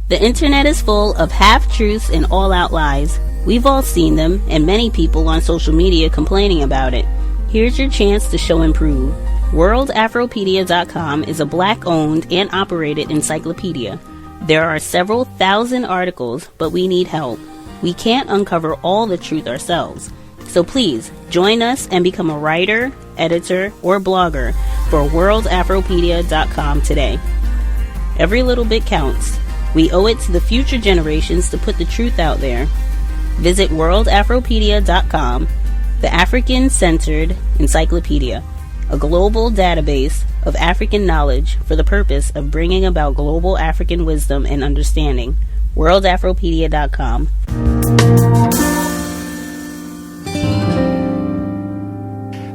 The internet is full of half-truths and all-out lies. We've all seen them, and many people on social media complaining about it. Here's your chance to show and prove. WorldAfropedia.com is a Black-owned and operated encyclopedia. There are several thousand articles, but we need help. We can't uncover all the truth ourselves. So please, join us and become a writer, editor, or blogger for WorldAfropedia.com today. Every little bit counts. We owe it to the future generations to put the truth out there. Visit WorldAfropedia.com, the African-centered encyclopedia, a global database of African knowledge for the purpose of bringing about global African wisdom and understanding. WorldAfropedia.com.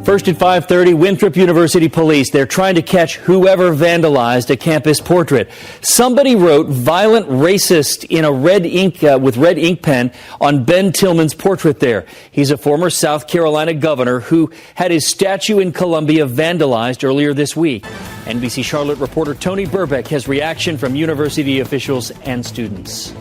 First at 5:30, Winthrop University Police. They're trying to catch whoever vandalized a campus portrait. Somebody wrote "violent racist" in a red ink with red ink pen on Ben Tillman's portrait there. He's a former South Carolina governor who had his statue in Columbia vandalized earlier this week. NBC Charlotte reporter Tony Burbeck has reaction from university officials and students.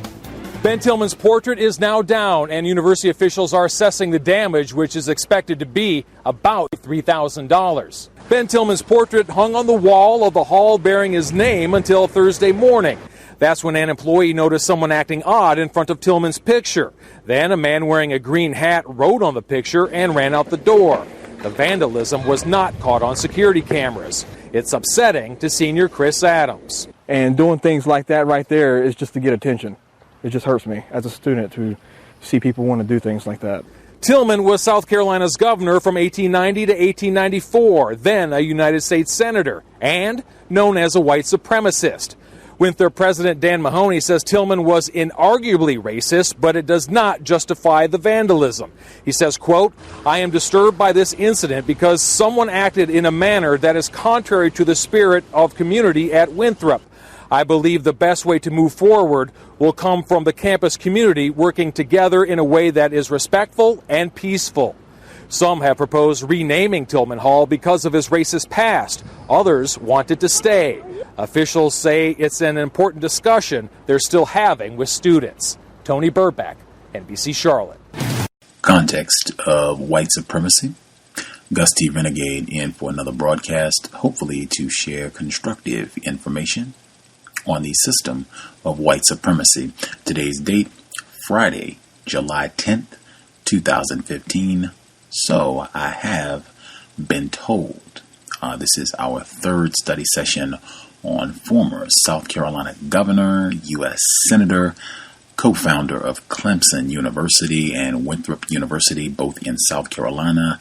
Ben Tillman's portrait is now down, and university officials are assessing the damage, which is expected to be about $3,000. Ben Tillman's portrait hung on the wall of the hall bearing his name until Thursday morning. That's when an employee noticed someone acting odd in front of Tillman's picture. Then a man wearing a green hat wrote on the picture and ran out the door. The vandalism was not caught on security cameras. It's upsetting to senior Chris Adams. And doing things like that right there is just to get attention. It just hurts me as a student to see people want to do things like that. Tillman was South Carolina's governor from 1890 to 1894, then a United States senator, and known as a white supremacist. Winthrop President Dan Mahoney says Tillman was inarguably racist, but it does not justify the vandalism. He says, quote, "I am disturbed by this incident because someone acted in a manner that is contrary to the spirit of community at Winthrop. I believe the best way to move forward will come from the campus community working together in a way that is respectful and peaceful." Some have proposed renaming Tillman Hall because of his racist past. Others want it to stay. Officials say it's an important discussion they're still having with students. Tony Burbeck, NBC Charlotte. Context of White Supremacy. Gus T Renegade in for another broadcast, hopefully to share constructive information on the system of white supremacy. Today's date, Friday, July 10th, 2015. So I have been told. This is our third study session on former South Carolina governor, U.S. senator, co-founder of Clemson University and Winthrop University, both in South Carolina,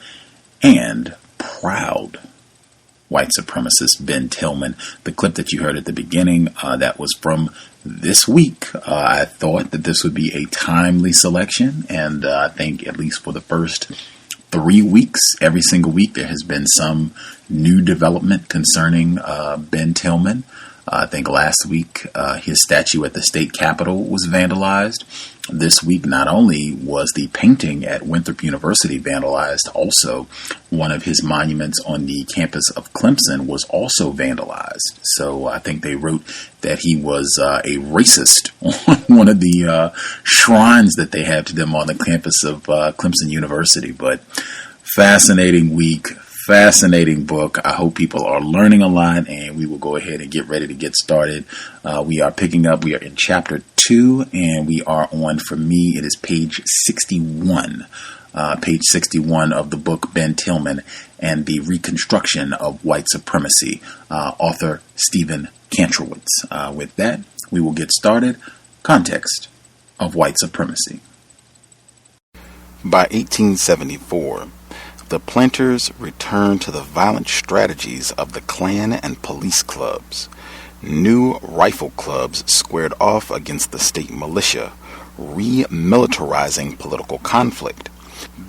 and proud white supremacist Ben Tillman. The clip that you heard at the beginning, that was from this week. I thought that this would be a timely selection, and I think at least for the first 3 weeks, every single week, there has been some new development concerning Ben Tillman. I think last week his statue at the state capitol was vandalized. This week, not only was the painting at Winthrop University vandalized, also one of his monuments on the campus of Clemson was also vandalized. So I think they wrote that he was a racist on one of the shrines that they have to them on the campus of Clemson University. But fascinating week. Fascinating book. I hope people are learning a lot, and we will go ahead and get ready to get started. We are picking up. We are in chapter 2, and we are on, for me, it is page 61. Page 61 of the book Ben Tillman and the Reconstruction of White Supremacy. Author Stephen Kantrowitz. With that, we will get started. Context of White Supremacy. By 1874, the planters returned to the violent strategies of the Klan and police clubs. New rifle clubs squared off against the state militia, remilitarizing political conflict.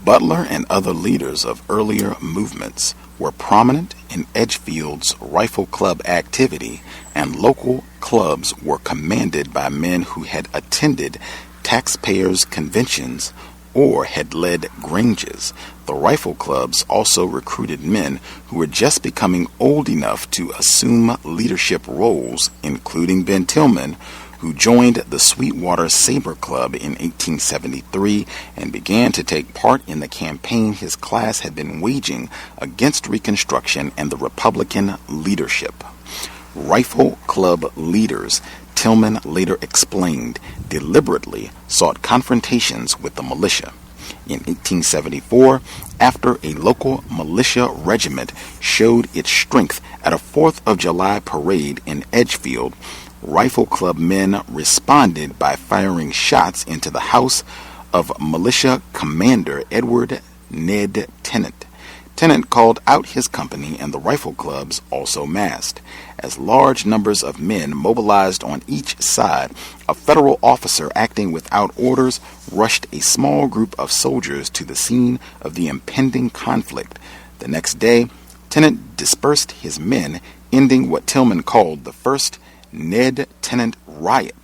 Butler and other leaders of earlier movements were prominent in Edgefield's rifle club activity, and local clubs were commanded by men who had attended taxpayers' conventions or had led granges. The rifle clubs also recruited men who were just becoming old enough to assume leadership roles, including Ben Tillman, who joined the Sweetwater Sabre Club in 1873 and began to take part in the campaign his class had been waging against Reconstruction and the Republican leadership. Rifle Club leaders, Tillman later explained, deliberately sought confrontations with the militia. In 1874, after a local militia regiment showed its strength at a 4th of July parade in Edgefield, Rifle Club men responded by firing shots into the house of militia commander Edward Ned Tennant. Tennant called out his company, and the rifle clubs also massed. As large numbers of men mobilized on each side, a federal officer acting without orders rushed a small group of soldiers to the scene of the impending conflict. The next day, Tennant dispersed his men, ending what Tillman called the first Ned Tennant riot.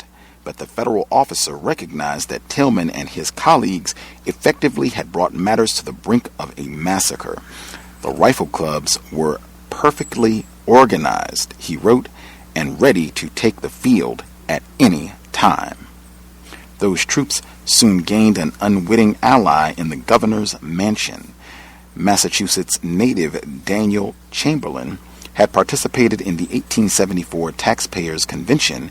But the federal officer recognized that Tillman and his colleagues effectively had brought matters to the brink of a massacre. The rifle clubs were perfectly organized, he wrote, and ready to take the field at any time. Those troops soon gained an unwitting ally in the governor's mansion. Massachusetts native Daniel Chamberlain had participated in the 1874 Taxpayers' Convention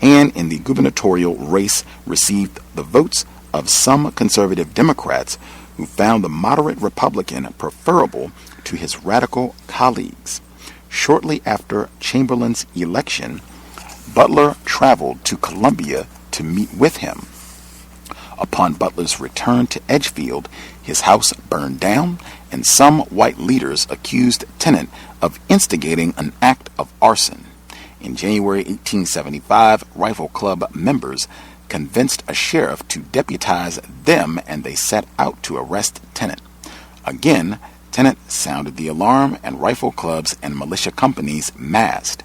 and in the gubernatorial race received the votes of some conservative Democrats who found the moderate Republican preferable to his radical colleagues. Shortly after Chamberlain's election, Butler traveled to Columbia to meet with him. Upon Butler's return to Edgefield, his house burned down, and some white leaders accused Tennant of instigating an act of arson. In January 1875, Rifle Club members convinced a sheriff to deputize them, and they set out to arrest Tennant. Again, Tennant sounded the alarm, and rifle clubs and militia companies massed.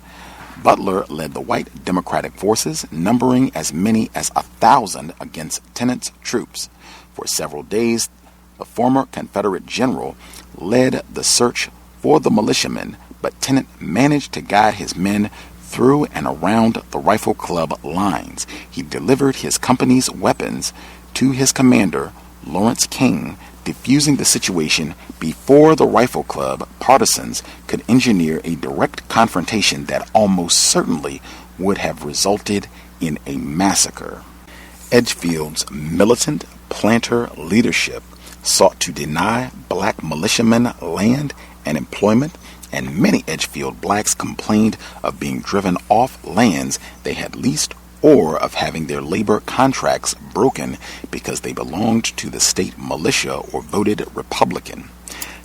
Butler led the white Democratic forces, numbering as many as 1,000 against Tennant's troops. For several days, the former Confederate general led the search for the militiamen, but Tennant managed to guide his men through and around the rifle club lines. He delivered his company's weapons to his commander, Lawrence King, defusing the situation before the rifle club partisans could engineer a direct confrontation that almost certainly would have resulted in a massacre. Edgefield's militant planter leadership sought to deny black militiamen land and employment, and many Edgefield blacks complained of being driven off lands they had leased or of having their labor contracts broken because they belonged to the state militia or voted Republican.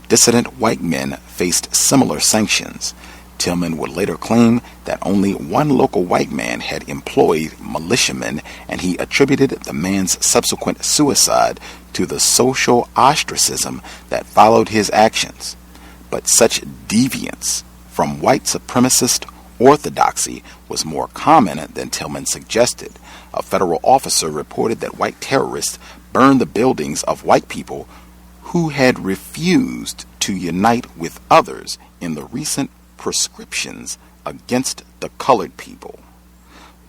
Dissident white men faced similar sanctions. Tillman would later claim that only one local white man had employed militiamen, and he attributed the man's subsequent suicide to the social ostracism that followed his actions. But such deviance from white supremacist orthodoxy was more common than Tillman suggested. A federal officer reported that white terrorists burned the buildings of white people who had refused to unite with others in the recent proscriptions against the colored people.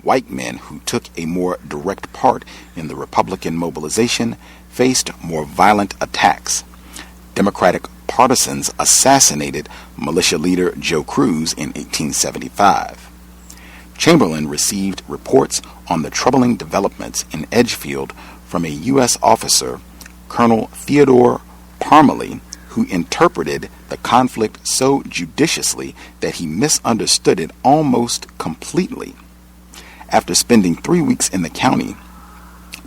White men who took a more direct part in the Republican mobilization faced more violent attacks. Democratic partisans assassinated militia leader Joe Cruz in 1875. Chamberlain received reports on the troubling developments in Edgefield from a U.S. officer, Colonel Theodore Parmalee, who interpreted the conflict so judiciously that he misunderstood it almost completely. After spending 3 weeks in the county,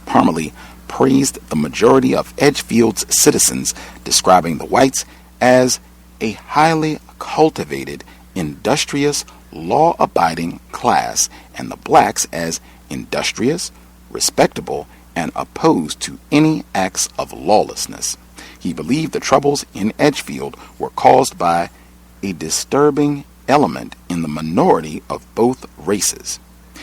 Parmalee praised the majority of Edgefield's citizens, describing the whites as a highly cultivated, industrious, law-abiding class, and the blacks as industrious, respectable, and opposed to any acts of lawlessness. He believed the troubles in Edgefield were caused by a disturbing element in the minority of both races.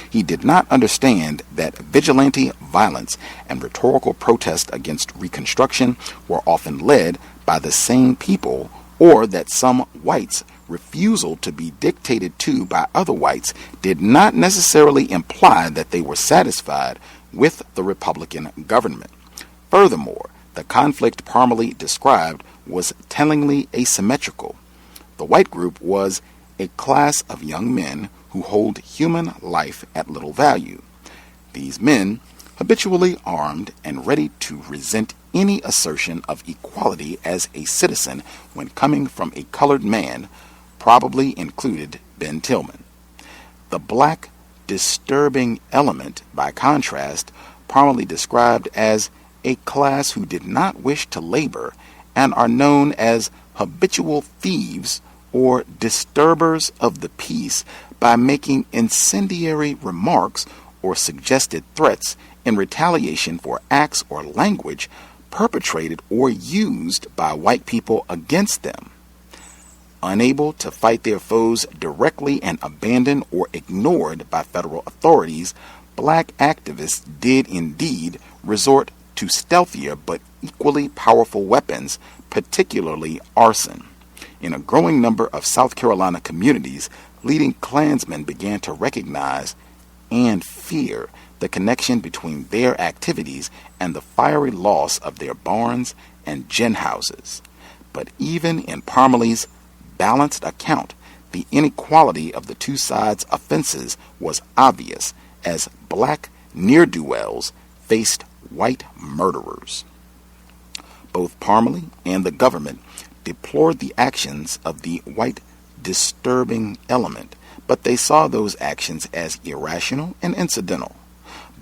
He did not understand that vigilante violence and rhetorical protest against Reconstruction were often led by the same people, or that some whites refusal to be dictated to by other whites did not necessarily imply that they were satisfied with the Republican government. Furthermore, the conflict Parmalee described was tellingly asymmetrical. The white group was a class of young men who hold human life at little value. These men, habitually armed and ready to resent any assertion of equality as a citizen when coming from a colored man, probably included Ben Tillman. The black disturbing element, by contrast, Parmalee described as a class who did not wish to labor and are known as habitual thieves or disturbers of the peace by making incendiary remarks or suggested threats in retaliation for acts or language perpetrated or used by white people against them. Unable to fight their foes directly and abandoned or ignored by federal authorities, black activists did indeed resort to stealthier but equally powerful weapons, particularly arson. In a growing number of South Carolina communities, leading Klansmen began to recognize and fear the connection between their activities and the fiery loss of their barns and gin houses. But even in Parmalee's balanced account, the inequality of the two sides' offenses was obvious as black ne'er-do-wells faced white murderers. Both Parmalee and the government deplored the actions of the white disturbing element, but they saw those actions as irrational and incidental.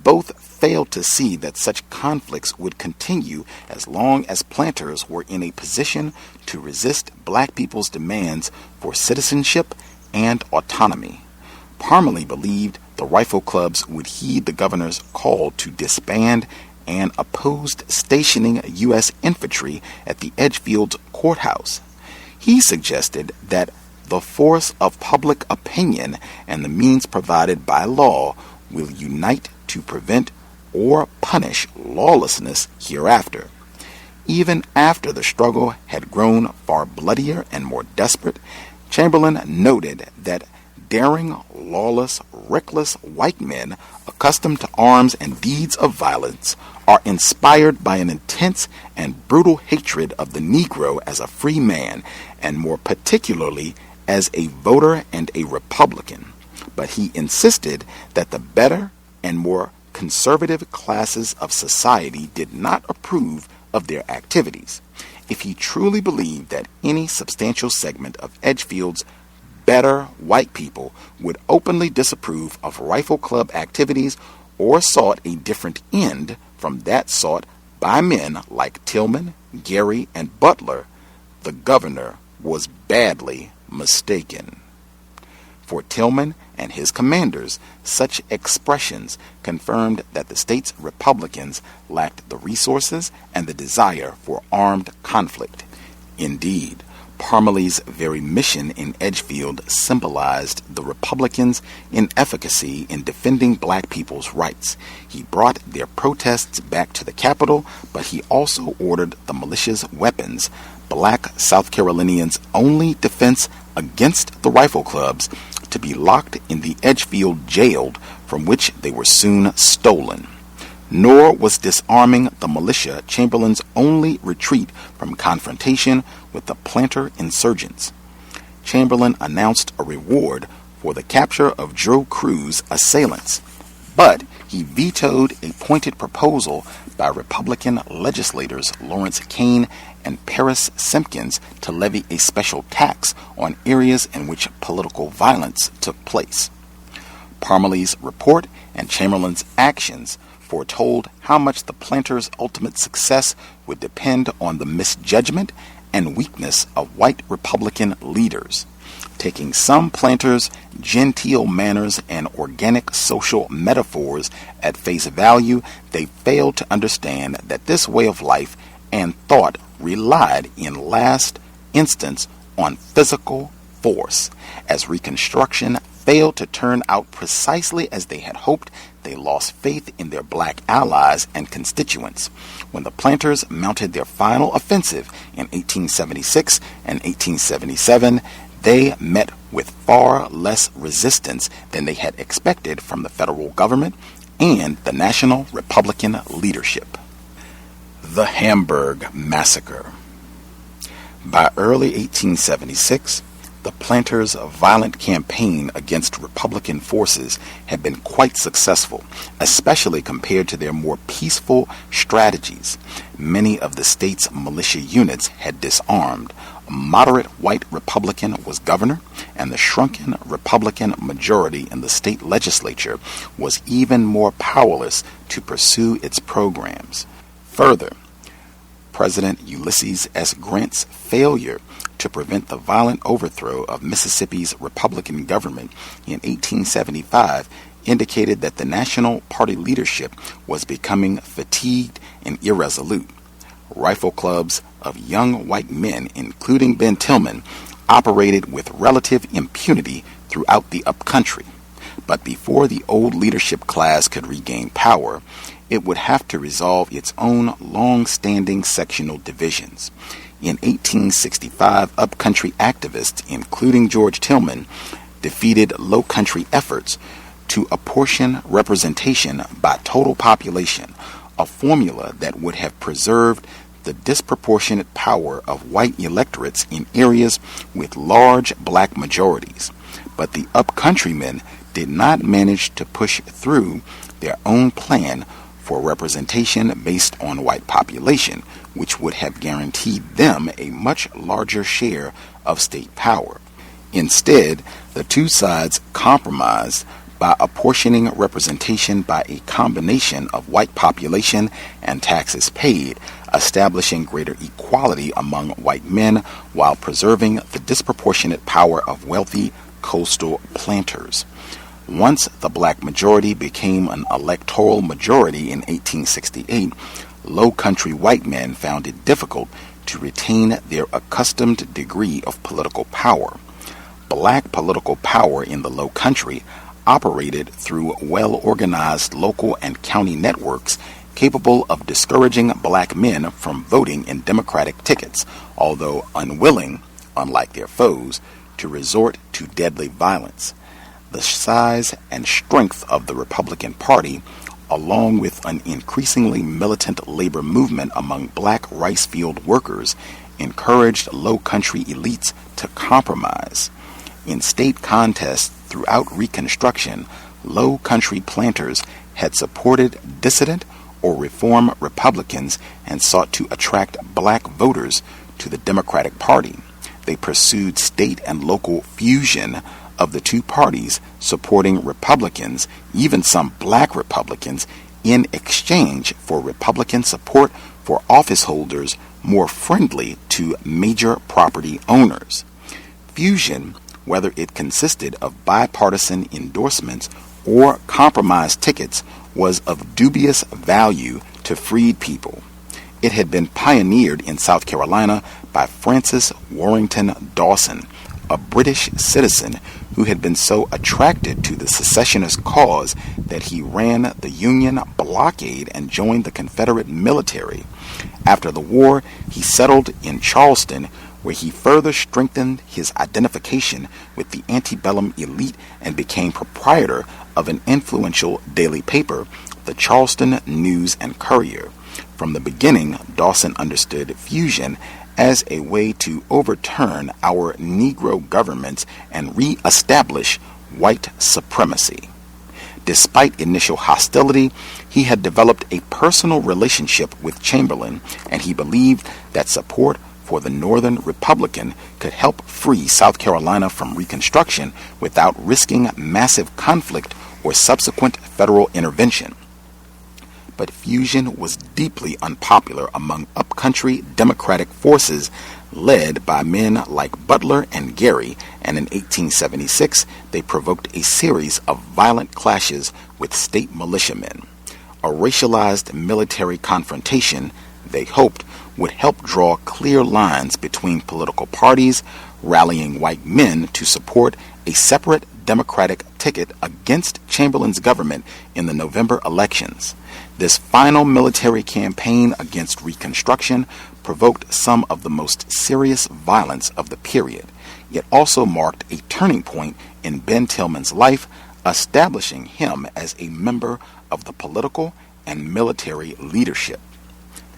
Both failed to see that such conflicts would continue as long as planters were in a position to resist black people's demands for citizenship and autonomy. Parmalee believed the rifle clubs would heed the governor's call to disband and opposed stationing U.S. infantry at the Edgefield courthouse. He suggested that the force of public opinion and the means provided by law will unite to prevent or punish lawlessness hereafter. Even after the struggle had grown far bloodier and more desperate, Chamberlain noted that daring, lawless, reckless white men accustomed to arms and deeds of violence are inspired by an intense and brutal hatred of the Negro as a free man, and more particularly as a voter and a Republican. But he insisted that the better and more conservative classes of society did not approve of their activities. If he truly believed that any substantial segment of Edgefield's better white people would openly disapprove of rifle club activities or sought a different end from that sought by men like Tillman, Gary, and Butler, the governor was badly mistaken. For Tillman and his commanders, such expressions confirmed that the state's Republicans lacked the resources and the desire for armed conflict. Indeed, Parmalee's very mission in Edgefield symbolized the Republicans' inefficacy in defending black people's rights. He brought their protests back to the Capitol, but he also ordered the militia's weapons, black South Carolinians' only defense against the rifle clubs, to be locked in the Edgefield jail, from which they were soon stolen. Nor was disarming the militia Chamberlain's only retreat from confrontation with the planter insurgents. Chamberlain announced a reward for the capture of Joe Cruz's assailants, but he vetoed a pointed proposal by Republican legislators Lawrence Kane and Paris Simpkins to levy a special tax on areas in which political violence took place. Parmalee's report and Chamberlain's actions foretold how much the planters' ultimate success would depend on the misjudgment and weakness of white Republican leaders. Taking some planters' genteel manners and organic social metaphors at face value, they failed to understand that this way of life and thought relied in last instance on physical force. As Reconstruction failed to turn out precisely as they had hoped, they lost faith in their black allies and constituents. When the planters mounted their final offensive in 1876 and 1877, they met with far less resistance than they had expected from the federal government and the national Republican leadership. The Hamburg Massacre. By early 1876, the planters' violent campaign against Republican forces had been quite successful, especially compared to their more peaceful strategies. Many of the state's militia units had disarmed. A moderate white Republican was governor, and the shrunken Republican majority in the state legislature was even more powerless to pursue its programs. Further, President Ulysses S. Grant's failure to prevent the violent overthrow of Mississippi's Republican government in 1875 indicated that the National Party leadership was becoming fatigued and irresolute. Rifle clubs of young white men, including Ben Tillman, operated with relative impunity throughout the upcountry. But before the old leadership class could regain power, it would have to resolve its own long-standing sectional divisions. In 1865, upcountry activists, including George Tillman, defeated low-country efforts to apportion representation by total population, a formula that would have preserved the disproportionate power of white electorates in areas with large black majorities. But the upcountrymen did not manage to push through their own plan for representation based on white population, which would have guaranteed them a much larger share of state power. Instead, the two sides compromised by apportioning representation by a combination of white population and taxes paid, establishing greater equality among white men while preserving the disproportionate power of wealthy coastal planters. Once the black majority became an electoral majority in 1868, low-country white men found it difficult to retain their accustomed degree of political power. Black political power in the low country operated through well-organized local and county networks capable of discouraging black men from voting in Democratic tickets, although unwilling, unlike their foes, to resort to deadly violence. The size and strength of the Republican Party, along with an increasingly militant labor movement among black rice field workers, encouraged low-country elites to compromise. In state contests throughout Reconstruction, low-country planters had supported dissident or reform Republicans and sought to attract black voters to the Democratic Party. They pursued state and local fusion of the two parties, supporting Republicans, even some black Republicans, in exchange for Republican support for office holders more friendly to major property owners. Fusion, whether it consisted of bipartisan endorsements or compromise tickets, was of dubious value to freed people. It had been pioneered in South Carolina by Francis Warrington Dawson, a British citizen who had been so attracted to the secessionist cause that he ran the Union blockade and joined the Confederate military. After the war, he settled in Charleston, where he further strengthened his identification with the antebellum elite and became proprietor of an influential daily paper, the Charleston News and Courier. From the beginning, Dawson understood fusion as a way to overturn our Negro governments and re-establish white supremacy. Despite initial hostility, he had developed a personal relationship with Chamberlain, and he believed that support for the Northern Republican could help free South Carolina from Reconstruction without risking massive conflict or subsequent federal intervention. But fusion was deeply unpopular among upcountry Democratic forces led by men like Butler and Gary, and in 1876 they provoked a series of violent clashes with state militiamen. A racialized military confrontation, they hoped, would help draw clear lines between political parties, rallying white men to support a separate Democratic ticket against Chamberlain's government in the November elections. This final military campaign against Reconstruction provoked some of the most serious violence of the period. it also marked a turning point in Ben Tillman's life, establishing him as a member of the political and military leadership.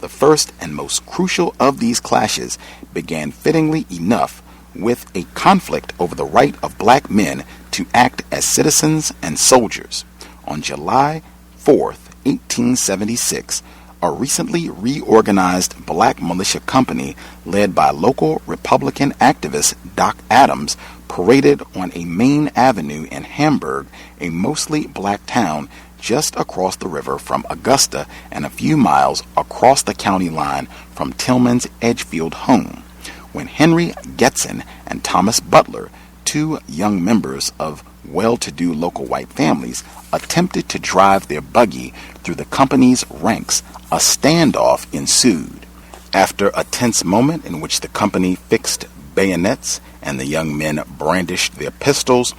The first and most crucial of these clashes began fittingly enough with a conflict over the right of black men to act as citizens and soldiers. On July 4th, 1876, a recently reorganized black militia company led by local Republican activist Doc Adams paraded on a main avenue in Hamburg, a mostly black town just across the river from Augusta and a few miles across the county line from Tillman's Edgefield home. When Henry Getson and Thomas Butler, two young members of well-to-do local white families, attempted to drive their buggy through the company's ranks, a standoff ensued. After a tense moment in which the company fixed bayonets and the young men brandished their pistols,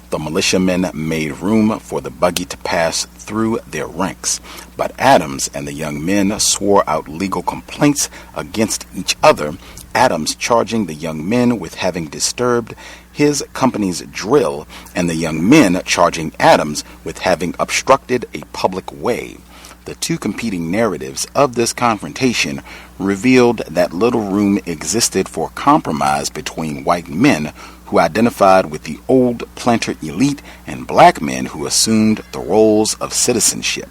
the militiamen made room for the buggy to pass through their ranks. But Adams and the young men swore out legal complaints against each other, Adams charging the young men with having disturbed his company's drill, and the young men charging Adams with having obstructed a public way. The two competing narratives of this confrontation revealed that little room existed for compromise between white men who identified with the old planter elite and black men who assumed the roles of citizenship.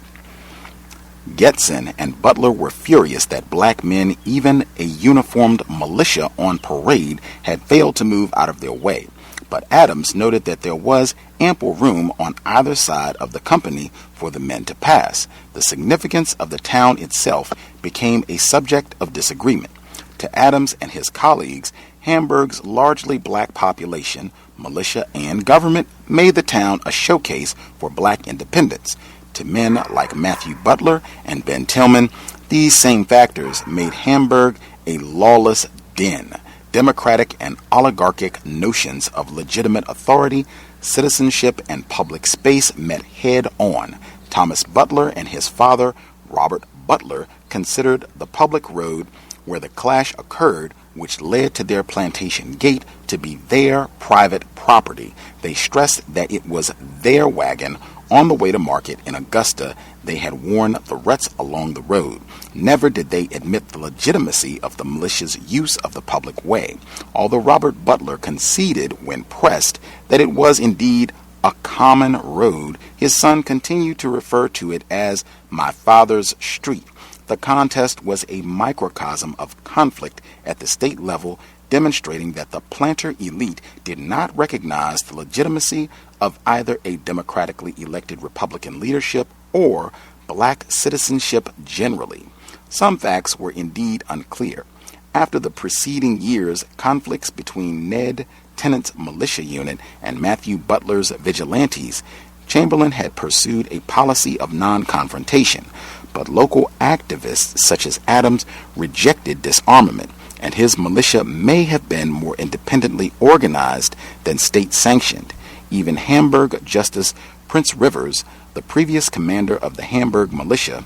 Getson and Butler were furious that black men, even a uniformed militia on parade, had failed to move out of their way. But Adams noted that there was ample room on either side of the company for the men to pass. The significance of the town itself became a subject of disagreement. To Adams and his colleagues, Hamburg's largely black population, militia, and government made the town a showcase for black independence. To men like Matthew Butler and Ben Tillman, these same factors made Hamburg a lawless den. Democratic and oligarchic notions of legitimate authority, citizenship, and public space met head-on. Thomas Butler and his father, Robert Butler, considered the public road where the clash occurred, which led to their plantation gate, to be their private property. They stressed that it was their wagon on the way to market in Augusta. They had worn the ruts along the road. Never did they admit the legitimacy of the militia's use of the public way, although Robert Butler conceded when pressed that it was indeed a common road. His son continued to refer to it as my father's street. The contest was a microcosm of conflict at the state level, demonstrating that the planter elite did not recognize the legitimacy of either a democratically elected Republican leadership or black citizenship generally. Some facts were indeed unclear. After the preceding year's conflicts between Ned Tennant's militia unit and Matthew Butler's vigilantes, Chamberlain had pursued a policy of non-confrontation, but local activists such as Adams rejected disarmament, and his militia may have been more independently organized than state-sanctioned. Even Hamburg Justice Prince Rivers, the previous commander of the Hamburg militia,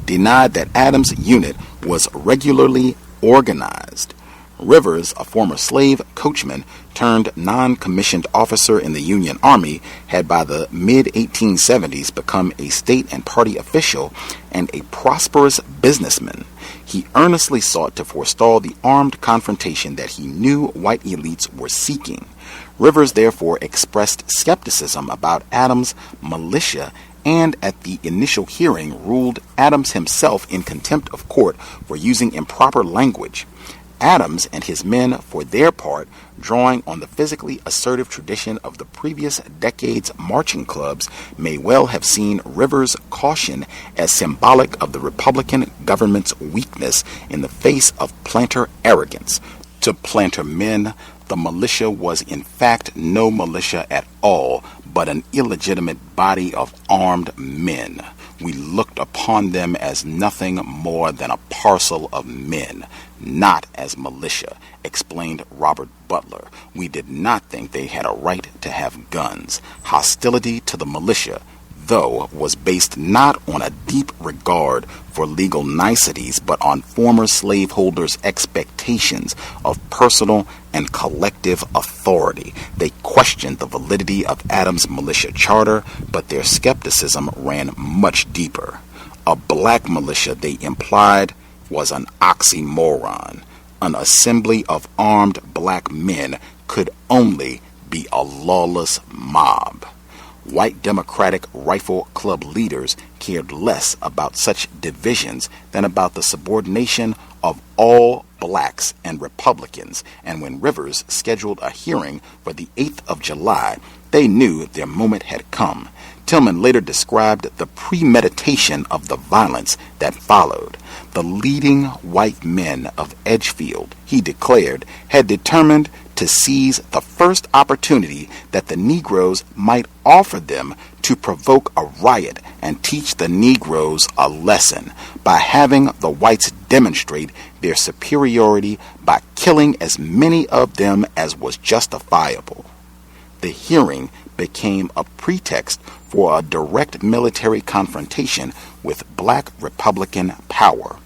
denied that Adams' unit was regularly organized. Rivers, a former slave coachman turned non-commissioned officer in the Union Army, had by the mid-1870s become a state and party official and a prosperous businessman. He earnestly sought to forestall the armed confrontation that he knew white elites were seeking. Rivers therefore expressed skepticism about Adams' militia, and at the initial hearing ruled Adams himself in contempt of court for using improper language. Adams and his men, for their part, drawing on the physically assertive tradition of the previous decade's marching clubs, may well have seen Rivers' caution as symbolic of the Republican government's weakness in the face of planter arrogance. To planter men, the militia was in fact no militia at all, but an illegitimate body of armed men. We looked upon them as nothing more than a parcel of men, not as militia, explained Robert Butler. We did not think they had a right to have guns. Hostility to the militia, though, was based not on a deep regard for legal niceties, but on former slaveholders' expectations of personal and collective authority. They questioned the validity of Adams' militia charter, but their skepticism ran much deeper. A black militia, they implied, was an oxymoron. An assembly of armed black men could only be a lawless mob. White Democratic Rifle Club leaders cared less about such divisions than about the subordination of all blacks and Republicans, and when Rivers scheduled a hearing for the 8th of July, they knew their moment had come. Tillman later described the premeditation of the violence that followed. The leading white men of Edgefield, he declared, had determined to seize the first opportunity that the Negroes might offer them to provoke a riot and teach the Negroes a lesson by having the whites demonstrate their superiority by killing as many of them as was justifiable. The hearing became a pretext for a direct military confrontation with black Republican power.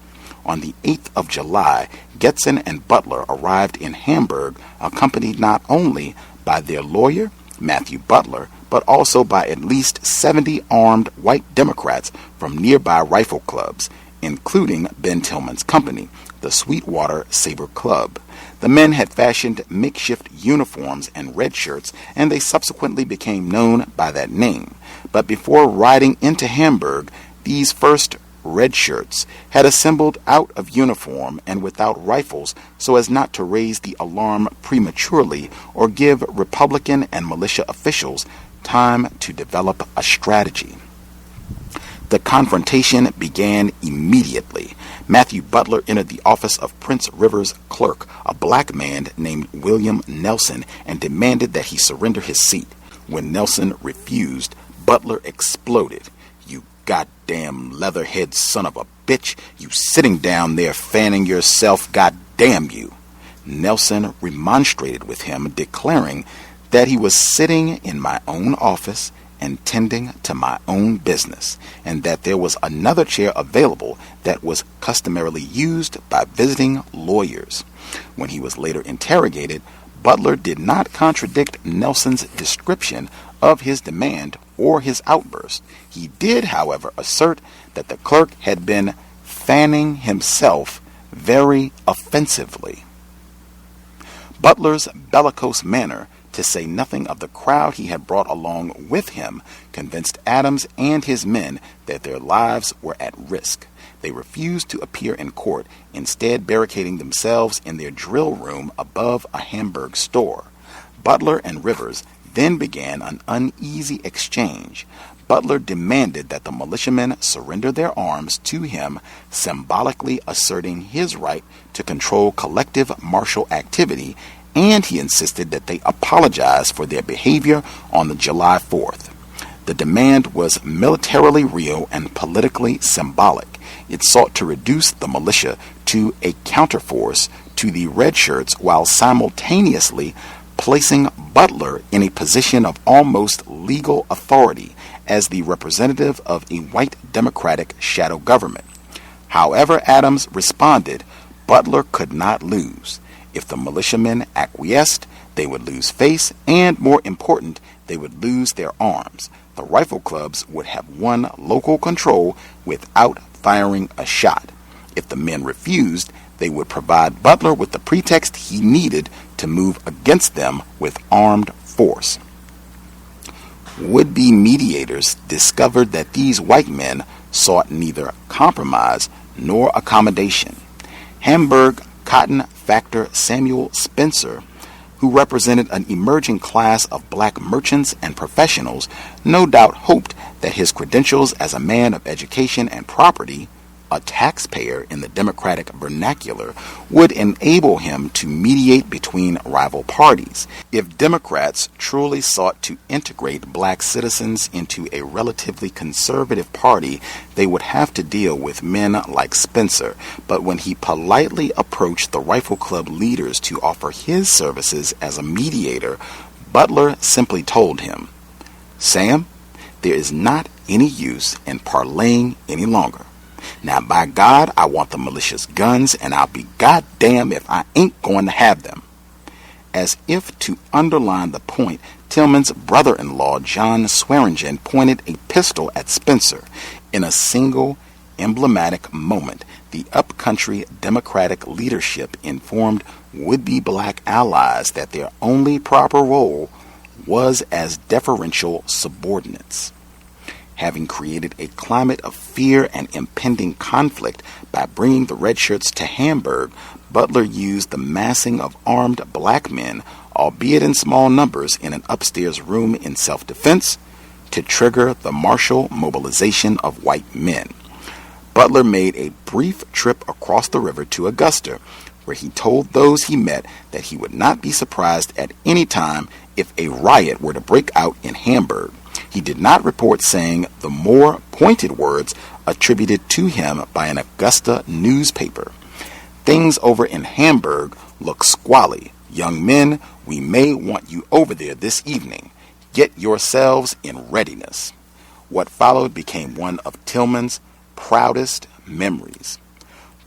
On the 8th of July, Getson and Butler arrived in Hamburg, accompanied not only by their lawyer, Matthew Butler, but also by at least 70 armed white Democrats from nearby rifle clubs, including Ben Tillman's company, the Sweetwater Saber Club. The men had fashioned makeshift uniforms and red shirts, and they subsequently became known by that name. But before riding into Hamburg, these first red shirts had assembled out of uniform and without rifles so as not to raise the alarm prematurely or give Republican and militia officials time to develop a strategy. The confrontation began immediately. Matthew Butler entered the office of Prince Rivers' clerk, a black man named William Nelson, and demanded that he surrender his seat. When Nelson refused, Butler exploded. "You goddamn leatherhead son of a bitch, you sitting down there fanning yourself, goddamn you." Nelson remonstrated with him, declaring that he was sitting in my own office and tending to my own business, and that there was another chair available that was customarily used by visiting lawyers. When he was later interrogated, Butler did not contradict Nelson's description of his demand or his outburst. He did, however, assert that the clerk had been fanning himself very offensively. Butler's bellicose manner, to say nothing of the crowd he had brought along with him, convinced Adams and his men that their lives were at risk. They refused to appear in court, instead barricading themselves in their drill room above a Hamburg store. Butler and Rivers then began an uneasy exchange. Butler demanded that the militiamen surrender their arms to him, symbolically asserting his right to control collective martial activity, and he insisted that they apologize for their behavior on the July 4th. The demand was militarily real and politically symbolic. It sought to reduce the militia to a counterforce to the red shirts while simultaneously placing Butler in a position of almost legal authority as the representative of a white Democratic shadow government. However Adams responded, Butler could not lose. If the militiamen acquiesced, they would lose face, and more important, they would lose their arms. The rifle clubs would have won local control without firing a shot. If the men refused, they would provide Butler with the pretext he needed to move against them with armed force. Would-be mediators discovered that these white men sought neither compromise nor accommodation. Hamburg cotton factor Samuel Spencer, who represented an emerging class of black merchants and professionals, no doubt hoped that his credentials as a man of education and property, a taxpayer in the Democratic vernacular, would enable him to mediate between rival parties. If Democrats truly sought to integrate black citizens into a relatively conservative party, they would have to deal with men like Spencer. But when he politely approached the rifle club leaders to offer his services as a mediator, Butler simply told him, "Sam, there is not any use in parlaying any longer. Now, by God, I want the militia's guns, and I'll be goddamn if I ain't going to have them. As if to underline the point, Tillman's brother-in-law, John Swearingen, pointed a pistol at Spencer. In a single emblematic moment, the upcountry Democratic leadership informed would-be black allies that their only proper role was as deferential subordinates. Having created a climate of fear and impending conflict by bringing the red shirts to Hamburg, Butler used the massing of armed black men, albeit in small numbers, in an upstairs room in self-defense to trigger the martial mobilization of white men. Butler made a brief trip across the river to Augusta, where he told those he met that he would not be surprised at any time if a riot were to break out in Hamburg. He did not report saying the more pointed words attributed to him by an Augusta newspaper. Things over in Hamburg look squally. Young men, we may want you over there this evening. Get yourselves in readiness. What followed became one of Tillman's proudest memories.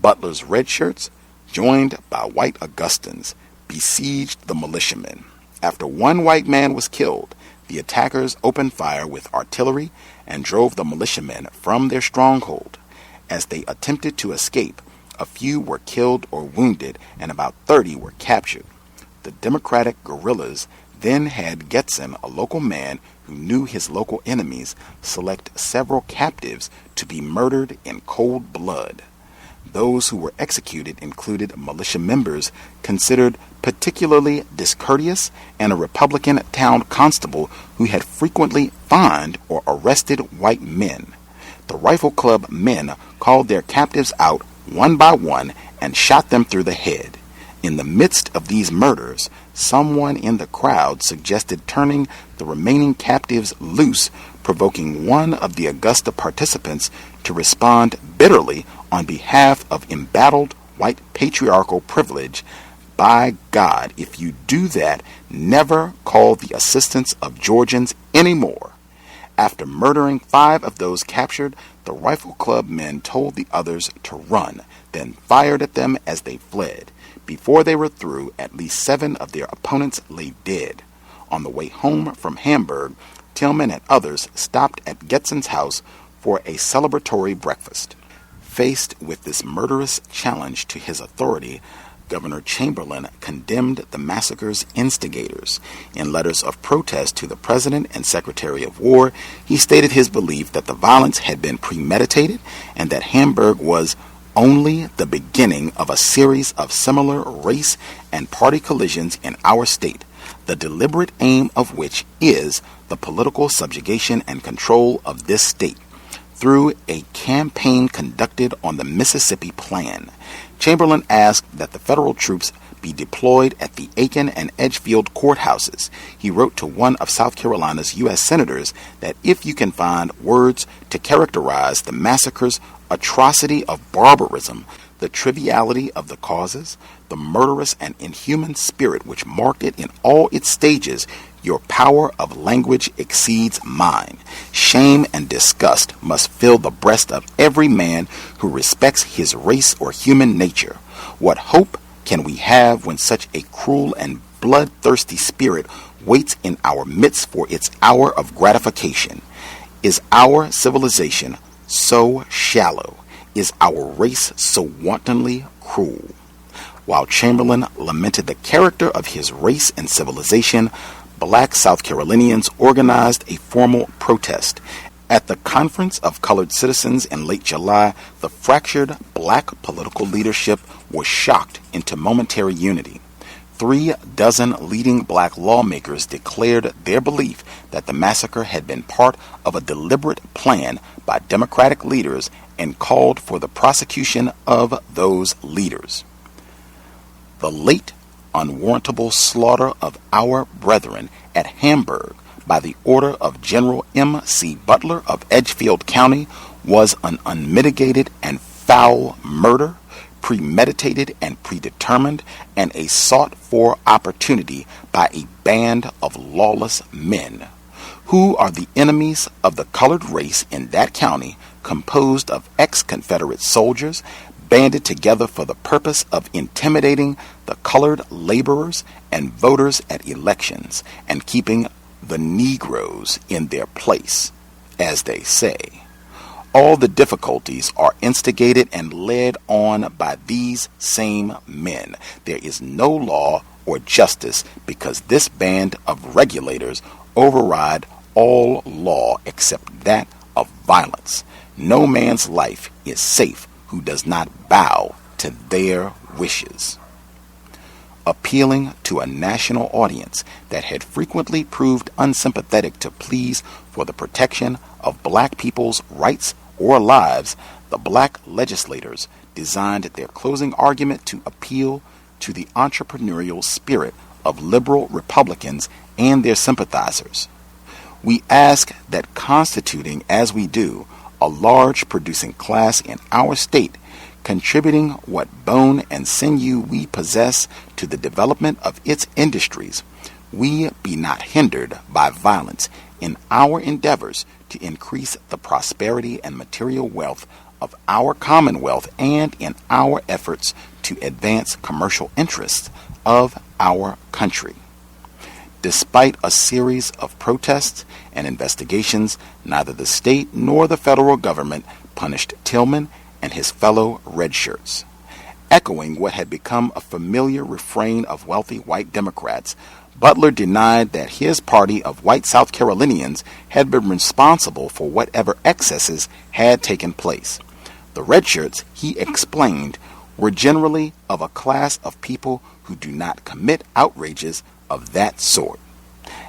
Butler's red shirts, joined by white Augustans, besieged the militiamen. After one white man was killed, the attackers opened fire with artillery and drove the militiamen from their stronghold. As they attempted to escape, a few were killed or wounded, and about 30 were captured. The Democratic guerrillas then had Getson, a local man who knew his local enemies, select several captives to be murdered in cold blood. Those who were executed included militia members considered particularly discourteous and a Republican town constable who had frequently fined or arrested white men. The Rifle Club men called their captives out one by one and shot them through the head. In the midst of these murders, someone in the crowd suggested turning the remaining captives loose, provoking one of the Augusta participants to respond bitterly on behalf of embattled white patriarchal privilege. By God, if you do that, never call the assistance of Georgians anymore. After murdering 5 of those captured, the Rifle Club men told the others to run, then fired at them as they fled. Before they were through, at least 7 of their opponents lay dead. On the way home from Hamburg, Tillman and others stopped at Getson's house for a celebratory breakfast. Faced with this murderous challenge to his authority, Governor Chamberlain condemned the massacre's instigators. In letters of protest to the President and Secretary of War, he stated his belief that the violence had been premeditated and that Hamburg was only the beginning of a series of similar race and party collisions in our state, the deliberate aim of which is the political subjugation and control of this state through a campaign conducted on the Mississippi Plan. Chamberlain asked that the federal troops be deployed at the Aiken and Edgefield courthouses. He wrote to one of South Carolina's U.S. senators that if you can find words to characterize the massacre's atrocity of barbarism, the triviality of the causes, the murderous and inhuman spirit which marked it in all its stages, your power of language exceeds mine. Shame and disgust must fill the breast of every man who respects his race or human nature. What hope can we have when such a cruel and bloodthirsty spirit waits in our midst for its hour of gratification? Is our civilization so shallow? Is our race so wantonly cruel? While Chamberlain lamented the character of his race and civilization, black South Carolinians organized a formal protest. At the Conference of Colored Citizens in late July, the fractured black political leadership was shocked into momentary unity. 36 leading black lawmakers declared their belief that the massacre had been part of a deliberate plan by Democratic leaders and called for the prosecution of those leaders. The late unwarrantable slaughter of our brethren at Hamburg by the order of General M.C. Butler of Edgefield County was an unmitigated and foul murder, premeditated and predetermined, and a sought-for opportunity by a band of lawless men Who are the enemies of the colored race in that county, composed of ex-Confederate soldiers banded together for the purpose of intimidating the colored laborers and voters at elections and keeping the Negroes in their place, as they say. All the difficulties are instigated and led on by these same men. There is no law or justice because this band of regulators override all law except that of violence. No man's life is safe who does not bow to their wishes. Appealing to a national audience that had frequently proved unsympathetic to pleas for the protection of black people's rights or lives, the black legislators designed their closing argument to appeal to the entrepreneurial spirit of liberal Republicans and their sympathizers. We ask that, constituting as we do a large producing class in our state, contributing what bone and sinew we possess to the development of its industries, we be not hindered by violence in our endeavors to increase the prosperity and material wealth of our Commonwealth and in our efforts to advance commercial interests of our country. Despite a series of protests and investigations, neither the state nor the federal government punished Tillman and his fellow redshirts. Echoing what had become a familiar refrain of wealthy white Democrats, Butler denied that his party of White South Carolinians had been responsible for whatever excesses had taken place. The redshirts, he explained, were generally of a class of people who do not commit outrages of that sort.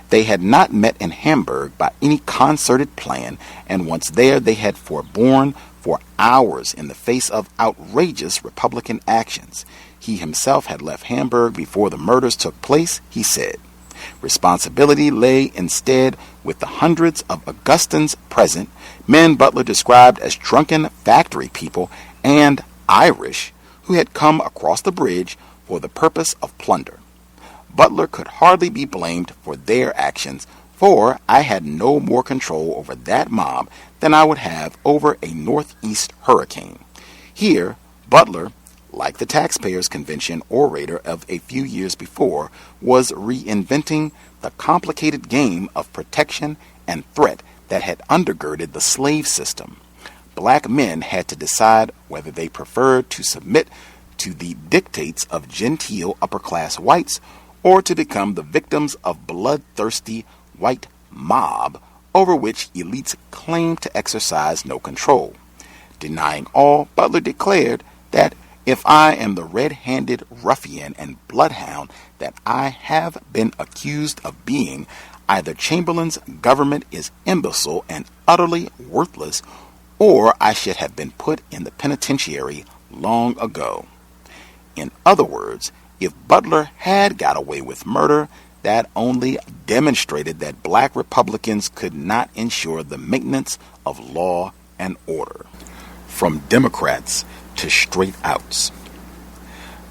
They had not met in Hamburg by any concerted plan, and once there they had forborne for hours in the face of outrageous Republican actions. He himself had left Hamburg before the murders took place, he said. Responsibility lay instead with the hundreds of Augustans present, men Butler described as drunken factory people and Irish, who had come across the bridge for the purpose of plunder. Butler could hardly be blamed for their actions, for I had no more control over that mob than I would have over a northeast hurricane. Here, Butler, like the Taxpayers Convention orator of a few years before, was reinventing the complicated game of protection and threat that had undergirded the slave system. Black men had to decide whether they preferred to submit to the dictates of genteel upper-class whites or to become the victims of bloodthirsty white mob over which elites claimed to exercise no control. Denying all, Butler declared that if I am the red-handed ruffian and bloodhound that I have been accused of being, either Chamberlain's government is imbecile and utterly worthless, or I should have been put in the penitentiary long ago. In other words, if Butler had got away with murder, that only demonstrated that black Republicans could not ensure the maintenance of law and order. From Democrats to straight outs.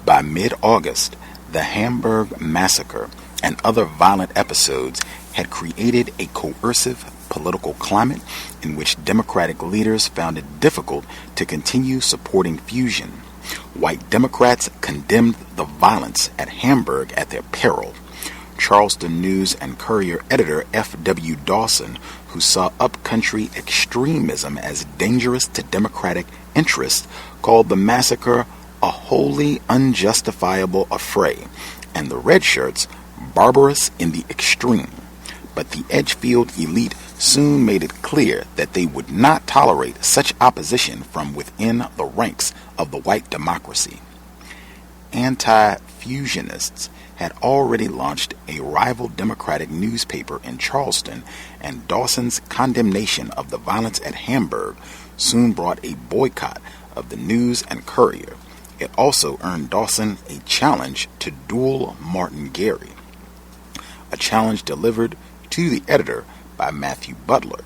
By mid-August, the Hamburg massacre and other violent episodes had created a coercive political climate in which Democratic leaders found it difficult to continue supporting fusion. White Democrats condemned the violence at Hamburg at their peril. Charleston News and Courier editor F.W. Dawson, who saw upcountry extremism as dangerous to Democratic interests, called the massacre a wholly unjustifiable affray, and the redshirts barbarous in the extreme. But the Edgefield elite soon made it clear that they would not tolerate such opposition from within the ranks of the white democracy. Anti-fusionists had already launched a rival Democratic newspaper in Charleston, and Dawson's condemnation of the violence at Hamburg soon brought a boycott of the News and Courier. It also earned Dawson a challenge to duel Martin Gary, a challenge delivered to the editor by Matthew Butler.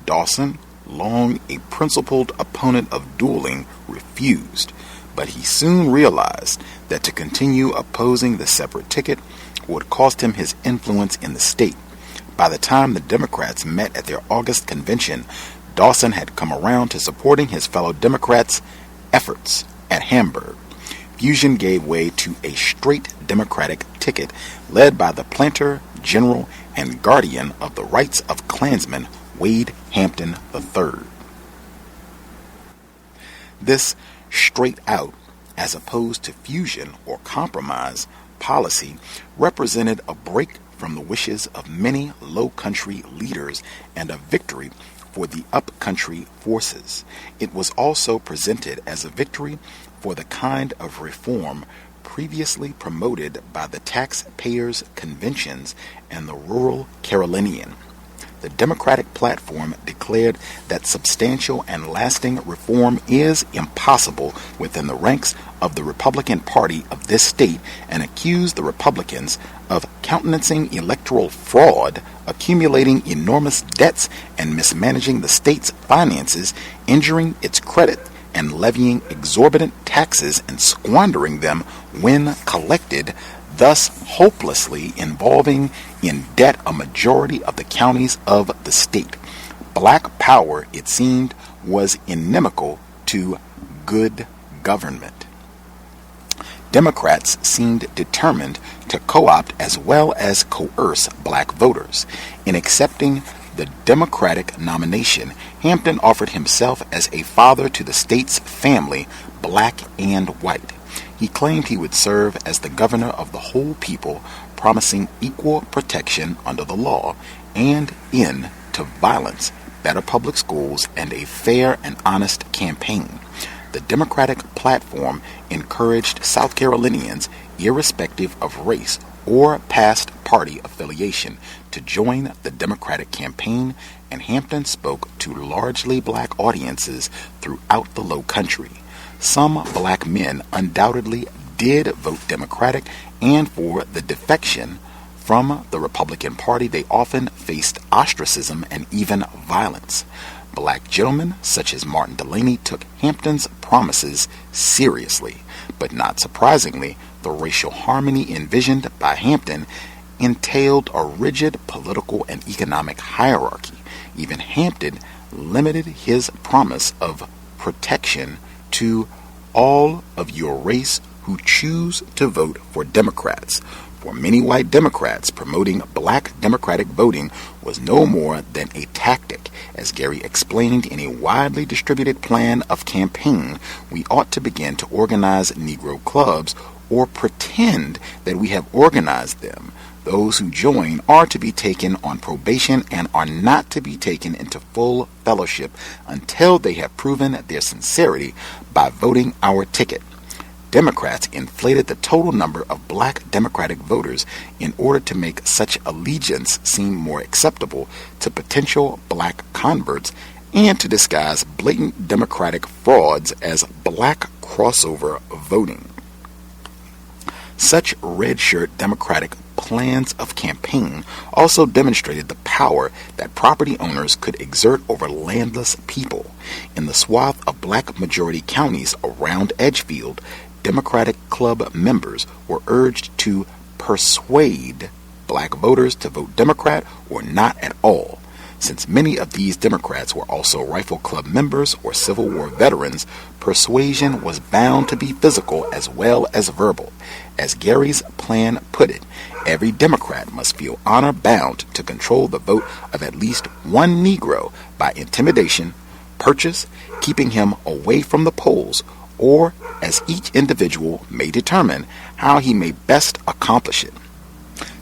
Dawson, long a principled opponent of dueling, refused, but he soon realized that to continue opposing the separate ticket would cost him his influence in the state. By the time the Democrats met at their August convention, Dawson had come around to supporting his fellow Democrats' efforts at Hamburg. Fusion gave way to a straight Democratic ticket led by the planter, general, and guardian of the rights of Klansmen, Wade Hampton III. This straight out, as opposed to fusion or compromise policy, represented a break from the wishes of many low country leaders and a victory for the upcountry forces. It was also presented as a victory for the kind of reform previously promoted by the taxpayers' conventions and the rural Carolinian. The Democratic platform declared that substantial and lasting reform is impossible within the ranks of the Republican Party of this state and accused the Republicans of countenancing electoral fraud, accumulating enormous debts, and mismanaging the state's finances, injuring its credit, and levying exorbitant taxes and squandering them when collected, thus hopelessly involving in debt a majority of the counties of the state. Black power, it seemed, was inimical to good government. Democrats seemed determined to co-opt as well as coerce black voters. In accepting the Democratic nomination, Hampton offered himself as a father to the state's family, black and white. He claimed he would serve as the governor of the whole people, promising equal protection under the law and end to violence, better public schools, and a fair and honest campaign. The Democratic platform encouraged South Carolinians, irrespective of race or past party affiliation, to join the Democratic campaign, and Hampton spoke to largely black audiences throughout the Low Country. Some black men undoubtedly did vote Democratic, and for the defection from the Republican Party, they often faced ostracism and even violence. Black gentlemen such as Martin Delany took Hampton's promises seriously, but not surprisingly, the racial harmony envisioned by Hampton entailed a rigid political and economic hierarchy. Even Hampton limited his promise of protection to all of your race who choose to vote for Democrats. For many white Democrats, promoting black Democratic voting was no more than a tactic. As Gary explained in a widely distributed plan of campaign, we ought to begin to organize Negro clubs or pretend that we have organized them. Those who join are to be taken on probation and are not to be taken into full fellowship until they have proven their sincerity by voting our ticket. Democrats inflated the total number of black Democratic voters in order to make such allegiance seem more acceptable to potential black converts and to disguise blatant Democratic frauds as black crossover voting. Such red shirt Democratic plans of campaign also demonstrated the power that property owners could exert over landless people. In the swath of black majority counties around Edgefield, Democratic club members were urged to persuade black voters to vote Democrat or not at all. Since many of these Democrats were also Rifle Club members or Civil War veterans, persuasion was bound to be physical as well as verbal. As Gary's plan put it, every Democrat must feel honor-bound to control the vote of at least one Negro by intimidation, purchase, keeping him away from the polls, or as each individual may determine how he may best accomplish it.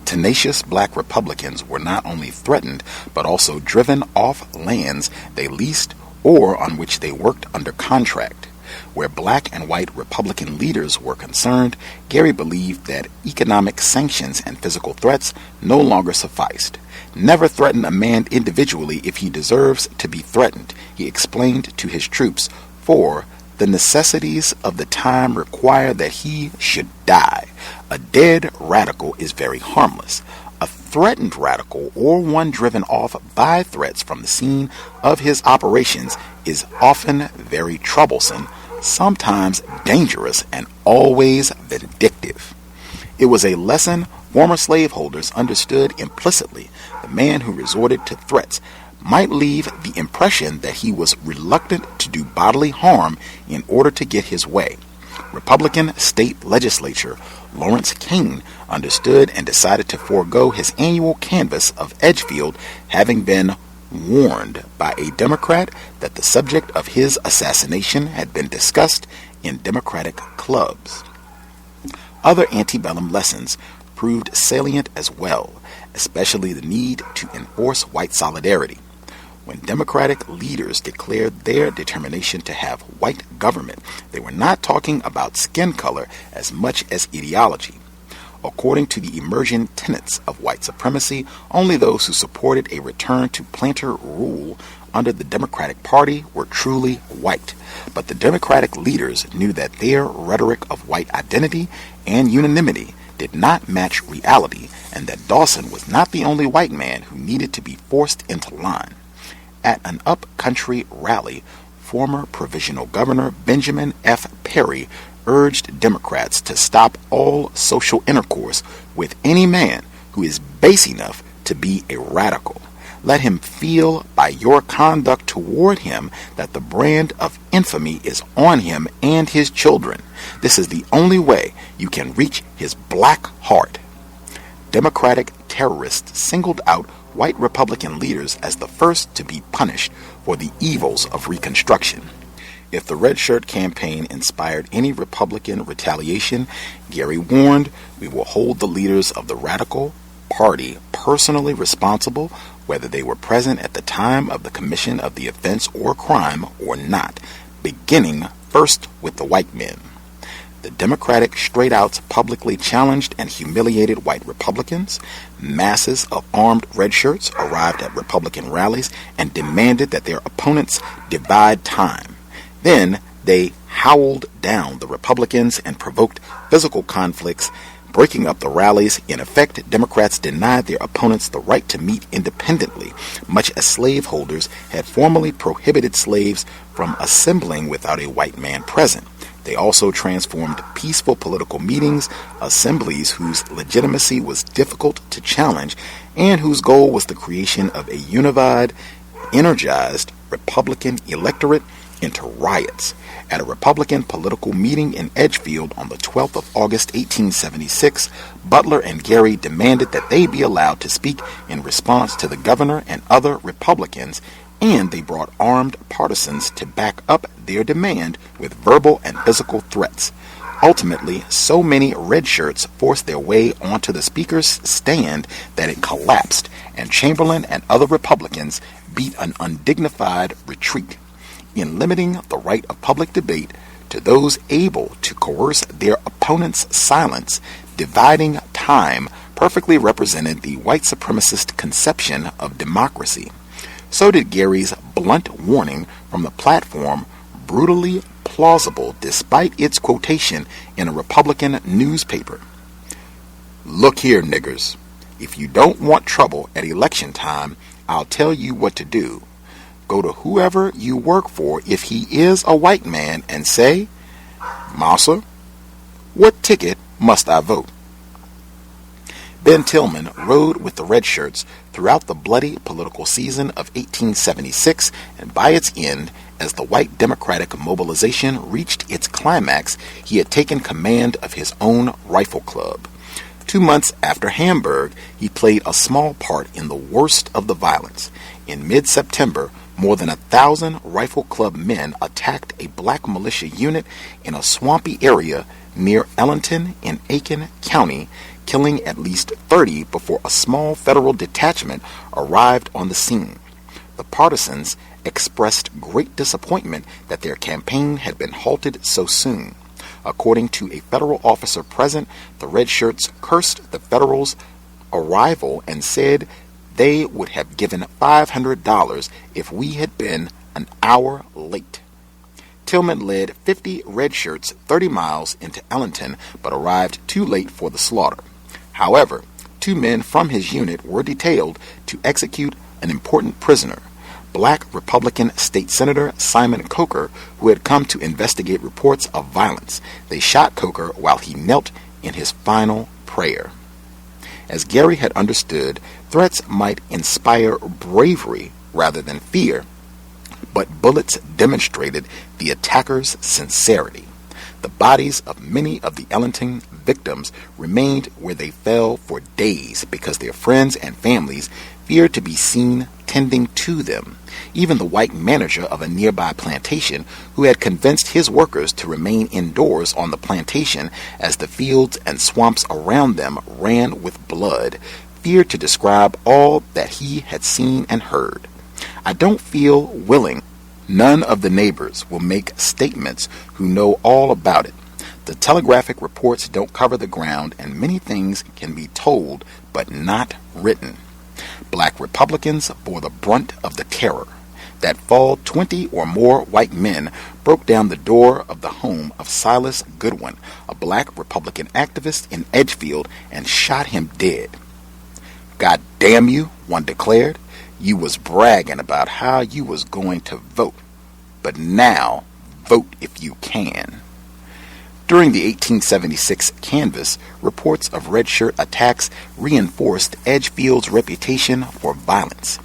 Tenacious black Republicans were not only threatened, but also driven off lands they leased or on which they worked under contract. Where black and white Republican leaders were concerned, Gary believed that economic sanctions and physical threats no longer sufficed. Never threaten a man individually if he deserves to be threatened, he explained to his troops, for the necessities of the time require that he should die. A dead radical is very harmless. A threatened radical, or one driven off by threats from the scene of his operations, is often very troublesome, sometimes dangerous, and always vindictive. It was a lesson former slaveholders understood implicitly. The man who resorted to threats might leave the impression that he was reluctant to do bodily harm in order to get his way. Republican state legislature Lawrence Kane understood and decided to forego his annual canvass of Edgefield, having been warned by a Democrat that the subject of his assassination had been discussed in Democratic clubs. Other antebellum lessons proved salient as well, especially the need to enforce white solidarity. When Democratic leaders declared their determination to have white government, they were not talking about skin color as much as ideology. According to the emerging tenets of white supremacy, only those who supported a return to planter rule under the Democratic Party were truly white. But the Democratic leaders knew that their rhetoric of white identity and unanimity did not match reality, and that Dawson was not the only white man who needed to be forced into line. At an up-country rally, former Provisional Governor Benjamin F. Perry urged Democrats to stop all social intercourse with any man who is base enough to be a radical. Let him feel by your conduct toward him that the brand of infamy is on him and his children. This is the only way you can reach his black heart. Democratic terrorists singled out white Republican leaders as the first to be punished for the evils of Reconstruction. If the Red Shirt campaign inspired any Republican retaliation, Gary warned, we will hold the leaders of the radical party personally responsible, whether they were present at the time of the commission of the offense or crime or not, beginning first with the white men. The Democratic straight-outs publicly challenged and humiliated white Republicans. Masses of armed red shirts arrived at Republican rallies and demanded that their opponents divide time. Then they howled down the Republicans and provoked physical conflicts, breaking up the rallies. In effect, Democrats denied their opponents the right to meet independently, much as slaveholders had formerly prohibited slaves from assembling without a white man present. They also transformed peaceful political meetings, assemblies whose legitimacy was difficult to challenge, and whose goal was the creation of a unified, energized Republican electorate, into riots. At a Republican political meeting in Edgefield on the 12th of August 1876, Butler and Gary demanded that they be allowed to speak in response to the governor and other Republicans, and they brought armed partisans to back up their demand with verbal and physical threats. Ultimately, so many red shirts forced their way onto the speaker's stand that it collapsed, and Chamberlain and other Republicans beat an undignified retreat. In limiting the right of public debate to those able to coerce their opponent's silence, dividing time perfectly represented the white supremacist conception of democracy. So did Gary's blunt warning from the platform, brutally plausible despite its quotation in a Republican newspaper. Look here, niggers. If you don't want trouble at election time, I'll tell you what to do. Go to whoever you work for if he is a white man and say, Massa, what ticket must I vote? Ben Tillman rode with the red shirts throughout the bloody political season of 1876, and by its end, as the white Democratic mobilization reached its climax, he had taken command of his own rifle club. 2 months after Hamburg, he played a small part in the worst of the violence. In mid-September, more than 1,000 rifle club men attacked a black militia unit in a swampy area near Ellington in Aiken County, killing at least 30 before a small federal detachment arrived on the scene. The partisans expressed great disappointment that their campaign had been halted so soon. According to a federal officer present, the red shirts cursed the Federals' arrival and said they would have given $500 if we had been an hour late. Tillman led 50 red shirts 30 miles into Ellington, but arrived too late for the slaughter. However, 2 men from his unit were detailed to execute an important prisoner, black Republican State Senator Simon Coker, who had come to investigate reports of violence. They shot Coker while he knelt in his final prayer. prayer. As Gary had understood, threats might inspire bravery rather than fear, but bullets demonstrated the attacker's sincerity. The bodies of many of the Ellington victims remained where they fell for days because their friends and families feared to be seen tending to them. Even the white manager of a nearby plantation, who had convinced his workers to remain indoors on the plantation as the fields and swamps around them ran with blood, feared to describe all that he had seen and heard. I don't feel willing. None of the neighbors will make statements who know all about it. The telegraphic reports don't cover the ground, and many things can be told but not written. Black Republicans bore the brunt of the terror. That fall, 20 or more white men broke down the door of the home of Silas Goodwin, a black Republican activist in Edgefield, and shot him dead. "God damn you," one declared. "You was bragging about how you was going to vote. But now, vote if you can." During the 1876 canvass, reports of red shirt attacks reinforced Edgefield's reputation for violence.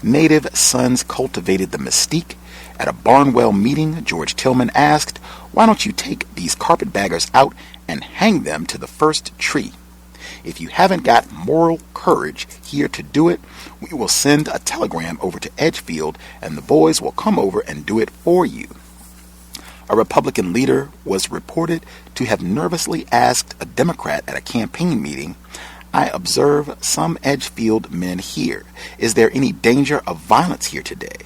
Native sons cultivated the mystique. At a Barnwell meeting, George Tillman asked, "Why don't you take these carpetbaggers out and hang them to the first tree? If you haven't got moral courage here to do it, we will send a telegram over to Edgefield and the boys will come over and do it for you." A Republican leader was reported to have nervously asked a Democrat at a campaign meeting, "I observe some Edgefield men here. Is there any danger of violence here today?"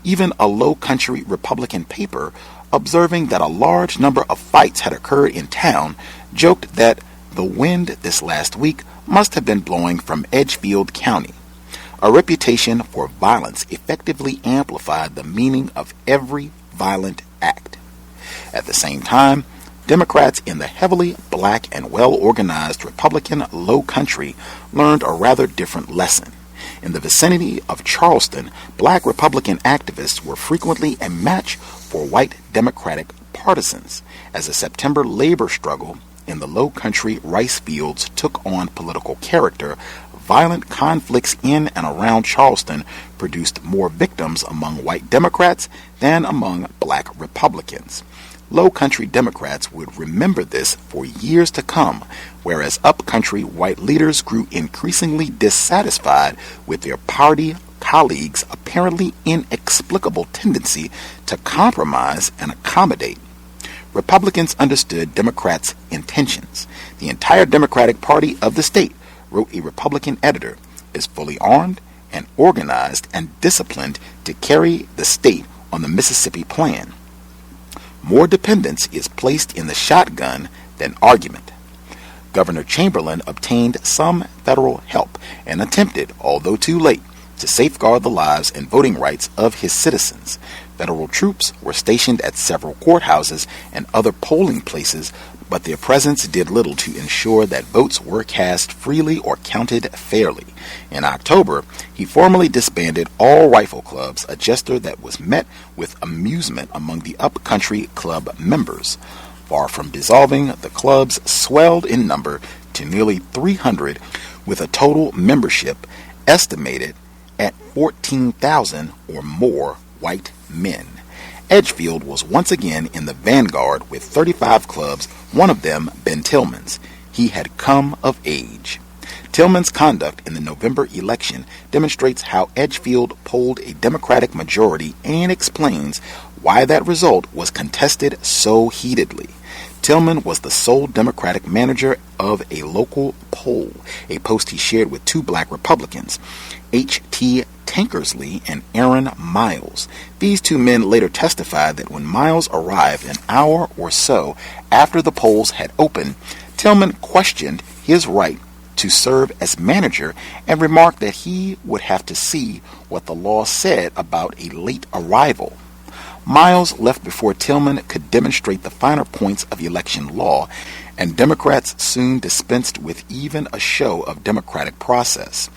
Even a low-country Republican paper, observing that a large number of fights had occurred in town, joked that the wind this last week must have been blowing from Edgefield County. A reputation for violence effectively amplified the meaning of every violent act. At the same time, Democrats in the heavily black and well-organized Republican Low Country learned a rather different lesson. In the vicinity of Charleston, black Republican activists were frequently a match for white Democratic partisans. As the September labor struggle in the Low Country rice fields took on political character, violent conflicts in and around Charleston produced more victims among white Democrats than among black Republicans. Low Country Democrats would remember this for years to come, whereas up-country white leaders grew increasingly dissatisfied with their party colleagues' apparently inexplicable tendency to compromise and accommodate. Republicans understood Democrats' intentions. The entire Democratic Party of the state, wrote a Republican editor, is fully armed and organized and disciplined to carry the state on the Mississippi Plan. More dependence is placed in the shotgun than argument. Governor Chamberlain obtained some federal help and attempted, although too late, to safeguard the lives and voting rights of his citizens. Federal troops were stationed at several courthouses and other polling places, but their presence did little to ensure that votes were cast freely or counted fairly. In October, he formally disbanded all rifle clubs, a gesture that was met with amusement among the up-country club members. Far from dissolving, the clubs swelled in number to nearly 300, with a total membership estimated at 14,000 or more white men. Edgefield was once again in the vanguard with 35 clubs, one of them Ben Tillman's. He had come of age. Tillman's conduct in the November election demonstrates how Edgefield polled a Democratic majority and explains why that result was contested so heatedly. Tillman was the sole Democratic manager of a local poll, a post he shared with two black Republicans, H.T. Tankersley and Aaron Miles. These two men later testified that when Miles arrived an hour or so after the polls had opened, Tillman questioned his right to serve as manager and remarked that he would have to see what the law said about a late arrival. Miles left before Tillman could demonstrate the finer points of election law, and Democrats soon dispensed with even a show of democratic process.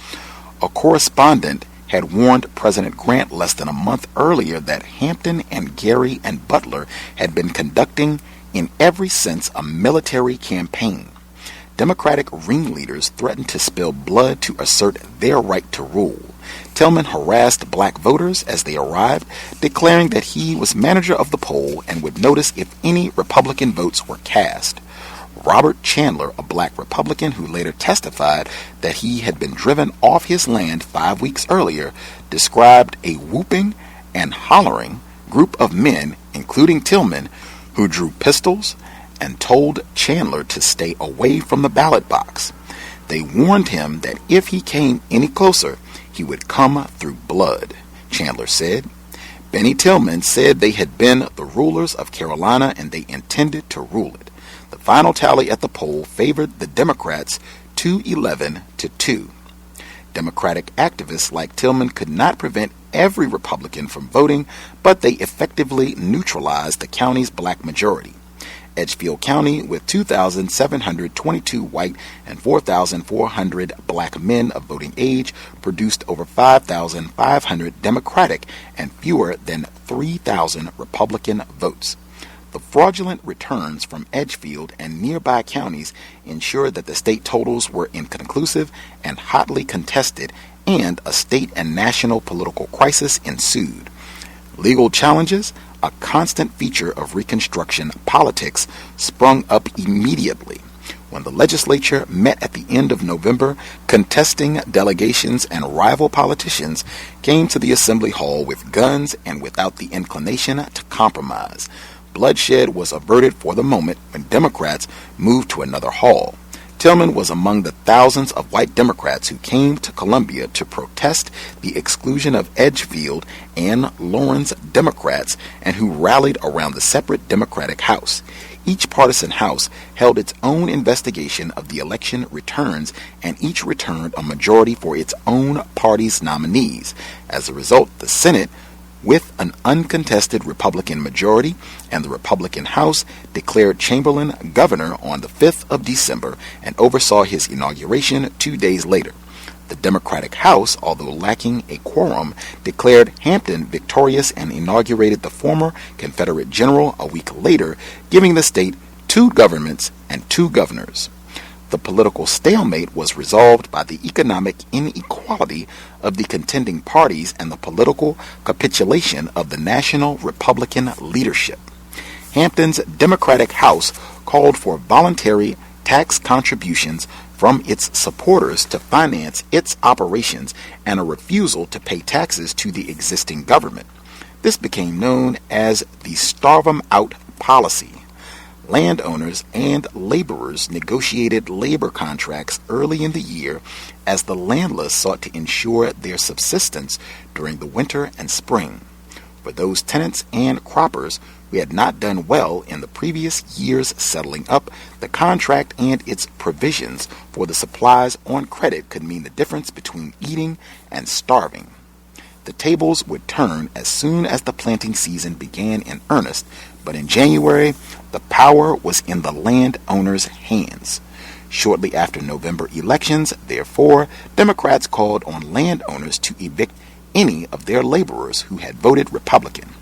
A correspondent had warned President Grant less than a month earlier that Hampton and Gary and Butler had been conducting, in every sense, a military campaign. Democratic ringleaders threatened to spill blood to assert their right to rule. Tillman harassed black voters as they arrived, declaring that he was manager of the poll and would notice if any Republican votes were cast. Robert Chandler, a black Republican who later testified that he had been driven off his land 5 weeks earlier, described a whooping and hollering group of men, including Tillman, who drew pistols and told Chandler to stay away from the ballot box. They warned him that if he came any closer, he would come through blood, Chandler said. Benny Tillman said they had been the rulers of Carolina and they intended to rule it. The final tally at the poll favored the Democrats 211-2. Democratic activists like Tillman could not prevent every Republican from voting, but they effectively neutralized the county's black majority. Edgefield County, with 2,722 white and 4,400 black men of voting age, produced over 5,500 Democratic and fewer than 3,000 Republican votes. The fraudulent returns from Edgefield and nearby counties ensured that the state totals were inconclusive and hotly contested, and a state and national political crisis ensued. Legal challenges, a constant feature of Reconstruction politics, sprung up immediately. When the legislature met at the end of November, contesting delegations and rival politicians came to the Assembly Hall with guns and without the inclination to compromise. Bloodshed was averted for the moment when Democrats moved to another hall. Tillman was among the thousands of white Democrats who came to Columbia to protest the exclusion of Edgefield and Lawrence Democrats and who rallied around the separate Democratic House. Each partisan house held its own investigation of the election returns, and each returned a majority for its own party's nominees. As a result, the Senate, with an uncontested Republican majority, and the Republican House declared Chamberlain governor on the 5th of December and oversaw his inauguration 2 days later. The Democratic House, although lacking a quorum, declared Hampton victorious and inaugurated the former Confederate general a week later, giving the state 2 governments and 2 governors. The political stalemate was resolved by the economic inequality of the contending parties and the political capitulation of the national Republican leadership. Hampton's Democratic House called for voluntary tax contributions from its supporters to finance its operations and a refusal to pay taxes to the existing government. This became known as the Starve 'em Out policy. Landowners and laborers negotiated labor contracts early in the year as the landless sought to ensure their subsistence during the winter and spring. For those tenants and croppers who had not done well in the previous year's settling up, the contract and its provisions for the supplies on credit could mean the difference between eating and starving. The tables would turn as soon as the planting season began in earnest, but in January, the power was in the landowners' hands. Shortly after November elections, therefore, Democrats called on landowners to evict any of their laborers who had voted Republican.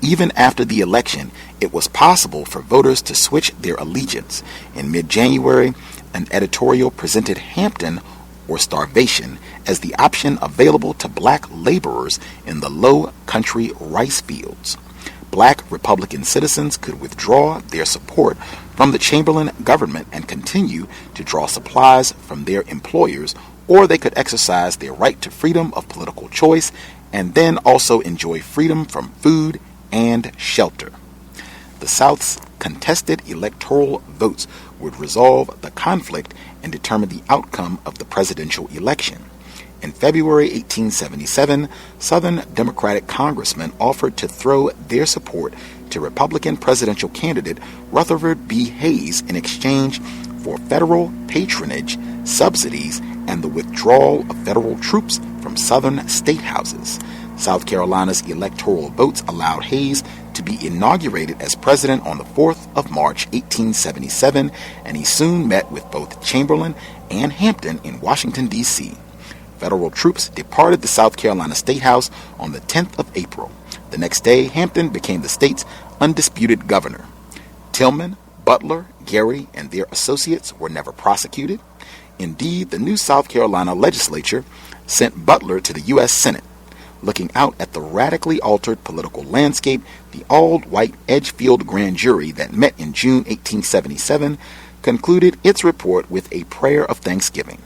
Even after the election, it was possible for voters to switch their allegiance. In mid-January, an editorial presented Hampton or starvation as the option available to black laborers in the low country rice fields. Black Republican citizens could withdraw their support from the Chamberlain government and continue to draw supplies from their employers, or they could exercise their right to freedom of political choice and then also enjoy freedom from food and shelter. The South's contested electoral votes would resolve the conflict and determine the outcome of the presidential election. In February 1877, Southern Democratic congressmen offered to throw their support to Republican presidential candidate Rutherford B. Hayes in exchange for federal patronage, subsidies, and the withdrawal of federal troops from Southern state houses. South Carolina's electoral votes allowed Hayes to be inaugurated as president on the 4th of March 1877, and he soon met with both Chamberlain and Hampton in Washington, D.C. Federal troops departed the South Carolina State House on the 10th of April. The next day, Hampton became the state's undisputed governor. Tillman, Butler, Gary and their associates were never prosecuted. Indeed, the new South Carolina legislature sent Butler to the U.S. Senate. Looking out at the radically altered political landscape, the all-white Edgefield grand jury that met in June 1877 concluded its report with a prayer of thanksgiving.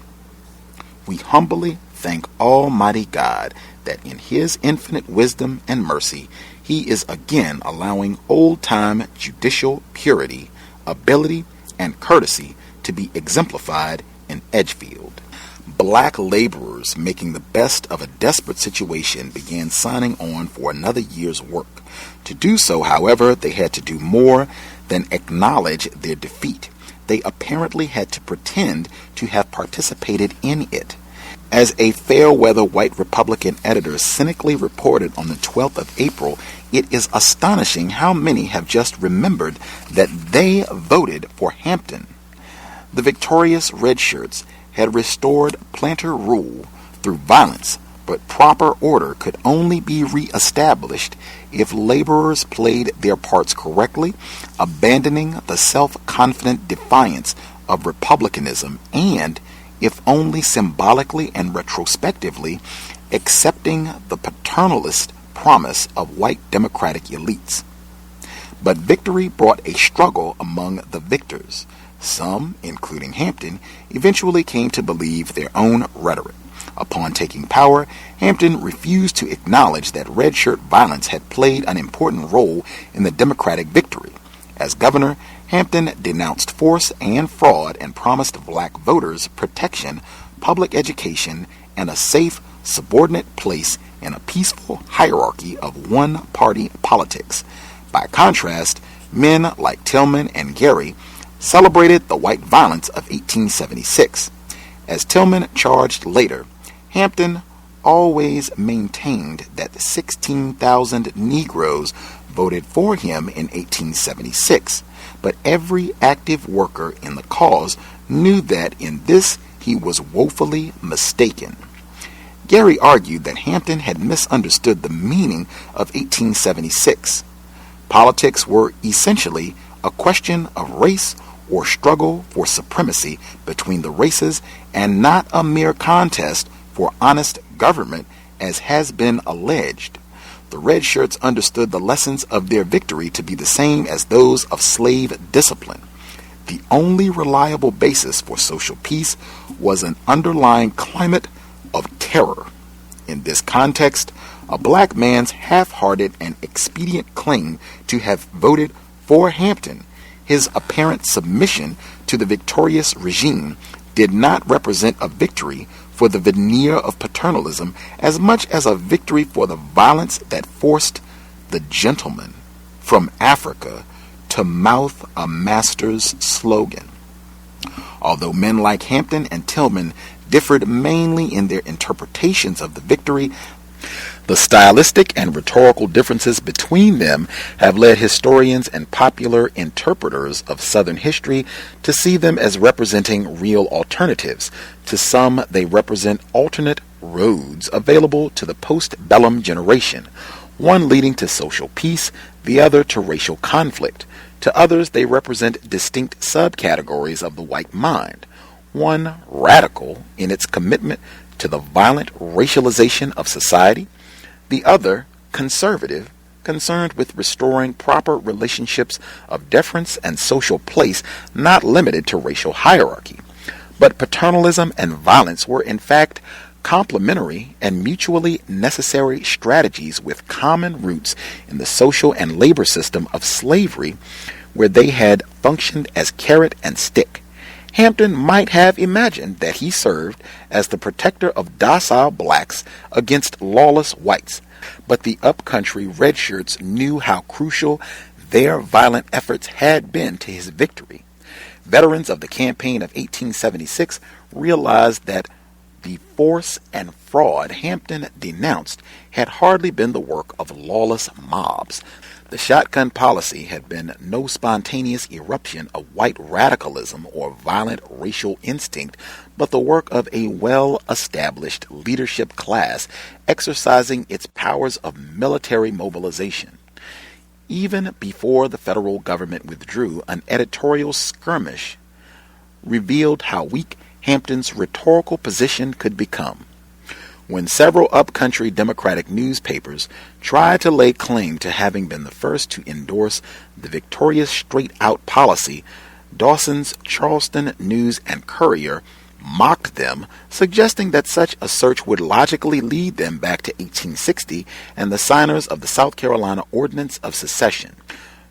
We humbly thank Almighty God that in His infinite wisdom and mercy, He is again allowing old-time judicial purity, ability, and courtesy to be exemplified in Edgefield. Black laborers making the best of a desperate situation began signing on for another year's work. To do so, however, they had to do more than acknowledge their defeat. They apparently had to pretend to have participated in it. As a fair-weather white Republican editor cynically reported on the 12th of April, it is astonishing how many have just remembered that they voted for Hampton. The victorious redshirts had restored planter rule through violence, but proper order could only be re-established if laborers played their parts correctly, abandoning the self-confident defiance of republicanism, and, if only symbolically and retrospectively, accepting the paternalist promise of white democratic elites. But victory brought a struggle among the victors. Some, including Hampton, eventually came to believe their own rhetoric. Upon taking power, Hampton refused to acknowledge that red shirt violence had played an important role in the Democratic victory. As governor, Hampton denounced force and fraud and promised black voters protection, public education, and a safe, subordinate place in a peaceful hierarchy of one-party politics. By contrast, men like Tillman and Gary celebrated the white violence of 1876. As Tillman charged later, Hampton always maintained that 16,000 Negroes voted for him in 1876, but every active worker in the cause knew that in this he was woefully mistaken. Gary argued that Hampton had misunderstood the meaning of 1876. Politics were essentially a question of race or struggle for supremacy between the races, and not a mere contest for honest government, as has been alleged. The red shirts understood the lessons of their victory to be the same as those of slave discipline. The only reliable basis for social peace was an underlying climate of terror. In this context, a black man's half-hearted and expedient claim to have voted for Hampton, his apparent submission to the victorious regime, did not represent a victory for the veneer of paternalism as much as a victory for the violence that forced the gentleman from Africa to mouth a master's slogan. Although men like Hampton and Tillman differed mainly in their interpretations of the victory, the stylistic and rhetorical differences between them have led historians and popular interpreters of Southern history to see them as representing real alternatives. To some, they represent alternate roads available to the post-bellum generation, one leading to social peace, the other to racial conflict. To others, they represent distinct subcategories of the white mind, one radical in its commitment to the violent racialization of society, the other conservative, concerned with restoring proper relationships of deference and social place, not limited to racial hierarchy. But paternalism and violence were in fact complementary and mutually necessary strategies with common roots in the social and labor system of slavery, where they had functioned as carrot and stick. Hampton might have imagined that he served as the protector of docile blacks against lawless whites, but the upcountry redshirts knew how crucial their violent efforts had been to his victory. Veterans of the campaign of 1876 realized that the force and fraud Hampton denounced had hardly been the work of lawless mobs. The shotgun policy had been no spontaneous eruption of white radicalism or violent racial instinct, but the work of a well-established leadership class exercising its powers of military mobilization. Even before the federal government withdrew, an editorial skirmish revealed how weak Hampton's rhetorical position could become. When several upcountry Democratic newspapers tried to lay claim to having been the first to endorse the victorious straight-out policy, Dawson's Charleston News and Courier mocked them, suggesting that such a search would logically lead them back to 1860 and the signers of the South Carolina Ordinance of Secession.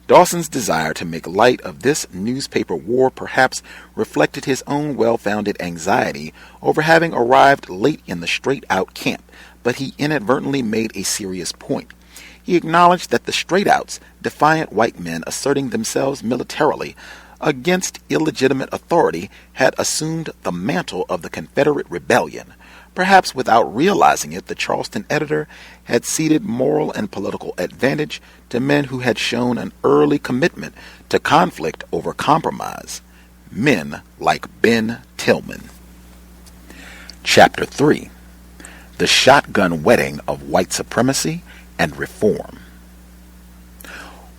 Dawson's desire to make light of this newspaper war perhaps reflected his own well-founded anxiety over having arrived late in the straight-out camp, but he inadvertently made a serious point. He acknowledged that the straight-outs, defiant white men asserting themselves militarily against illegitimate authority, had assumed the mantle of the Confederate rebellion. Perhaps without realizing it, the Charleston editor had ceded moral and political advantage to men who had shown an early commitment to conflict over compromise, men like Ben Tillman. Chapter 3. The Shotgun Wedding of White Supremacy and Reform.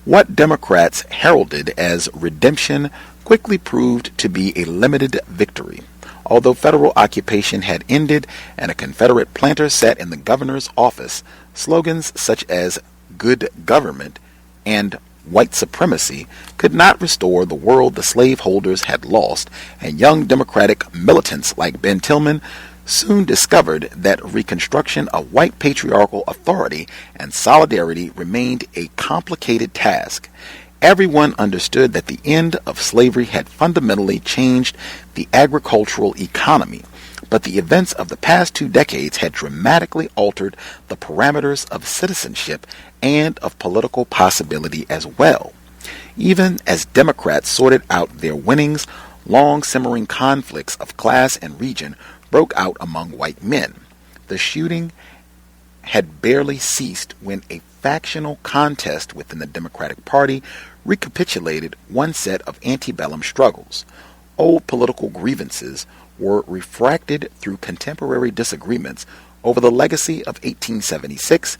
What Democrats heralded as redemption quickly proved to be a limited victory. Although federal occupation had ended and a Confederate planter sat in the governor's office, slogans such as "good government" and "white supremacy" could not restore the world the slaveholders had lost, and young Democratic militants like Ben Tillman soon discovered that reconstruction of white patriarchal authority and solidarity remained a complicated task. Everyone understood that the end of slavery had fundamentally changed the agricultural economy, but the events of the past 2 decades had dramatically altered the parameters of citizenship and of political possibility as well. Even as Democrats sorted out their winnings, long-simmering conflicts of class and region broke out among white men. The shooting had barely ceased when a factional contest within the Democratic Party recapitulated one set of antebellum struggles. Old political grievances were refracted through contemporary disagreements over the legacy of 1876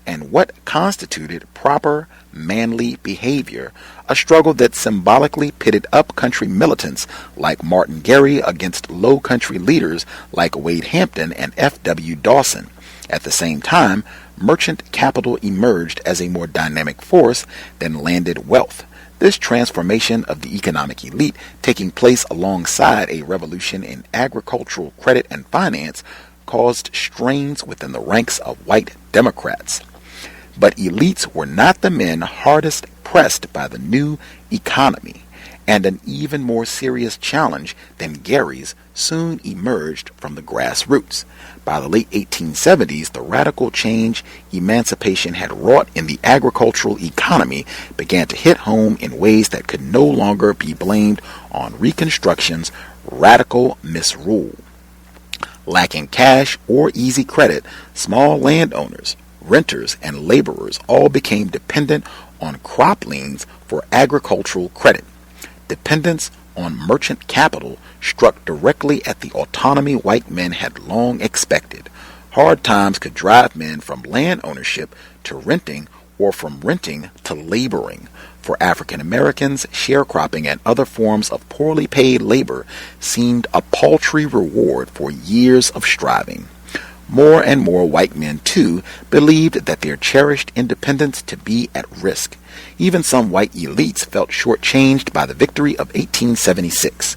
and what constituted proper manly behavior, a struggle that symbolically pitted up-country militants like Martin Gary against low-country leaders like Wade Hampton and F.W. Dawson. At the same time, merchant capital emerged as a more dynamic force than landed wealth. This transformation of the economic elite, taking place alongside a revolution in agricultural credit and finance, caused strains within the ranks of white Democrats. But elites were not the men hardest pressed by the new economy, and an even more serious challenge than Gary's soon emerged from the grassroots. By the late 1870s, the radical change emancipation had wrought in the agricultural economy began to hit home in ways that could no longer be blamed on Reconstruction's radical misrule. Lacking cash or easy credit, small landowners, renters, and laborers all became dependent on crop liens for agricultural credit. Dependence on merchant capital struck directly at the autonomy white men had long expected. Hard times could drive men from land ownership to renting or from renting to laboring. For African Americans, sharecropping and other forms of poorly paid labor seemed a paltry reward for years of striving. More and more white men, too, believed that their cherished independence to be at risk. Even some white elites felt shortchanged by the victory of 1876.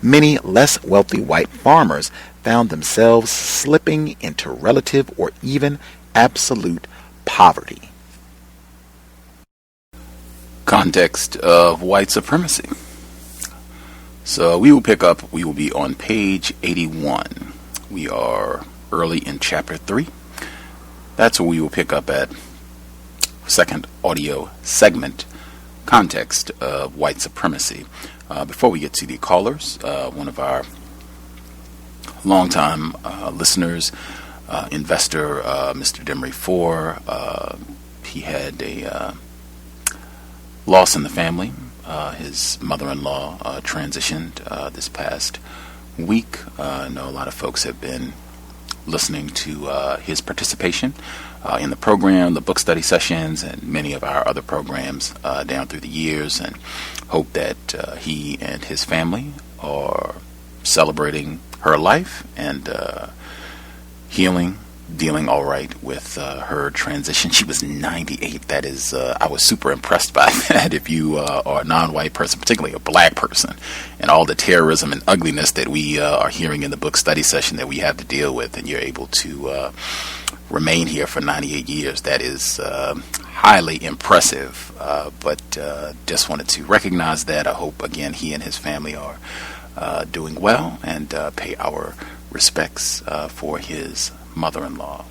Many less wealthy white farmers found themselves slipping into relative or even absolute poverty. Context of White Supremacy. So we will be on page 81. We are early in chapter 3. That's where we will pick up at second audio segment, Context of White Supremacy. Before we get to the callers, one of our longtime listeners, investor, Mr. Demery IV, he had a loss in the family. His mother-in-law transitioned this past week. I know a lot of folks have been listening to his participation in the program, the book study sessions, and many of our other programs down through the years, and hope that he and his family are celebrating her life and healing, dealing all right with her transition. She was 98. That is, I was super impressed by that. If you are a non-white person, particularly a black person, and all the terrorism and ugliness that we are hearing in the book study session that we have to deal with, and you're able to remain here for 98 years, that is highly impressive. But just wanted to recognize that. I hope, again, he and his family are doing well, and pay our respects for his mother-in-law.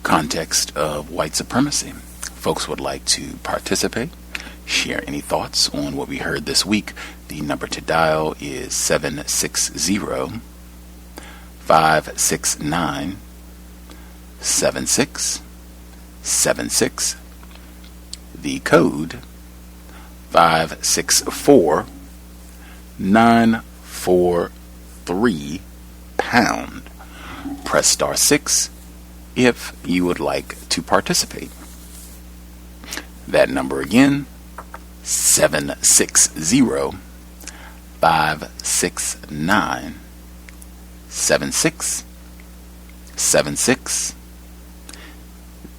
Context of White Supremacy. Folks would like to participate, share any thoughts on what we heard this week. The number to dial is 760-569-7676. The code 564-943#. Press star 6 if you would like to participate. That number again, 760-569-7676.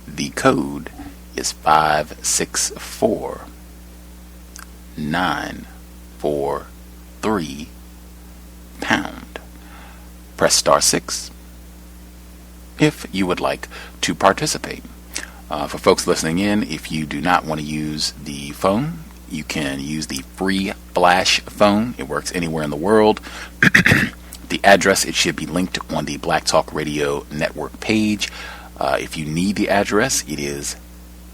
The code is 564-943#. Press star 6 if you would like to participate. For folks listening in, if you do not want to use the phone, you can use the free Flash phone. It works anywhere in the world. The address, it should be linked on the Black Talk Radio Network page. If you need the address, it is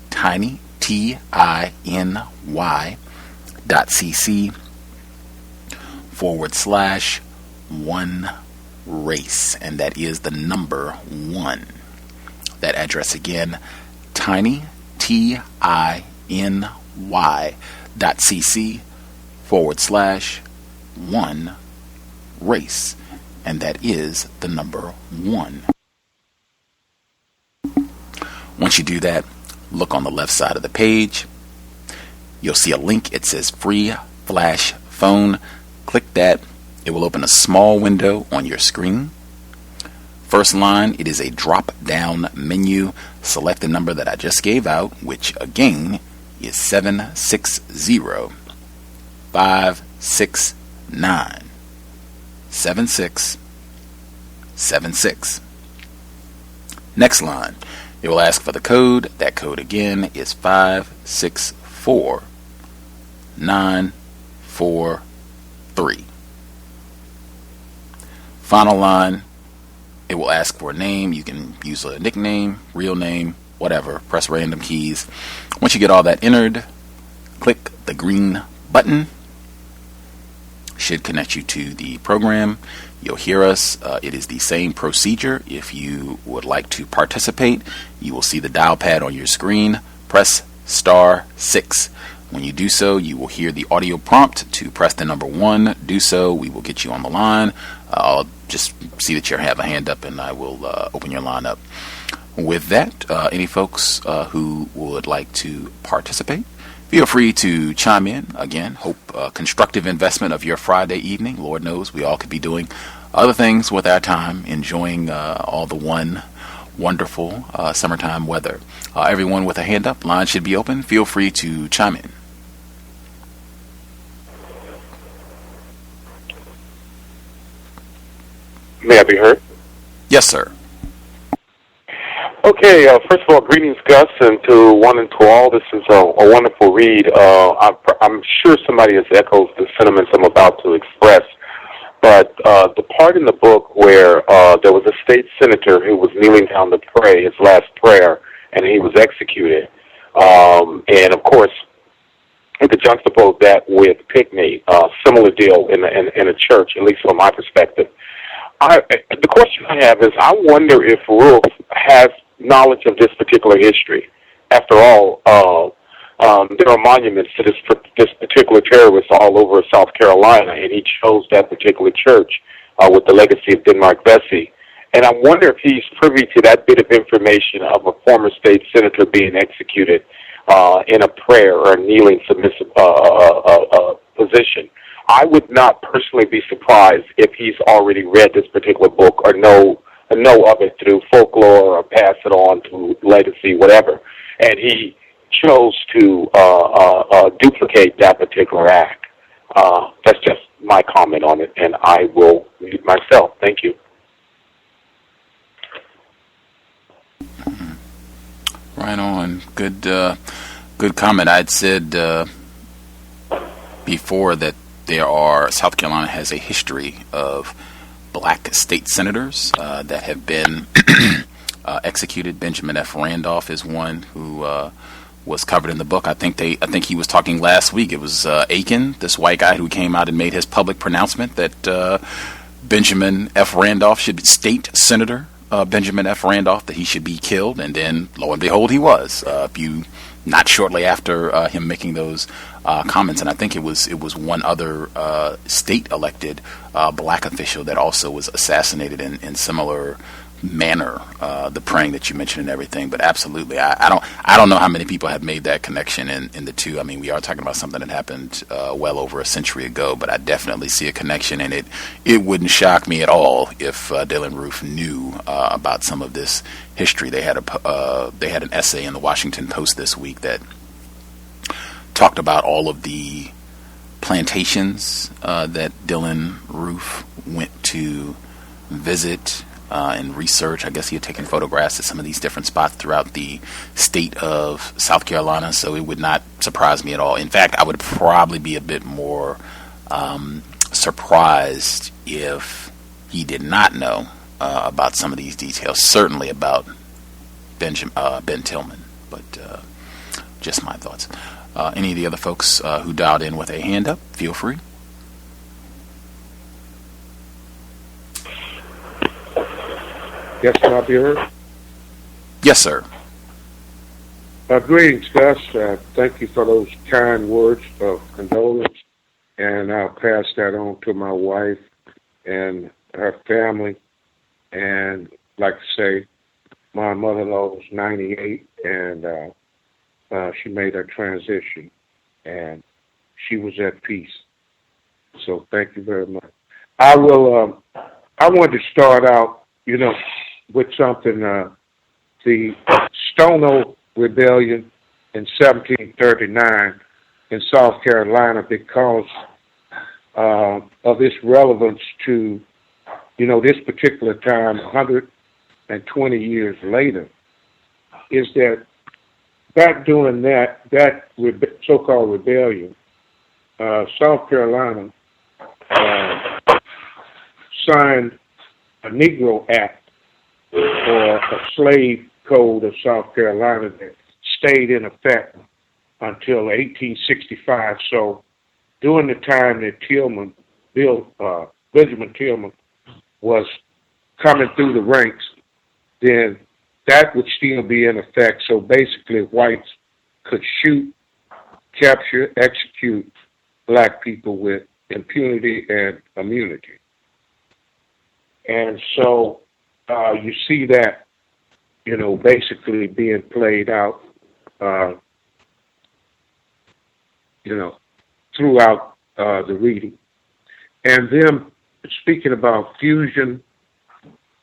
tiny, TINY.cc/1race, and that is the number 1. That address again, tiny, TINY.cc/1race, and that is the number 1. Once you do that, look on the left side of the page. You'll see a link. It says free Flash phone. Click that. It will open a small window on your screen. First line, it is a drop-down menu. Select the number that I just gave out, which again is 760-569-7676. Next line, it will ask for the code. That code again is 564-943. Final line, it will ask for a name. You can use a nickname, real name, whatever. Press random keys. Once you get all that entered, click the green button. Should connect you to the program. You'll hear us. It is the same procedure. If you would like to participate, you will see the dial pad on your screen. Press star 6. When you do so, you will hear the audio prompt to press the number 1. Do so. We will get you on the line. I'll just see that you have a hand up, and I will open your line up. With that, any folks who would like to participate, feel free to chime in. Again, hope constructive investment of your Friday evening. Lord knows we all could be doing other things with our time, enjoying all the wonderful summertime weather. Everyone with a hand up, line should be open. Feel free to chime in. May I be heard? Yes, sir. Okay, first of all, greetings, Gus, and to one and to all. This is a wonderful read. I'm sure somebody has echoed the sentiments I'm about to express, but the part in the book where there was a state senator who was kneeling down to pray his last prayer, and he was executed, and of course, you could juxtapose that with Pinckney, similar deal in a church, at least from my perspective. The question I have is, I wonder if Roof has knowledge of this particular history. After all, there are monuments to this particular terrorist all over South Carolina, and he chose that particular church with the legacy of Denmark Vesey. And I wonder if he's privy to that bit of information of a former state senator being executed in a prayer or a kneeling submissive position. I would not personally be surprised if he's already read this particular book or know of it through folklore or pass it on to legacy, whatever. And he chose to duplicate that particular act. That's just my comment on it, and I will mute myself. Thank you. Right on. Good comment. I'd said before that South Carolina has a history of black state senators that have been executed. Benjamin F. Randolph is one who was covered in the book. I think he was talking last week. It was Aiken, this white guy who came out and made his public pronouncement that Benjamin F. Randolph should be state senator. Benjamin F. Randolph, that he should be killed, and then lo and behold, he was. Not shortly after him making those comments, and I think it was one other state elected black official that also was assassinated in similar manner. The praying that you mentioned and everything, but absolutely, I don't know how many people have made that connection in the two. I mean, we are talking about something that happened well over a century ago, but I definitely see a connection, and it wouldn't shock me at all if Dylann Roof knew about some of this history. They had an essay in the Washington Post this week that talked about all of the plantations that Dylann Roof went to visit and research. I guess he had taken photographs at some of these different spots throughout the state of South Carolina, so it would not surprise me at all. In fact, I would probably be a bit more surprised if he did not know about some of these details, certainly about Ben Tillman, but just my thoughts. Any of the other folks who dialed in with a hand up, feel free. Yes, can I be heard? Yes, sir. Greetings, Gus. Thank you for those kind words of condolence, and I'll pass that on to my wife and her family. And like I say, my mother-in-law was 98, and she made her transition, and she was at peace. So thank you very much. I wanted to start out, with something, the Stono Rebellion in 1739 in South Carolina, because of its relevance to, this particular time, 120 years later, is that back during that so-called rebellion, South Carolina signed a Negro Act, or a slave code of South Carolina, that stayed in effect until 1865. So during the time that Benjamin Tillman was coming through the ranks, then that would still be in effect. So basically, whites could shoot, capture, execute black people with impunity and immunity. And so you see that, basically being played out, throughout the reading. And then speaking about fusion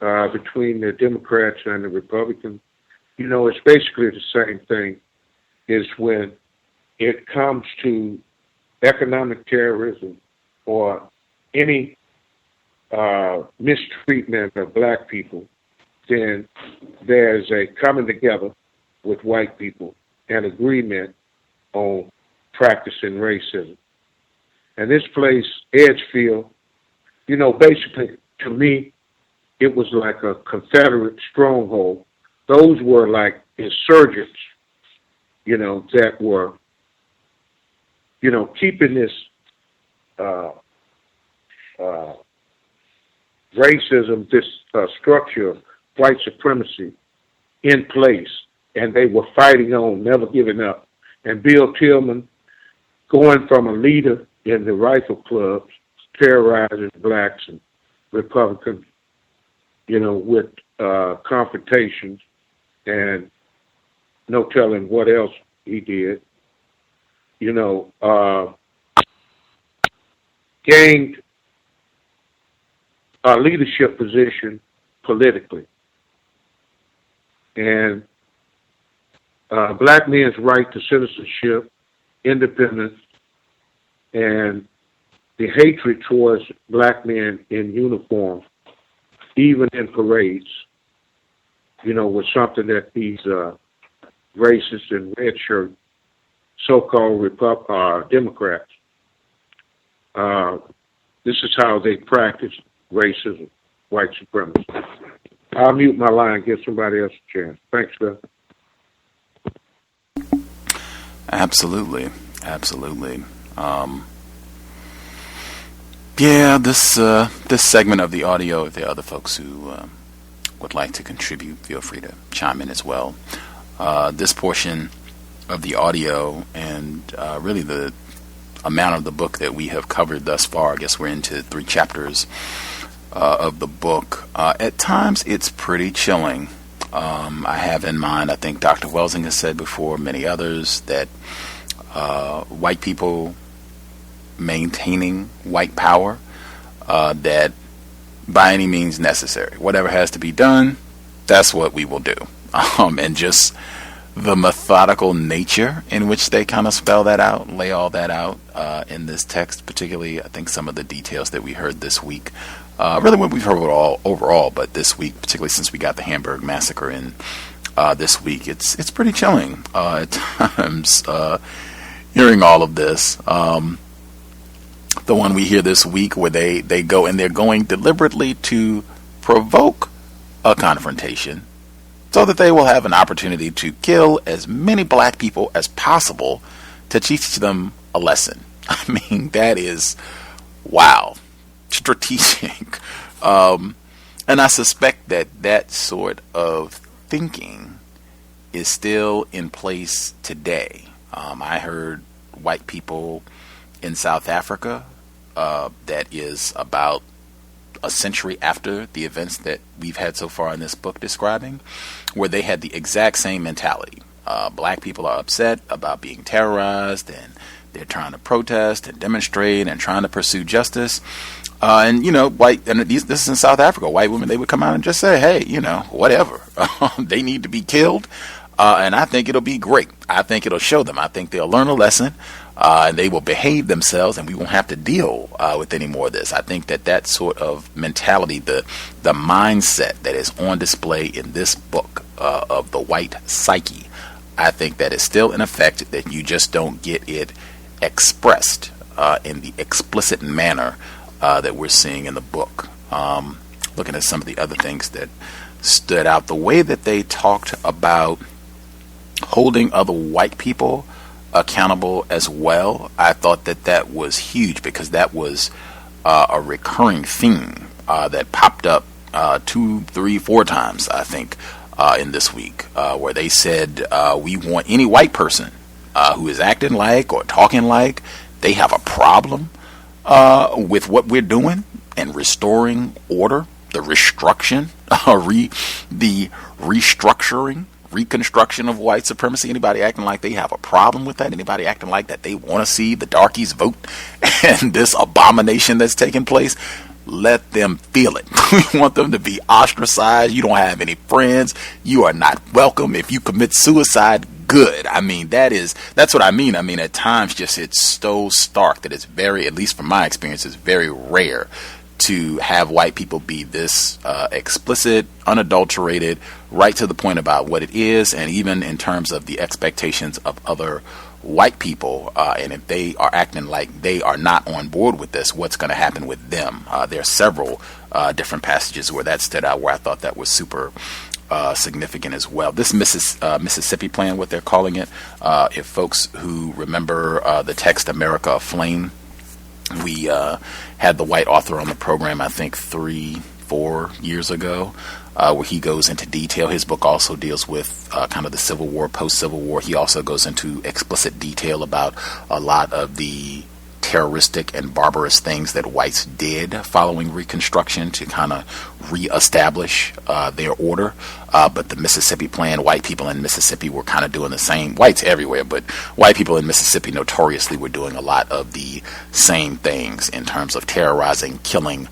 between the Democrats and the Republicans, it's basically the same thing. Is when it comes to economic terrorism or any mistreatment of black people, then there's a coming together with white people and agreement on practicing racism. And this place, Edgefield, basically, to me, it was like a Confederate stronghold. Those were like insurgents, that were, keeping this racism, this structure of white supremacy in place, and they were fighting on, never giving up. and Bill Tillman going from a leader in the rifle clubs, terrorizing blacks and Republicans, with confrontations and no telling what else he did, gained a leadership position politically. And black men's right to citizenship, independence, and the hatred towards black men in uniform, even in parades, was something that these racist and red shirt so-called Democrats, this is how they practice racism, white supremacy. I'll mute my line and give somebody else a chance. Thanks, Bill. Absolutely. This segment of the audio, if there are other folks who would like to contribute, feel free to chime in as well. This portion of the audio and really the amount of the book that we have covered thus far, I guess we're into 3 chapters of the book. At times it's pretty chilling. I have in mind, I think Dr. Welsing has said before, many others, that white people maintaining white power, that by any means necessary, whatever has to be done, that's what we will do. And just the methodical nature in which they kind of spell that out, lay all that out in this text, particularly I think some of the details that we heard this week, really what we've heard overall, but this week, particularly since we got the Hamburg massacre in this week, it's pretty chilling at times hearing all of this. The one we hear this week where they go and they're going deliberately to provoke a confrontation so that they will have an opportunity to kill as many black people as possible to teach them a lesson. I mean, that is, wow, strategic. And I suspect that sort of thinking is still in place today. I heard white people in South Africa, that is about a century after the events that we've had so far in this book describing, where they had the exact same mentality. Black people are upset about being terrorized, and they're trying to protest and demonstrate and trying to pursue justice. And this is in South Africa, white women, they would come out and just say, hey, whatever. They need to be killed. And I think it'll be great. I think it'll show them. I think they'll learn a lesson. And they will behave themselves, and we won't have to deal with any more of this. I think that sort of mentality, the mindset that is on display in this book of the white psyche, I think that is still in effect, that you just don't get it expressed in the explicit manner that we're seeing in the book. Looking at some of the other things that stood out, the way that they talked about holding other white people accountable as well, I thought that was huge, because that was a recurring theme that popped up 2, 3, 4 times, I think, in this week, where they said we want any white person who is acting like or talking like they have a problem with what we're doing and restoring order, the reconstruction of white supremacy. Anybody acting like they have a problem with that? Anybody acting like that they want to see the darkies vote and this abomination that's taking place? Let them feel it. We want them to be ostracized. You don't have any friends. You are not welcome. If you commit suicide, good. I mean, that's what I mean. I mean, at times, just it's so stark that it's very, at least from my experience, it's very rare to have white people be this explicit, unadulterated, right to the point about what it is, and even in terms of the expectations of other white people, and if they are acting like they are not on board with this, what's going to happen with them? There are several different passages where that stood out, where I thought that was super significant as well. This Mississippi Plan, what they're calling it, if folks who remember the text America Aflame, we had the white author on the program, I think 3-4 years ago, where he goes into detail. His book also deals with kind of the Civil War, post-Civil War. He also goes into explicit detail about a lot of the terroristic and barbarous things that whites did following Reconstruction to kind of reestablish their order. But the Mississippi Plan, white people in Mississippi were kind of doing the same. Whites everywhere, but white people in Mississippi notoriously were doing a lot of the same things in terms of terrorizing, killing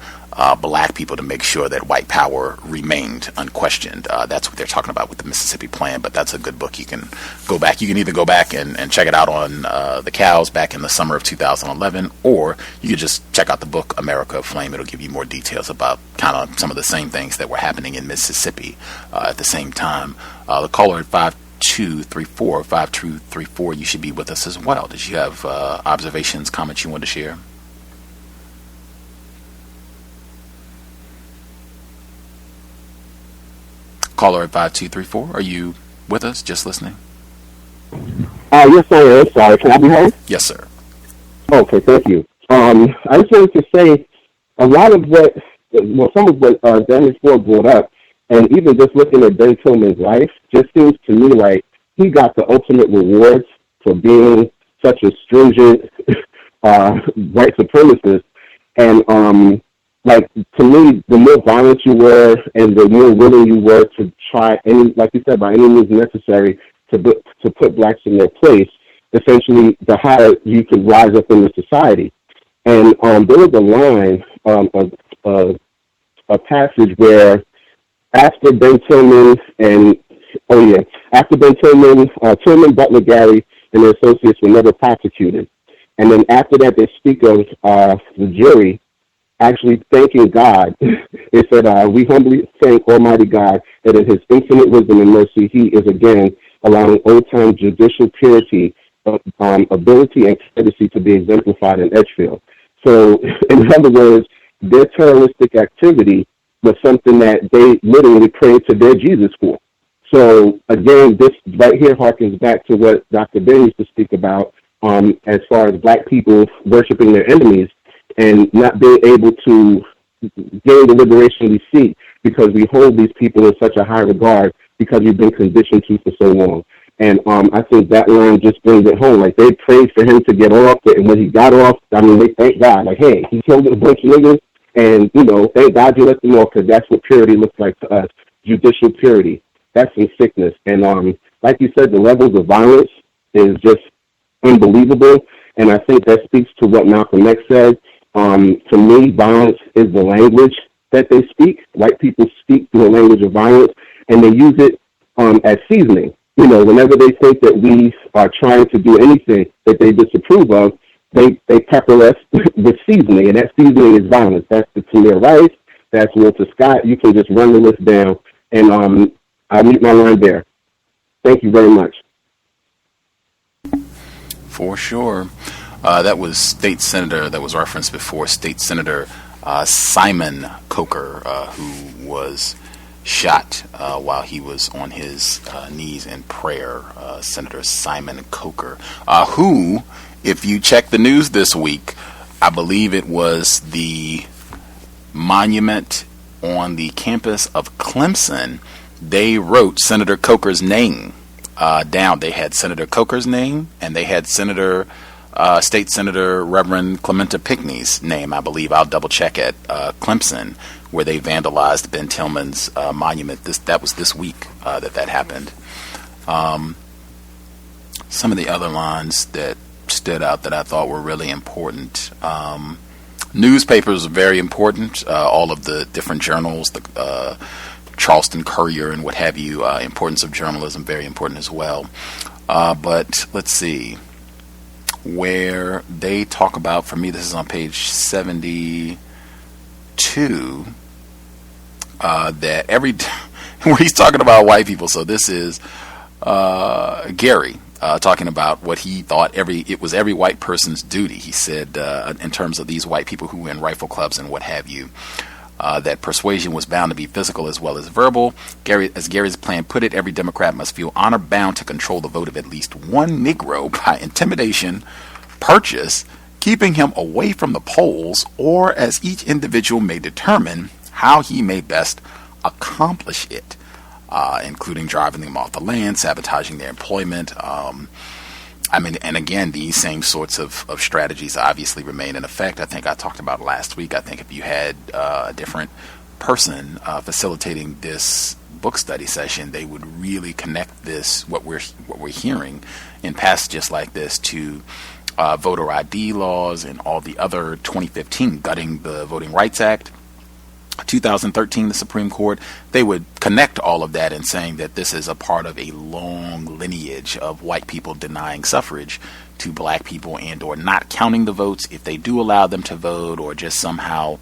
black people to make sure that white power remained unquestioned. That's what they're talking about with the Mississippi Plan, but that's a good book. You can go back. You can either go back and check it out on the Cows back in the summer of 2011, or you could just check out the book America Aflame. It'll give you more details about kind of some of the same things that were happening in Mississippi at the same time. The caller at 5234, you should be with us as well. Did you have observations, comments you want to share? Caller at 5234, are you with us, just listening? Yes, I am. Sorry, can I be heard? Yes, sir. Okay, thank you. I just wanted to say a lot of some of what Dylann Storm brought up, and even just looking at Ben Tillman's life, just seems to me like he got the ultimate rewards for being such a stringent white supremacist. And like, to me, the more violent you were and the more willing you were to try any, like you said, by any means necessary to put blacks in their place, essentially the higher you could rise up in the society. And there was a line, a passage where after Ben Tillman Tillman, Butler, Gary, and their associates were never prosecuted. And then after that, they speak of the jury actually thanking God. They said, we humbly thank Almighty God that in his infinite wisdom and mercy, he is again allowing old-time judicial purity, ability, and courtesy to be exemplified in Edgefield. So, in other words, their terroristic activity was something that they literally prayed to their Jesus for. So, again, this right here harkens back to what Dr. Ben used to speak about as far as black people worshiping their enemies and not being able to gain the liberation we seek because we hold these people in such a high regard because we've been conditioned to for so long. And I think that line just brings it home. Like, they prayed for him to get off, and when he got off, I mean, they thank God. Like, hey, he killed a bunch of niggas, and, you know, thank God you let them off, because that's what purity looks like to us, judicial purity. That's some sickness. And like you said, the levels of violence is just unbelievable, and I think that speaks to what Malcolm X said. To me, violence is the language that they speak. White people speak through a language of violence, and they use it as seasoning. You know, whenever they think that we are trying to do anything that they disapprove of, they pepper us with seasoning, and that seasoning is violence. That's the Tamir Rice, that's Walter Scott. You can just run the list down, and I'll mute my line there. Thank you very much. For sure. That was State Senator, that was referenced before, State Senator Simon Coker, who was shot while he was on his knees in prayer. Senator Simon Coker, who, if you check the news this week, I believe it was the monument on the campus of Clemson, they wrote Senator Coker's name down. They had Senator Coker's name, and they had State Senator Reverend Clementa Pinckney's name, I believe. I'll double check at Clemson, where they vandalized Ben Tillman's monument. That was this week that happened. Some of the other lines that stood out that I thought were really important. Newspapers are very important. All of the different journals, the Charleston Courier and what have you. Importance of journalism, very important as well. But let's see. Where they talk about, for me, this is on page 72, that where he's talking about white people. So this is Gary talking about what he thought it was every white person's duty. He said, in terms of these white people who were in rifle clubs and what have you, that persuasion was bound to be physical as well as verbal. As Gary's plan put it, every Democrat must feel honor bound to control the vote of at least one Negro by intimidation, purchase, keeping him away from the polls, or as each individual may determine how he may best accomplish it, including driving them off the land, sabotaging their employment. And again, these same sorts of strategies obviously remain in effect. I think I talked about last week. I think if you had a different person facilitating this book study session, they would really connect this, what we're hearing in passages like this, to voter ID laws and all the other 2015 gutting the Voting Rights Act, 2013 the Supreme Court. They would connect all of that and saying that this is a part of a long lineage of white people denying suffrage to black people and or not counting the votes if they do allow them to vote, or just somehow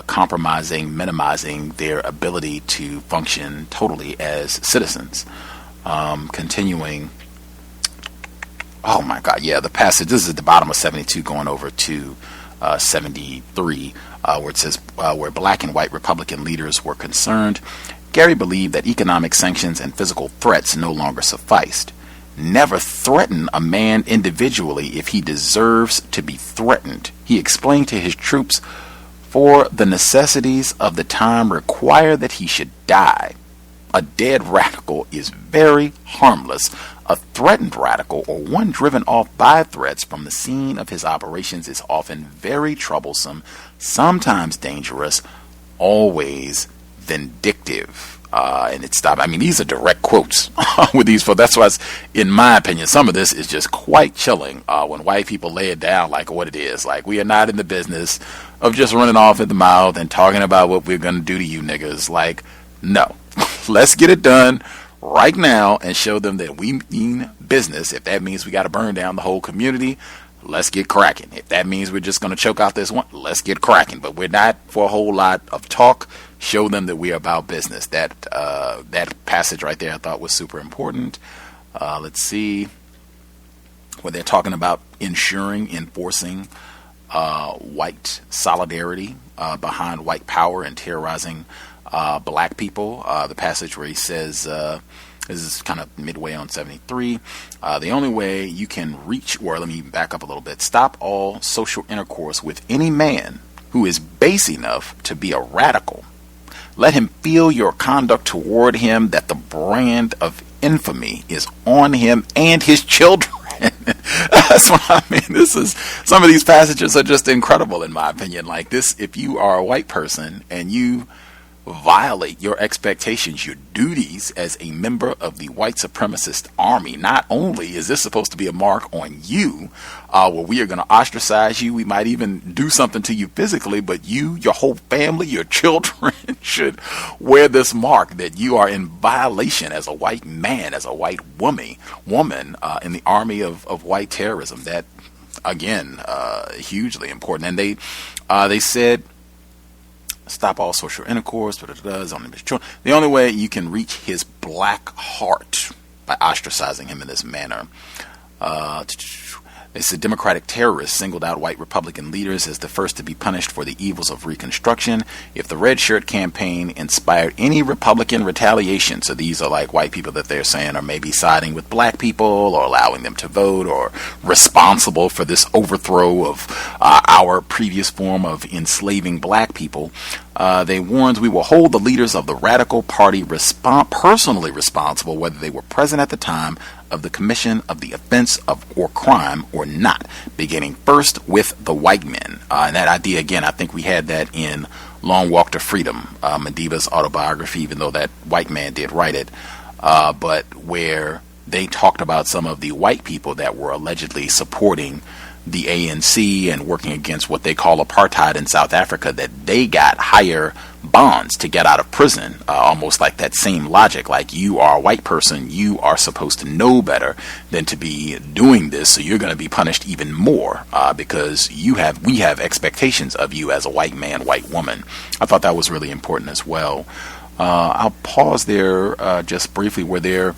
compromising, minimizing their ability to function totally as citizens. Continuing. Oh my God, yeah, the passage, this is at the bottom of 72 going over to 73, where it says, where black and white Republican leaders were concerned, Gary believed that economic sanctions and physical threats no longer sufficed. Never threaten a man individually if he deserves to be threatened. He explained to his troops, for the necessities of the time require that he should die. A dead radical is very harmless. A threatened radical, or one driven off by threats from the scene of his operations, is often very troublesome, sometimes dangerous, always vindictive. And it stopped. I mean, these are direct quotes with these folks. That's why, in my opinion, some of this is just quite chilling when white people lay it down like what it is. Like, we are not in the business of just running off at the mouth and talking about what we're going to do to you niggas. Like, no. Let's get it done right now and show them that we mean business. If that means we got to burn down the whole community, let's get cracking. If that means we're just going to choke out this one, let's get cracking. But we're not for a whole lot of talk. Show them that we are about business. That passage right there I thought was super important. Let's see. Where they're talking about enforcing white solidarity behind white power and terrorizing black people. The passage where he says, this is kind of midway on 73, the only way you can reach, or let me back up a little bit, stop all social intercourse with any man who is base enough to be a radical. Let him feel your conduct toward him, that the brand of infamy is on him and his children. That's what I mean. Some of these passages are just incredible in my opinion. Like this, if you are a white person and you violate your expectations, your duties as a member of the white supremacist army, not only is this supposed to be a mark on you, where we are going to ostracize you, we might even do something to you physically, but you, your whole family, your children should wear this mark that you are in violation as a white man, as a white woman in the army of white terrorism. That, again, hugely important. And they said, stop all social intercourse, the only way you can reach his black heart by ostracizing him in this manner. They said Democratic terrorists singled out white Republican leaders as the first to be punished for the evils of Reconstruction. If the Red Shirt campaign inspired any Republican retaliation, so these are like white people that they're saying are maybe siding with black people or allowing them to vote or responsible for this overthrow of our previous form of enslaving black people, they warned we will hold the leaders of the radical party personally responsible, whether they were present at the time of the commission of the offense or crime or not, beginning first with the white men. And that idea, again, I think we had that in Long Walk to Freedom, Madiba's autobiography, even though that white man did write it, but where they talked about some of the white people that were allegedly supporting the ANC and working against what they call apartheid in South Africa, that they got higher bonds to get out of prison, almost like that same logic, like you are a white person, you are supposed to know better than to be doing this, so you're going to be punished even more because we have expectations of you as a white man, white woman. I thought that was really important as well. I'll pause there just briefly. Were there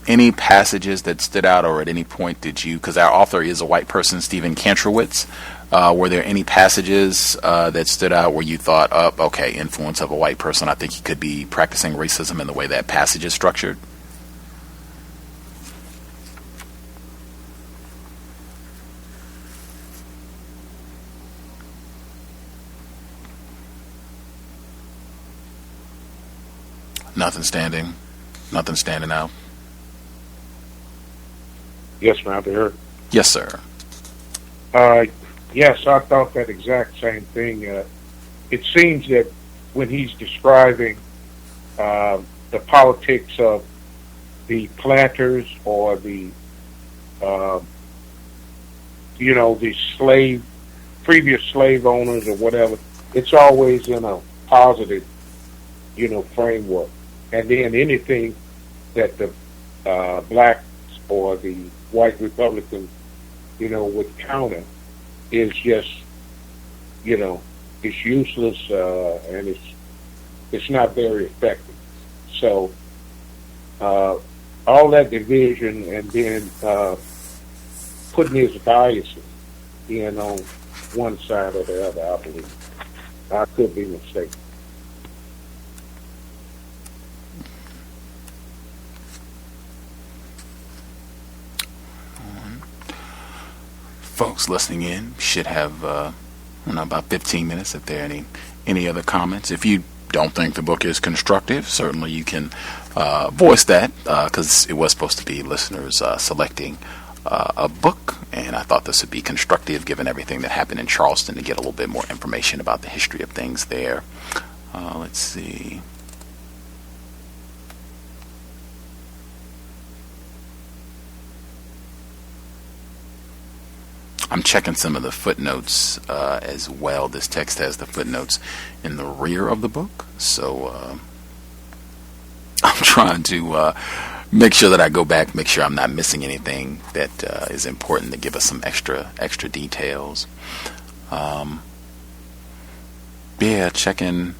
any passages that stood out, or at any point did you, because our author is a white person, Stephen Kantrowitz, were there any passages that stood out where you thought, okay, influence of a white person, I think he could be practicing racism in the way that passage is structured? Nothing standing out. Yes, Mother. Yes, sir. Yes, I thought that exact same thing. It seems that when he's describing the politics of the planters or the the previous slave owners or whatever, it's always in a positive, framework. And then anything that the blacks or the white Republicans, would counter is just, it's useless and it's not very effective. So all that division and then putting his biases in on one side or the other, I believe. I could be mistaken. Folks listening in should have about 15 minutes if there are any other comments. If you don't think the book is constructive, certainly you can voice that, because it was supposed to be listeners selecting a book, and I thought this would be constructive given everything that happened in Charleston to get a little bit more information about the history of things there. Let's see. I'm checking some of the footnotes as well. This text has the footnotes in the rear of the book, so I'm trying to make sure that I go back, make sure I'm not missing anything that is important to give us some extra details. Checking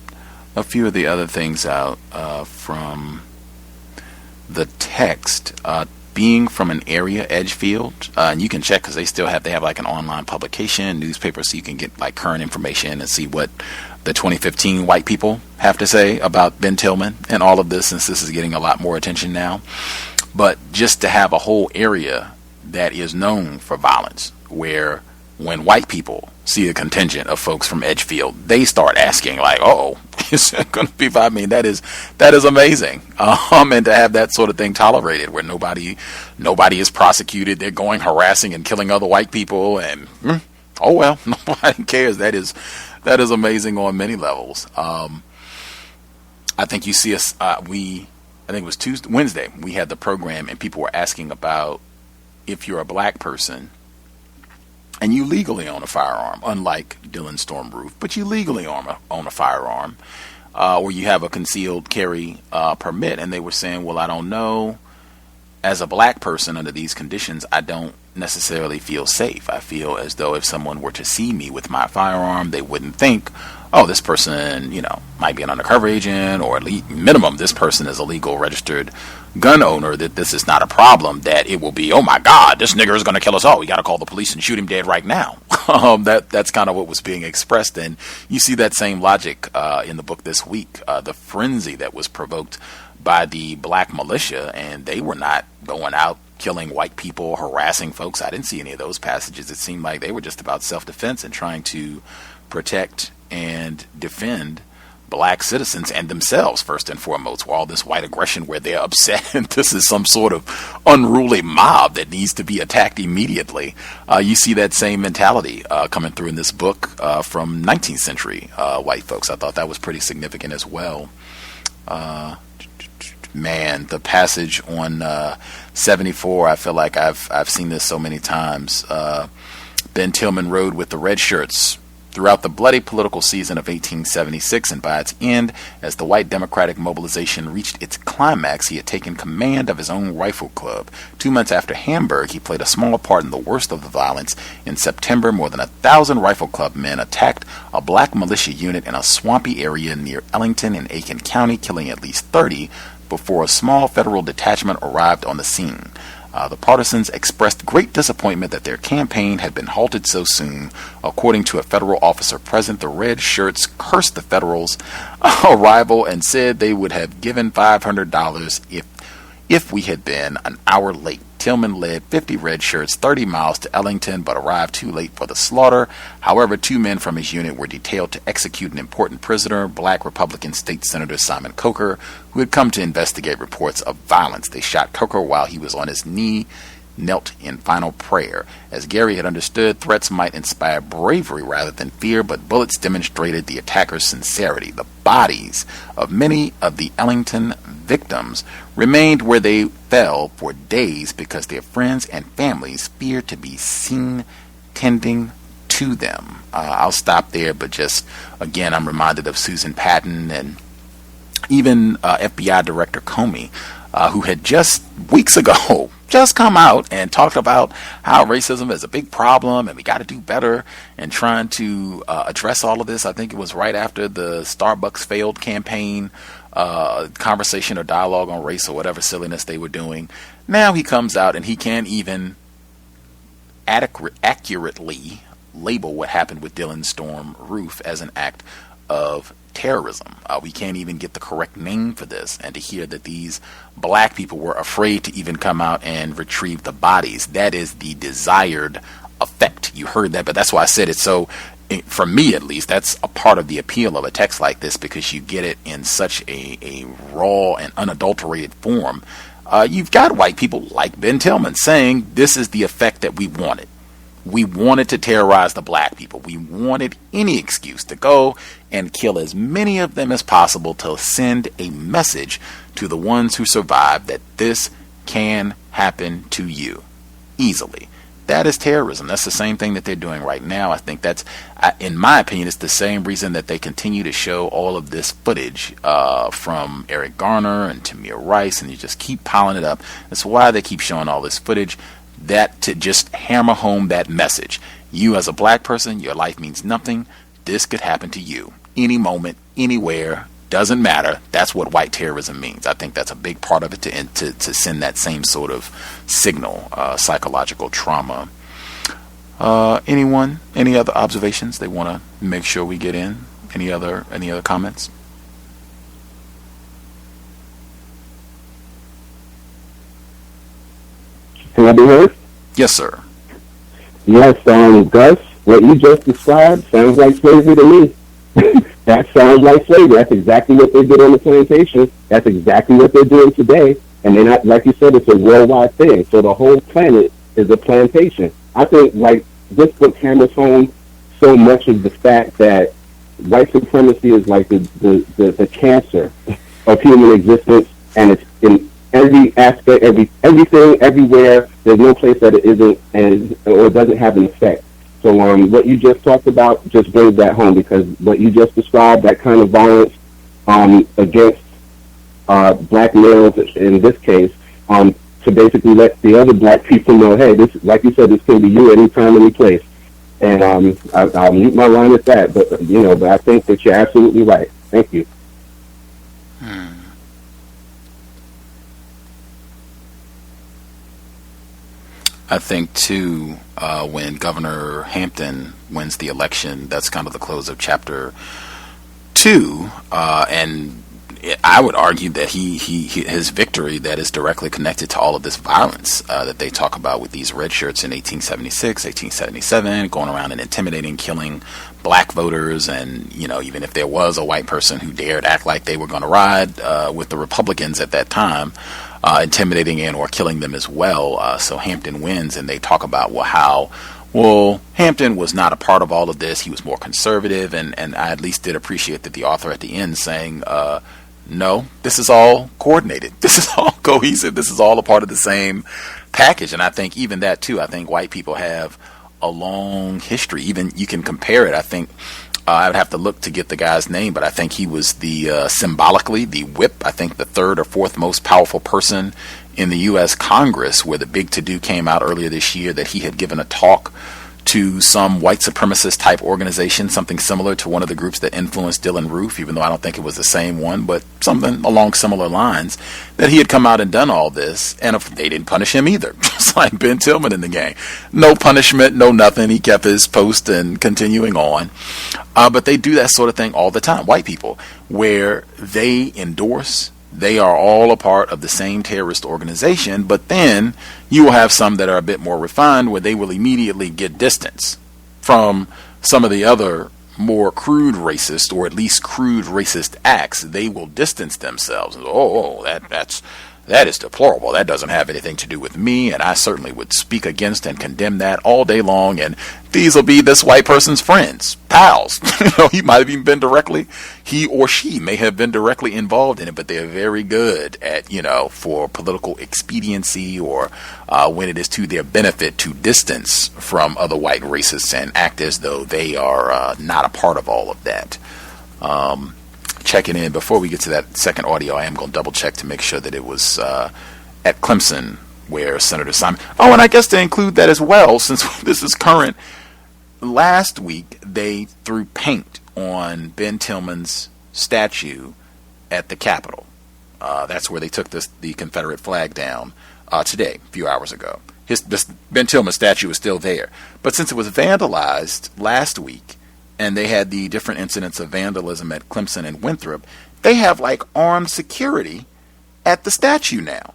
a few of the other things out from the text. Being from an area, Edgefield, and you can check because they have like an online publication, newspaper, so you can get like current information and see what the 2015 white people have to say about Ben Tillman and all of this, since this is getting a lot more attention now. But just to have a whole area that is known for violence, where when white people see a contingent of folks from Edgefield, they start asking like, "Oh, is that going to be?" I mean, that is amazing. And to have that sort of thing tolerated, where nobody is prosecuted, they're going harassing and killing other white people, and oh well, nobody cares. That is amazing on many levels. I think you see us. I think it was Wednesday. We had the program, and people were asking about if you're a black person and you legally own a firearm, unlike Dylann Storm Roofs, but you legally own a firearm, or you have a concealed carry permit, and they were saying, well, I don't know. As a black person under these conditions, I don't necessarily feel safe. I feel as though if someone were to see me with my firearm, they wouldn't think, oh, this person, might be an undercover agent, or at least minimum, this person is a legal registered gun owner, that this is not a problem, that it will be, oh my God, this nigger is going to kill us all. We got to call the police and shoot him dead right now. That's kind of what was being expressed. And you see that same logic in the book this week, the frenzy that was provoked by the black militia, and they were not going out killing white people, harassing folks. I didn't see any of those passages. It seemed like they were just about self-defense and trying to protect and defend black citizens and themselves first and foremost, while all this white aggression where they're upset and this is some sort of unruly mob that needs to be attacked immediately. You see that same mentality coming through in this book from 19th century white folks. I thought that was pretty significant as well. Man, the passage on 74, I feel like I've seen this so many times. Ben Tillman rode with the red shirts throughout the bloody political season of 1876, and by its end, as the white democratic mobilization reached its climax, he had taken command of his own rifle club. 2 months after Hamburg, he played a small part in the worst of the violence. In September, more than 1,000 rifle club men attacked a black militia unit in a swampy area near Ellington in Aiken County, killing at least 30 before a small federal detachment arrived on the scene. The partisans expressed great disappointment that their campaign had been halted so soon. According to a federal officer present, the red shirts cursed the Federals' arrival and said they would have given $500 if we had been an hour late. Tillman led 50 red shirts 30 miles to Ellington, but arrived too late for the slaughter. However, 2 men from his unit were detailed to execute an important prisoner, Black Republican State Senator Simon Coker, who had come to investigate reports of violence. They shot Coker while he was on his knee, knelt in final prayer. As Gary had understood, threats might inspire bravery rather than fear, but bullets demonstrated the attacker's sincerity. The bodies of many of the Ellington victims remained where they fell for days because their friends and families feared to be seen tending to them. I'll stop there, but just again, I'm reminded of Susan Patton and even FBI Director Comey, who had just weeks ago just come out and talked about how racism is a big problem and we got to do better and trying to address all of this. I think it was right after the Starbucks failed campaign, conversation or dialogue on race or whatever silliness they were doing. Now he comes out and he can't even accurately label what happened with Dylann Storm Roof as an act of terrorism. We can't even get the correct name for this. And to hear that these Black people were afraid to even come out and retrieve the bodies, that is the desired effect. You heard that, but that's why I said it. So for me, at least, that's a part of the appeal of a text like this, because you get it in such a raw and unadulterated form. You've got white people like Ben Tillman saying this is the effect that we wanted. We wanted to terrorize the Black people. We wanted any excuse to go and kill as many of them as possible to send a message to the ones who survived that this can happen to you easily. That is terrorism. That's the same thing that they're doing right now. I think that's, in my opinion, it's the same reason that they continue to show all of this footage from Eric Garner and Tamir Rice, and you just keep piling it up. That's why they keep showing all this footage. That to just hammer home that message. You as a Black person, your life means nothing. This could happen to you any moment, anywhere. Doesn't matter. That's what white terrorism means. I think that's a big part of it to send that same sort of signal, psychological trauma. Anyone? Any other observations they want to make sure we get in? Any other comments? Can I be heard? Yes, sir. Yes, Gus, what you just described sounds like slavery to me. That sounds like slavery. That's exactly what they did on the plantation. That's exactly what they're doing today. And they're not, like you said, it's a worldwide thing. So the whole planet is a plantation. I think, like, this book hammers home so much of the fact that white supremacy is like the cancer of human existence, and it's in every aspect, everything, everywhere. There's no place that it isn't, or doesn't have an effect. So what you just talked about just brings that home, because what you just described, that kind of violence against Black males in this case, to basically let the other Black people know, hey, this, like you said, this can be you anytime, any place. And I'll mute my line at that. But but I think that you're absolutely right. Thank you. I think, too, when Governor Hampton wins the election, that's kind of the close of Chapter 2. And I would argue that his victory, that is directly connected to all of this violence that they talk about with these red shirts in 1876, 1877, going around and intimidating, killing Black voters. And, even if there was a white person who dared act like they were going to ride with the Republicans at that time, intimidating and or killing them as well. So Hampton wins, and they talk about how Hampton was not a part of all of this. He was more conservative, and I at least did appreciate that the author at the end saying, no, this is all coordinated. This is all cohesive. This is all a part of the same package. And I think even that, too, I think white people have a long history. Even you can compare it. I think I would have to look to get the guy's name, but I think he was the symbolically the whip, I think the third or fourth most powerful person in the U.S. Congress, where the big to-do came out earlier this year that he had given a talk to some white supremacist type organization, something similar to one of the groups that influenced Dylann Roof, even though I don't think it was the same one, but something along similar lines, that he had come out and done all this, and they didn't punish him either, just like Ben Tillman in the gang. No punishment, no nothing. He kept his post and continuing on. But they do that sort of thing all the time, white people, where they endorse they are all a part of the same terrorist organization, but then you will have some that are a bit more refined where they will immediately get distance from some of the other more crude racist, or at least crude racist acts. They will distance themselves. That is deplorable. That doesn't have anything to do with me, and I certainly would speak against and condemn that all day long, and these will be this white person's friends, pals. He might have even been he or she may have been directly involved in it, but they're very good at, for political expediency or when it is to their benefit to distance from other white racists and act as though they are not a part of all of that. Checking in before we get to that second audio, I am going to double check to make sure that it was at Clemson where Senator Simon. Oh, and I guess to include that as well, since this is current. Last week they threw paint on Ben Tillman's statue at the Capitol. That's where they took the Confederate flag down today, a few hours ago. This Ben Tillman statue is still there, but since it was vandalized last week, and they had the different incidents of vandalism at Clemson and Winthrop, they have armed security at the statue now.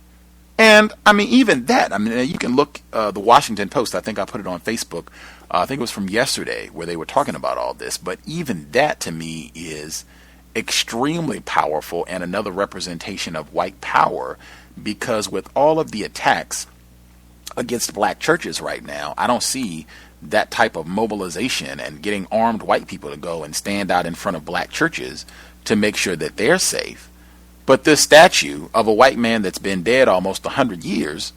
And even that, you can look, the Washington Post, I think I put it on Facebook, I think it was from yesterday, where they were talking about all this, but even that to me is extremely powerful and another representation of white power, because with all of the attacks against black churches right now, I don't see that type of mobilization and getting armed white people to go and stand out in front of black churches to make sure that they're safe. But this statue of a white man that's been dead almost 100 years,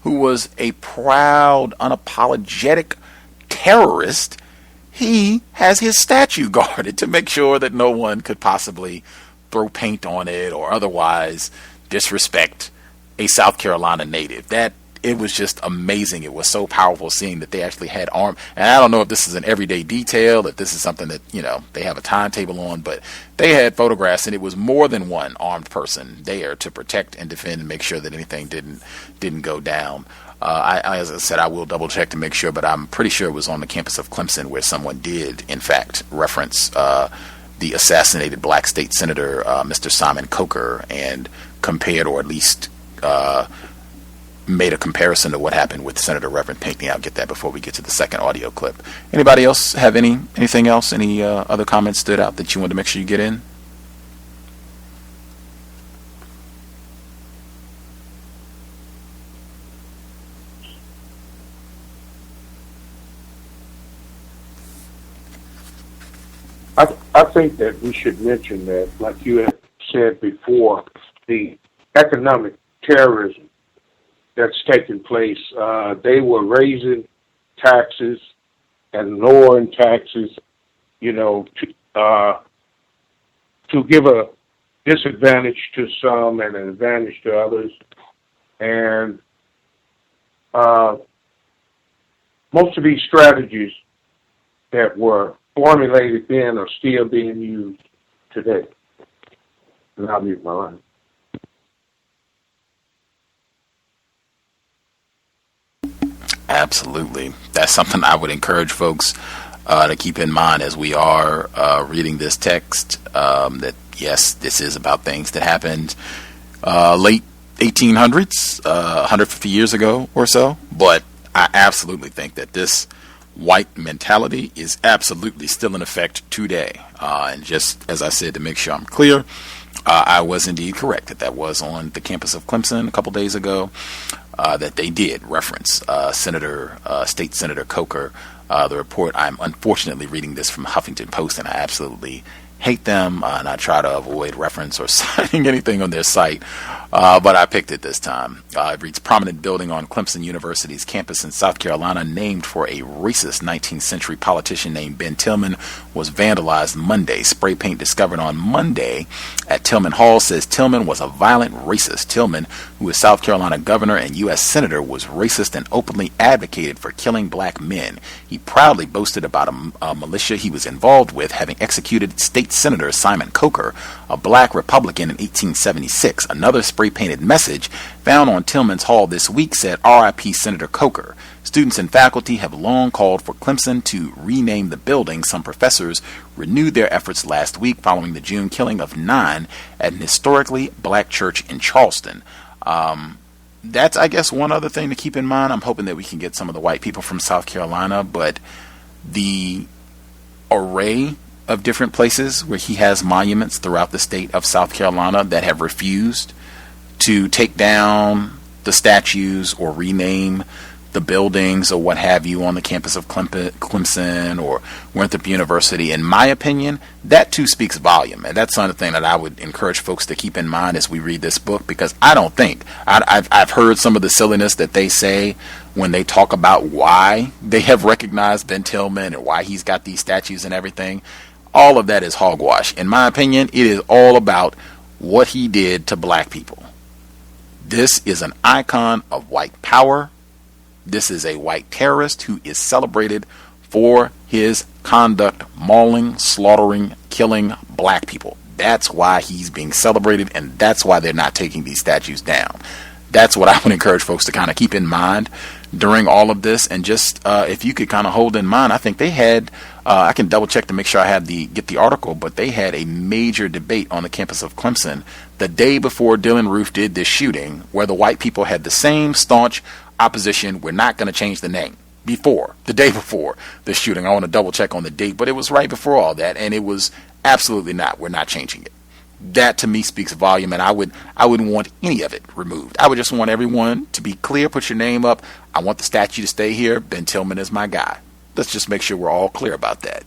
who was a proud, unapologetic terrorist, he has his statue guarded to make sure that no one could possibly throw paint on it or otherwise disrespect a South Carolina native. It was just amazing. It was so powerful seeing that they actually had armed. And I don't know if this is an everyday detail, if this is something that, they have a timetable on, but they had photographs, and it was more than one armed person there to protect and defend and make sure that anything didn't go down. As I said, I will double check to make sure, but I'm pretty sure it was on the campus of Clemson where someone did, in fact, reference the assassinated black state senator, Mr. Simon Coker, and compared, or at least made a comparison to what happened with Senator Reverend Pinckney. I'll get that before we get to the second audio clip. Anybody else have anything else? Any other comments stood out that you wanted to make sure you get in? I think that we should mention that, like you had said before, the economic terrorism that's taking place. They were raising taxes and lowering taxes, to give a disadvantage to some and an advantage to others. And most of these strategies that were formulated then are still being used today. And I'll mute my line. Absolutely. That's something I would encourage folks to keep in mind as we are reading this text, that yes, this is about things that happened late 1800s, 150 years ago or so, but I absolutely think that this white mentality is absolutely still in effect today. And just as I said, to make sure I'm clear, I was indeed correct that was on the campus of Clemson a couple days ago, that they did reference State Senator Coker. The report, I'm unfortunately reading this from Huffington Post, and I absolutely hate them, and I try to avoid reference or citing anything on their site, but I picked it this time. It reads, prominent building on Clemson University's campus in South Carolina, named for a racist 19th century politician named Ben Tillman, was vandalized Monday. Spray paint discovered on Monday at Tillman Hall says Tillman was a violent racist. Tillman, who is South Carolina governor and U.S. senator, was racist and openly advocated for killing black men. He proudly boasted about a militia he was involved with, having executed State Senator Simon Coker, a black Republican, in 1876. Another spray-painted message found on Tillman's hall this week said, "R.I.P. Senator Coker. Students and faculty have long called for Clemson to rename the building. Some professors renewed their efforts last week following the June killing of 9 at an historically black church in Charleston." That's, I guess, one other thing to keep in mind. I'm hoping that we can get some of the white people from South Carolina, but the array of different places where he has monuments throughout the state of South Carolina that have refused to take down the statues or rename the buildings or what have you on the campus of Clemson or Winthrop University, in my opinion, that too speaks volume. And that's another thing that I would encourage folks to keep in mind as we read this book, because I don't think, I've heard some of the silliness that they say when they talk about why they have recognized Ben Tillman or why he's got these statues and everything. All of that is hogwash. In my opinion, it is all about what he did to black people. This is an icon of white power. This is a white terrorist who is celebrated for his conduct, mauling, slaughtering, killing black people. That's why he's being celebrated, and that's why they're not taking these statues down. That's what I would encourage folks to kind of keep in mind during all of this. And just if you could kind of hold in mind, I think they had, I can double check to make sure I have get the article, but they had a major debate on the campus of Clemson the day before Dylann Roof did this shooting, where the white people had the same staunch opposition. We're not going to change the name. The day before the shooting. I want to double check on the date, but it was right before all that, and it was absolutely not. We're not changing it. That to me speaks volume, and I wouldn't want any of it removed. I would just want everyone to be clear. Put your name up. I want the statue to stay here. Ben Tillman is my guy. Let's just make sure we're all clear about that.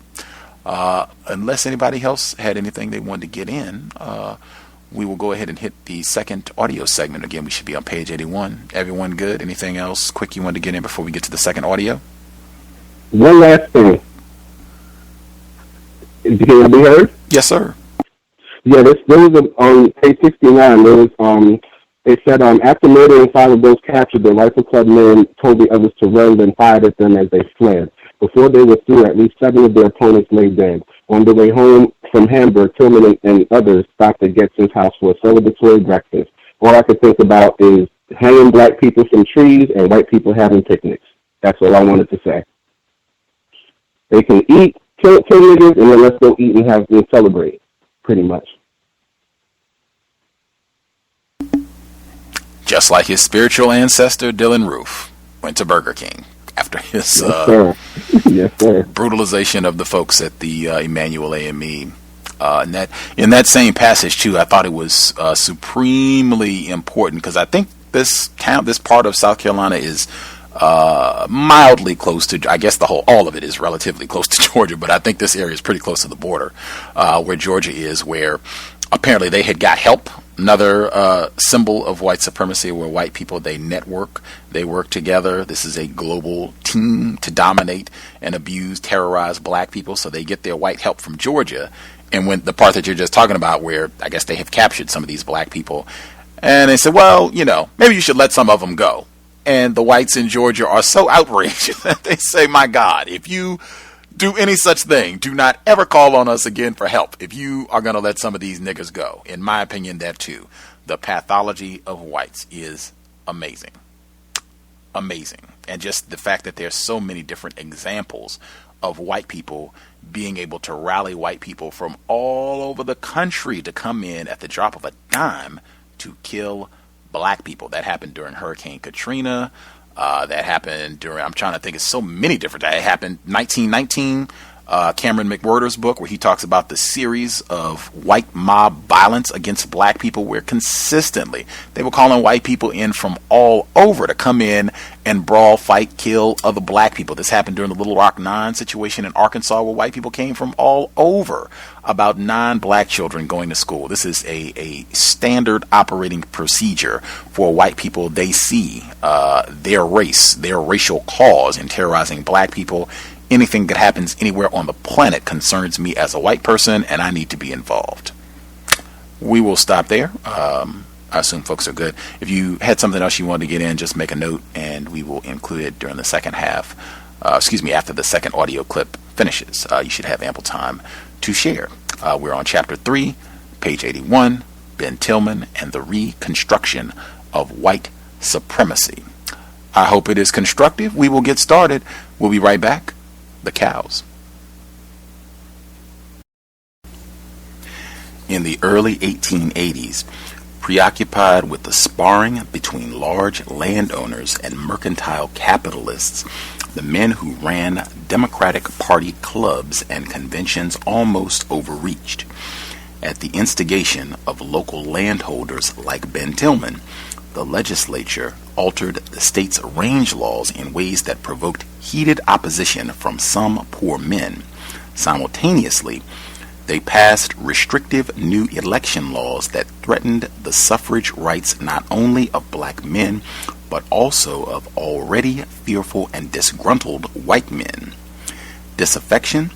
Unless anybody else had anything they wanted to get in, we will go ahead and hit the second audio segment. Again, we should be on page 81. Everyone good? Anything else quick you want to get in before we get to the second audio? One last thing. Can I be heard? Yes, sir. Yeah, there was on page 69, there was, it said, after murdering 5 of those captured, the Rifle Club men told the others to run, then fired at them as they fled. Before they were through, at least 7 of their opponents lay dead. On the way home from Hamburg, Tillman and others stopped at Getson's house for a celebratory breakfast. All I could think about is hanging black people from trees and white people having picnics. That's all I wanted to say. They can eat, kill niggas, and then let's go eat and celebrate, pretty much. Just like his spiritual ancestor, Dylann Roof, went to Burger King after his brutalization of the folks at the Emanuel A.M.E. In that same passage, too, I thought it was supremely important, because I think this part of South Carolina is mildly close to, I guess all of it is relatively close to Georgia, but I think this area is pretty close to the border where Georgia is, where apparently they had got help. Another symbol of white supremacy, where white people, they network, they work together. This is a global team to dominate and abuse, terrorize black people. So they get their white help from Georgia. And when the part that you're just talking about, where I guess they have captured some of these black people, and they said, well, maybe you should let some of them go. And the whites in Georgia are so outraged that they say, my God, if you do any such thing, do not ever call on us again for help if you are going to let some of these niggers go. In my opinion, that too. The pathology of whites is amazing. Amazing. And just the fact that there's so many different examples of white people being able to rally white people from all over the country to come in at the drop of a dime to kill black people. That happened during Hurricane Katrina. That happened during, I'm trying to think of so many different, that happened 1919, Cameron McWhirter's book, where he talks about the series of white mob violence against black people, where consistently they were calling white people in from all over to come in and brawl, fight, kill other black people. This happened during the Little Rock 9 situation in Arkansas, where white people came from all over. About 9 black children going to school. This is a standard operating procedure for white people. They see their race, their racial cause in terrorizing black people. Anything that happens anywhere on the planet concerns me as a white person, and I need to be involved. We will stop there. I assume folks are good. If you had something else you wanted to get in, just make a note, and we will include it during the second half. After the second audio clip finishes. You should have ample time to share. We're on chapter 3, page 81, Ben Tillman and the Reconstruction of White Supremacy. I hope it is constructive. We will get started. We'll be right back. The cows. In the early 1880s, preoccupied with the sparring between large landowners and mercantile capitalists, the men who ran Democratic Party clubs and conventions almost overreached. At the instigation of local landholders like Ben Tillman, the legislature altered the state's range laws in ways that provoked heated opposition from some poor men. Simultaneously, they passed restrictive new election laws that threatened the suffrage rights not only of black men, but also of already fearful and disgruntled white men. Disaffection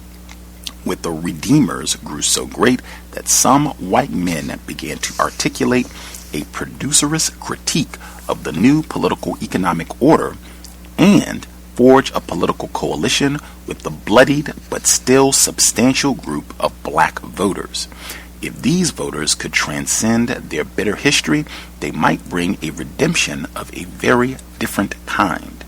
with the Redeemers grew so great that some white men began to articulate a producerist critique of the new political economic order and forge a political coalition with the bloodied but still substantial group of black voters. If these voters could transcend their bitter history, they might bring a redemption of a very different kind.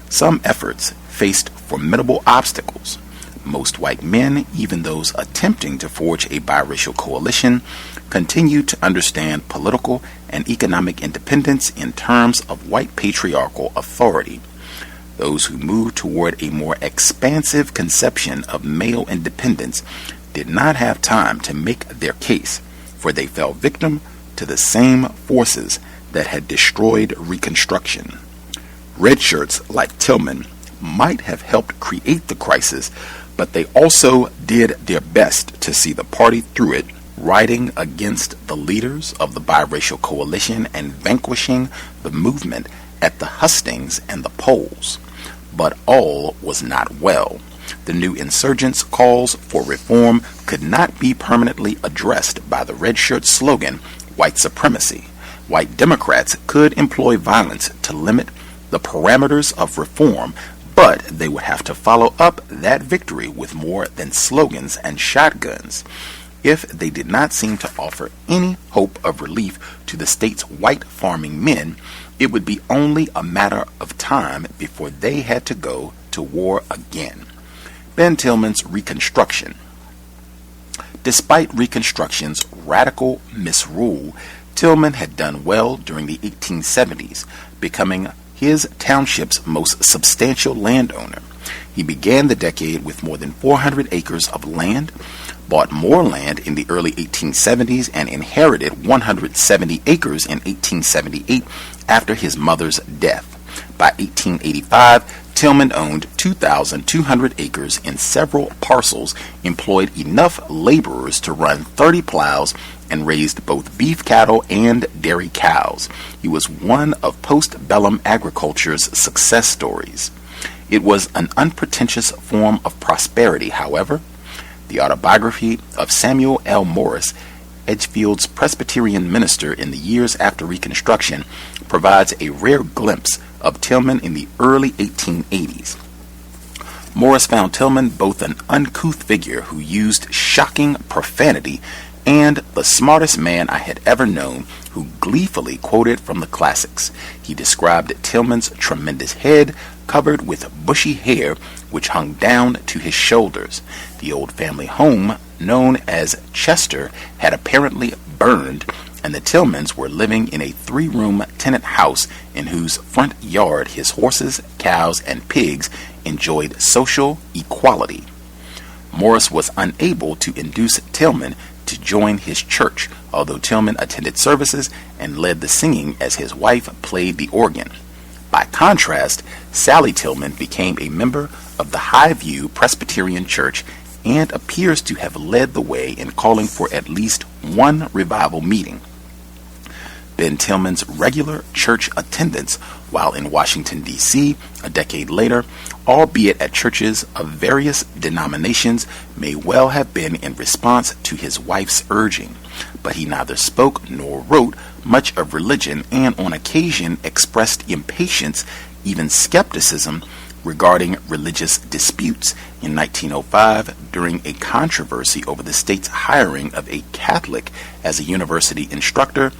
Some efforts faced formidable obstacles. Most white men, even those attempting to forge a biracial coalition, continued to understand political and economic independence in terms of white patriarchal authority. Those who moved toward a more expansive conception of male independence did not have time to make their case, for they fell victim to the same forces that had destroyed Reconstruction. Red shirts like Tillman might have helped create the crisis, but they also did their best to see the party through it, riding against the leaders of the biracial coalition and vanquishing the movement at the hustings and the polls. But all was not well. The new insurgents' calls for reform could not be permanently addressed by the red shirt slogan, white supremacy. White Democrats could employ violence to limit the parameters of reform, but they would have to follow up that victory with more than slogans and shotguns. If they did not seem to offer any hope of relief to the state's white farming men, it would be only a matter of time before they had to go to war again. Ben Tillman's Reconstruction. Despite Reconstruction's radical misrule, Tillman had done well during the 1870s, becoming his township's most substantial landowner. He began the decade with more than 400 acres of land, bought more land in the early 1870s, and inherited 170 acres in 1878 after his mother's death. By 1885, Tillman owned 2,200 acres in several parcels, employed enough laborers to run 30 plows, and raised both beef cattle and dairy cows. He was one of postbellum agriculture's success stories. It was an unpretentious form of prosperity, however. The autobiography of Samuel L. Morris, Edgefield's Presbyterian minister in the years after Reconstruction, provides a rare glimpse of Tillman in the early 1880s. Morris found Tillman both an uncouth figure who used shocking profanity and the smartest man I had ever known, who gleefully quoted from the classics. He described Tillman's tremendous head covered with bushy hair which hung down to his shoulders. The old family home, known as Chester, had apparently burned, and the Tillmans were living in a 3-room tenant house in whose front yard his horses, cows, and pigs enjoyed social equality. Morris was unable to induce Tillman to join his church, although Tillman attended services and led the singing as his wife played the organ. By contrast, Sally Tillman became a member of the Highview Presbyterian Church and appears to have led the way in calling for at least one revival meeting. Ben Tillman's regular church attendance while in Washington, D.C. a decade later, albeit at churches of various denominations, may well have been in response to his wife's urging. But he neither spoke nor wrote much of religion, and on occasion expressed impatience, even skepticism, regarding religious disputes in 1905 during a controversy over the state's hiring of a Catholic as a university instructor.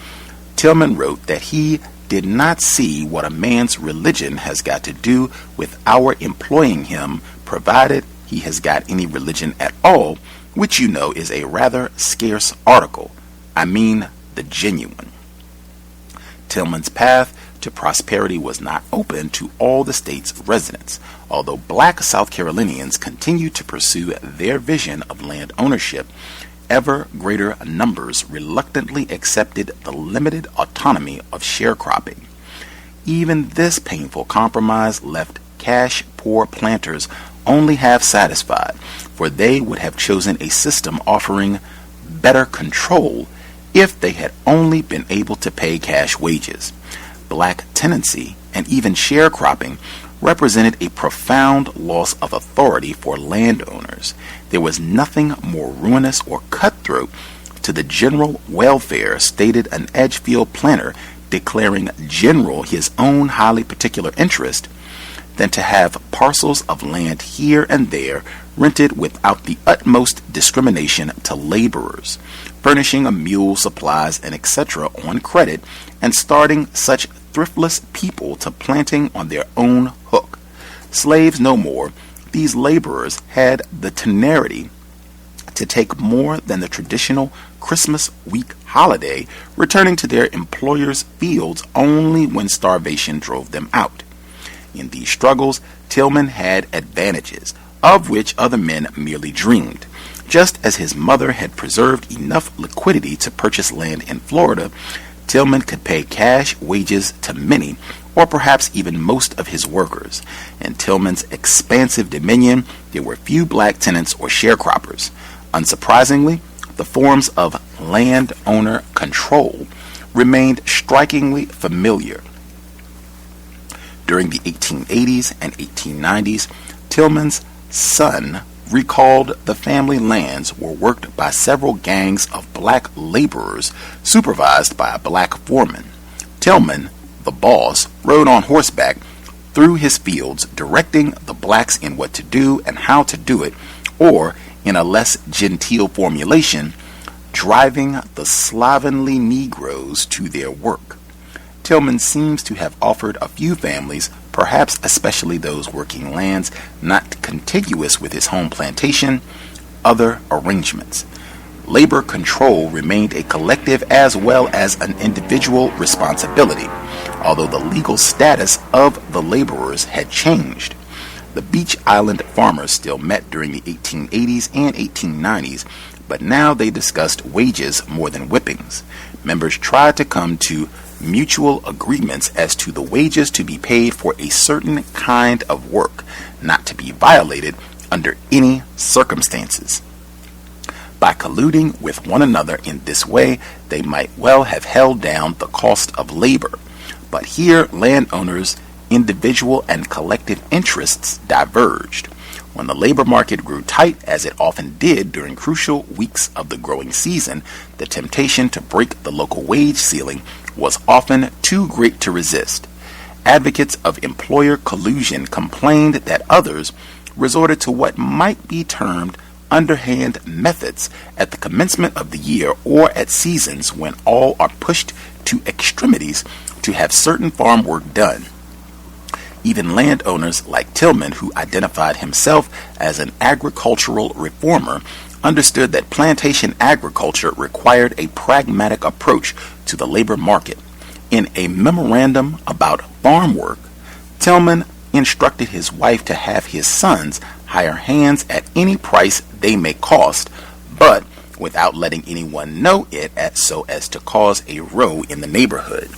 Tillman wrote that he did not see what a man's religion has got to do with our employing him, provided he has got any religion at all, which you know is a rather scarce article. I mean the genuine. Tillman's path to prosperity was not open to all the state's residents, although black South Carolinians continued to pursue their vision of land ownership. Ever greater numbers reluctantly accepted the limited autonomy of sharecropping. Even this painful compromise left cash-poor planters only half satisfied, for they would have chosen a system offering better control if they had only been able to pay cash wages. Black tenancy and even sharecropping represented a profound loss of authority for landowners. There was nothing more ruinous or cutthroat to the general welfare, stated an Edgefield planter declaring general his own highly particular interest, than to have parcels of land here and there rented without the utmost discrimination to laborers, furnishing a mule, supplies, and etc. on credit, and starting such thriftless people to planting on their own hook. Slaves no more, these laborers had the temerity to take more than the traditional Christmas week holiday, returning to their employers' fields only when starvation drove them out. In these struggles, Tillman had advantages, of which other men merely dreamed. Just as his mother had preserved enough liquidity to purchase land in Florida, Tillman could pay cash wages to many, or perhaps even most of his workers. In Tillman's expansive dominion, there were few black tenants or sharecroppers. Unsurprisingly, the forms of landowner control remained strikingly familiar. During the 1880s and 1890s, Tillman's son recalled the family lands were worked by several gangs of black laborers supervised by a black foreman. Tillman, the boss, rode on horseback through his fields, directing the blacks in what to do and how to do it, or, in a less genteel formulation, driving the slovenly Negroes to their work. Tillman seems to have offered a few families, perhaps especially those working lands not contiguous with his home plantation, other arrangements. Labor control remained a collective as well as an individual responsibility, although the legal status of the laborers had changed. The Beach Island farmers still met during the 1880s and 1890s, but now they discussed wages more than whippings. Members tried to come to mutual agreements as to the wages to be paid for a certain kind of work, not to be violated under any circumstances. By colluding with one another in this way, they might well have held down the cost of labor. But here, landowners' individual and collective interests diverged. When the labor market grew tight, as it often did during crucial weeks of the growing season, the temptation to break the local wage ceiling was often too great to resist. Advocates of employer collusion complained that others resorted to what might be termed underhand methods at the commencement of the year or at seasons when all are pushed to extremities to have certain farm work done. Even landowners like Tillman, who identified himself as an agricultural reformer, understood that plantation agriculture required a pragmatic approach to the labor market. In a memorandum about farm work, Tillman instructed his wife to have his sons hire hands at any price they may cost, but without letting anyone know it so as to cause a row in the neighborhood.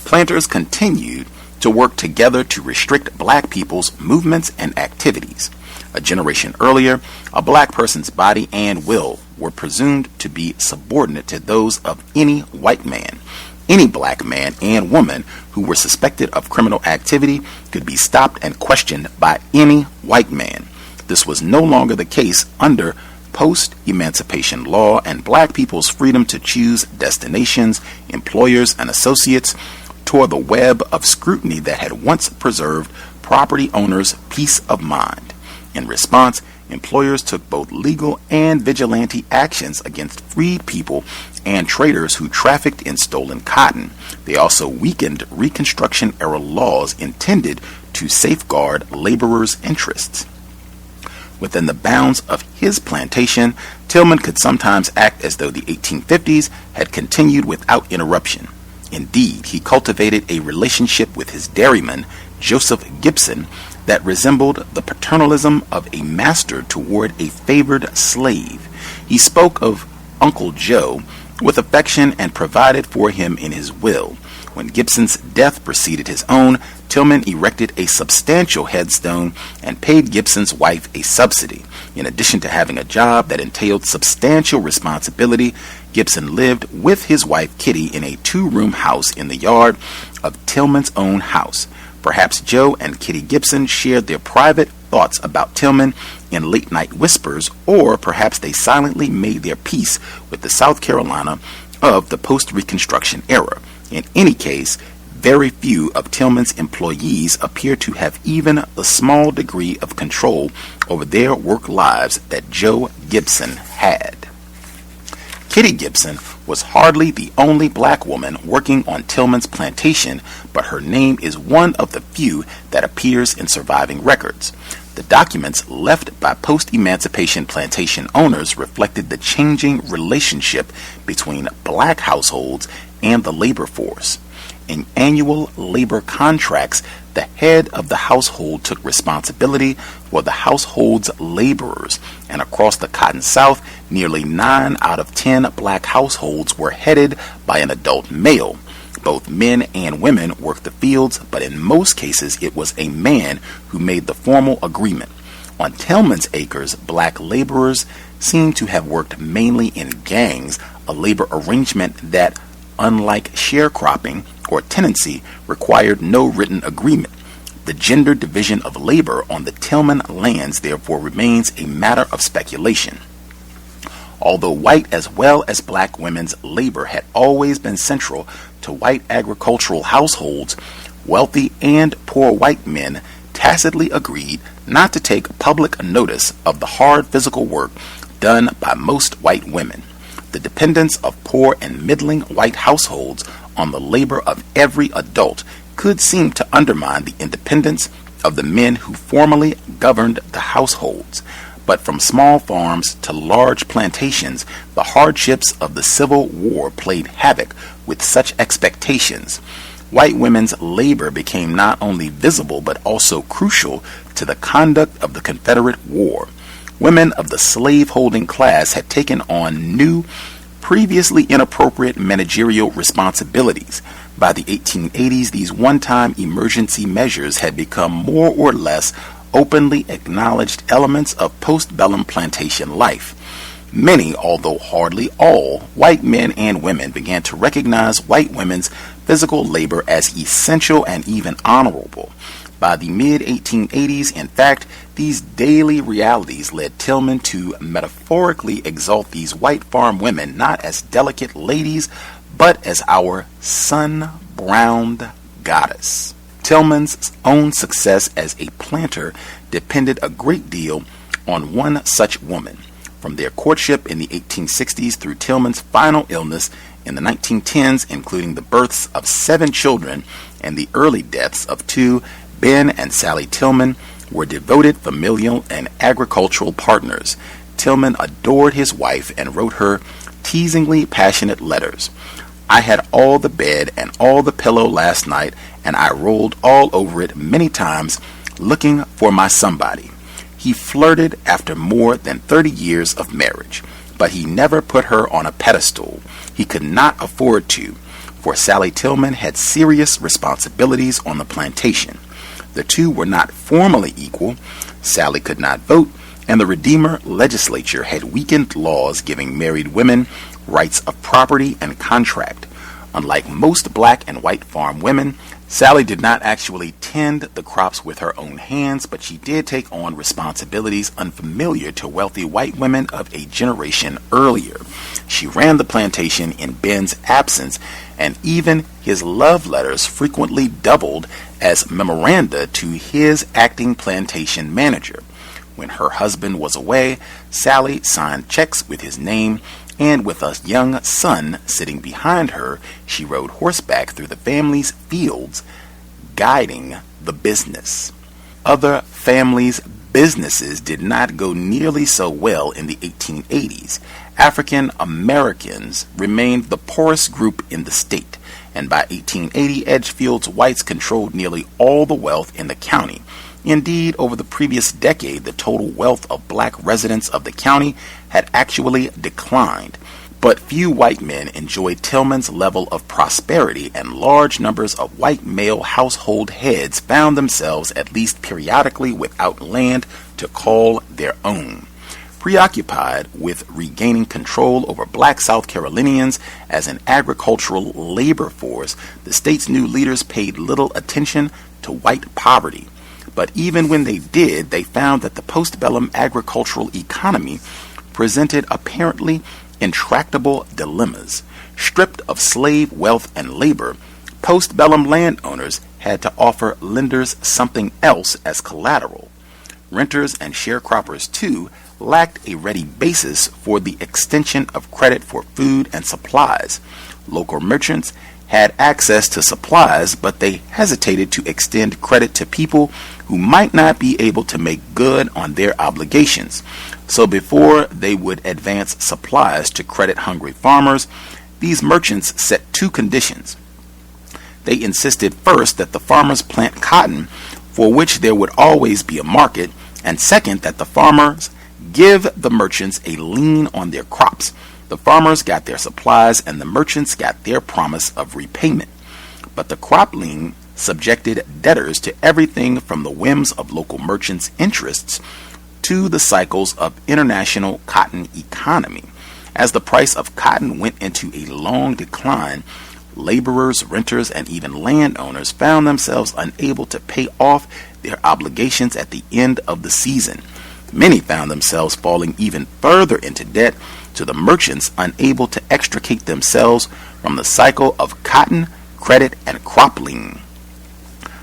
Planters continued to work together to restrict black people's movements and activities. A generation earlier, a black person's body and will were presumed to be subordinate to those of any white man. Any black man and woman who were suspected of criminal activity could be stopped and questioned by any white man. This was no longer the case under post-emancipation law, and black people's freedom to choose destinations, employers, and associates tore the web of scrutiny that had once preserved property owners' peace of mind. In response, employers took both legal and vigilante actions against freed people and traders who trafficked in stolen cotton. They also weakened Reconstruction-era laws intended to safeguard laborers' interests. Within the bounds of his plantation, Tillman could sometimes act as though the 1850s had continued without interruption. Indeed, he cultivated a relationship with his dairyman, Joseph Gibson, that resembled the paternalism of a master toward a favored slave. He spoke of Uncle Joe with affection and provided for him in his will. When Gibson's death preceded his own, Tillman erected a substantial headstone and paid Gibson's wife a subsidy. In addition to having a job that entailed substantial responsibility, Gibson lived with his wife Kitty in a 2-room house in the yard of Tillman's own house. Perhaps Joe and Kitty Gibson shared their private thoughts about Tillman in late-night whispers, or perhaps they silently made their peace with the South Carolina of the post-Reconstruction era. In any case, very few of Tillman's employees appear to have even the small degree of control over their work lives that Joe Gibson had. Kitty Gibson was hardly the only black woman working on Tillman's plantation, but her name is one of the few that appears in surviving records. The documents left by post-emancipation plantation owners reflected the changing relationship between black households and the labor force. In annual labor contracts, the head of the household took responsibility for the household's laborers, and across the Cotton South, nearly 9 out of 10 black households were headed by an adult male. Both men and women worked the fields, but in most cases it was a man who made the formal agreement. On Tillman's acres, black laborers seem to have worked mainly in gangs, a labor arrangement that, unlike sharecropping or tenancy, required no written agreement. The gender division of labor on the Tillman lands therefore remains a matter of speculation. Although white as well as black women's labor had always been central to white agricultural households, wealthy and poor white men tacitly agreed not to take public notice of the hard physical work done by most white women. The dependence of poor and middling white households on the labor of every adult could seem to undermine the independence of the men who formerly governed the households. But from small farms to large plantations, the hardships of the Civil War played havoc with such expectations. White women's labor became not only visible but also crucial to the conduct of the Confederate War. Women of the slave-holding class had taken on new, previously inappropriate managerial responsibilities. By the 1880s, these one-time emergency measures had become more or less openly acknowledged elements of postbellum plantation life. Many, although hardly all, white men and women began to recognize white women's physical labor as essential and even honorable. By the mid-1880s, in fact, these daily realities led Tillman to metaphorically exalt these white farm women not as delicate ladies, but as our sun-browned goddess. Tillman's own success as a planter depended a great deal on one such woman. From their courtship in the 1860s through Tillman's final illness in the 1910s, including the births of 7 children and the early deaths of 2, Ben and Sally Tillman were devoted familial and agricultural partners. Tillman adored his wife and wrote her teasingly passionate letters. I had all the bed and all the pillow last night, and I rolled all over it many times looking for my somebody. He flirted after more than 30 years of marriage, but he never put her on a pedestal. He could not afford to, for Sally Tillman had serious responsibilities on the plantation. The two were not formally equal. Sally could not vote, and the Redeemer legislature had weakened laws giving married women rights of property and contract. Unlike most black and white farm women, Sally did not actually tend the crops with her own hands, but she did take on responsibilities unfamiliar to wealthy white women of a generation earlier. She ran the plantation in Ben's absence, and even his love letters frequently doubled as memoranda to his acting plantation manager. When her husband was away, Sally signed checks with his name, and with a young son sitting behind her, she rode horseback through the family's fields, guiding the business. Other families' businesses did not go nearly so well in the 1880s. African Americans remained the poorest group in the state, and by 1880, Edgefield's whites controlled nearly all the wealth in the county. Indeed, over the previous decade, the total wealth of black residents of the county had actually declined. But few white men enjoyed Tillman's level of prosperity, and large numbers of white male household heads found themselves at least periodically without land to call their own. Preoccupied with regaining control over black South Carolinians as an agricultural labor force, the state's new leaders paid little attention to white poverty. But even when they did, they found that the postbellum agricultural economy presented apparently intractable dilemmas. Stripped of slave wealth and labor, postbellum landowners had to offer lenders something else as collateral. Renters and sharecroppers, too, lacked a ready basis for the extension of credit for food and supplies. Local merchants had access to supplies, but they hesitated to extend credit to people who might not be able to make good on their obligations. So before they would advance supplies to credit-hungry farmers, these merchants set two conditions. They insisted first that the farmers plant cotton, for which there would always be a market, and second, that the farmers give the merchants a lien on their crops. The farmers got their supplies and the merchants got their promise of repayment. But the crop lien subjected debtors to everything from the whims of local merchants' interests to the cycles of international cotton economy. As the price of cotton went into a long decline, laborers, renters, and even landowners found themselves unable to pay off their obligations at the end of the season. Many found themselves falling even further into debt to the merchants, unable to extricate themselves from the cycle of cotton, credit, and crop lien.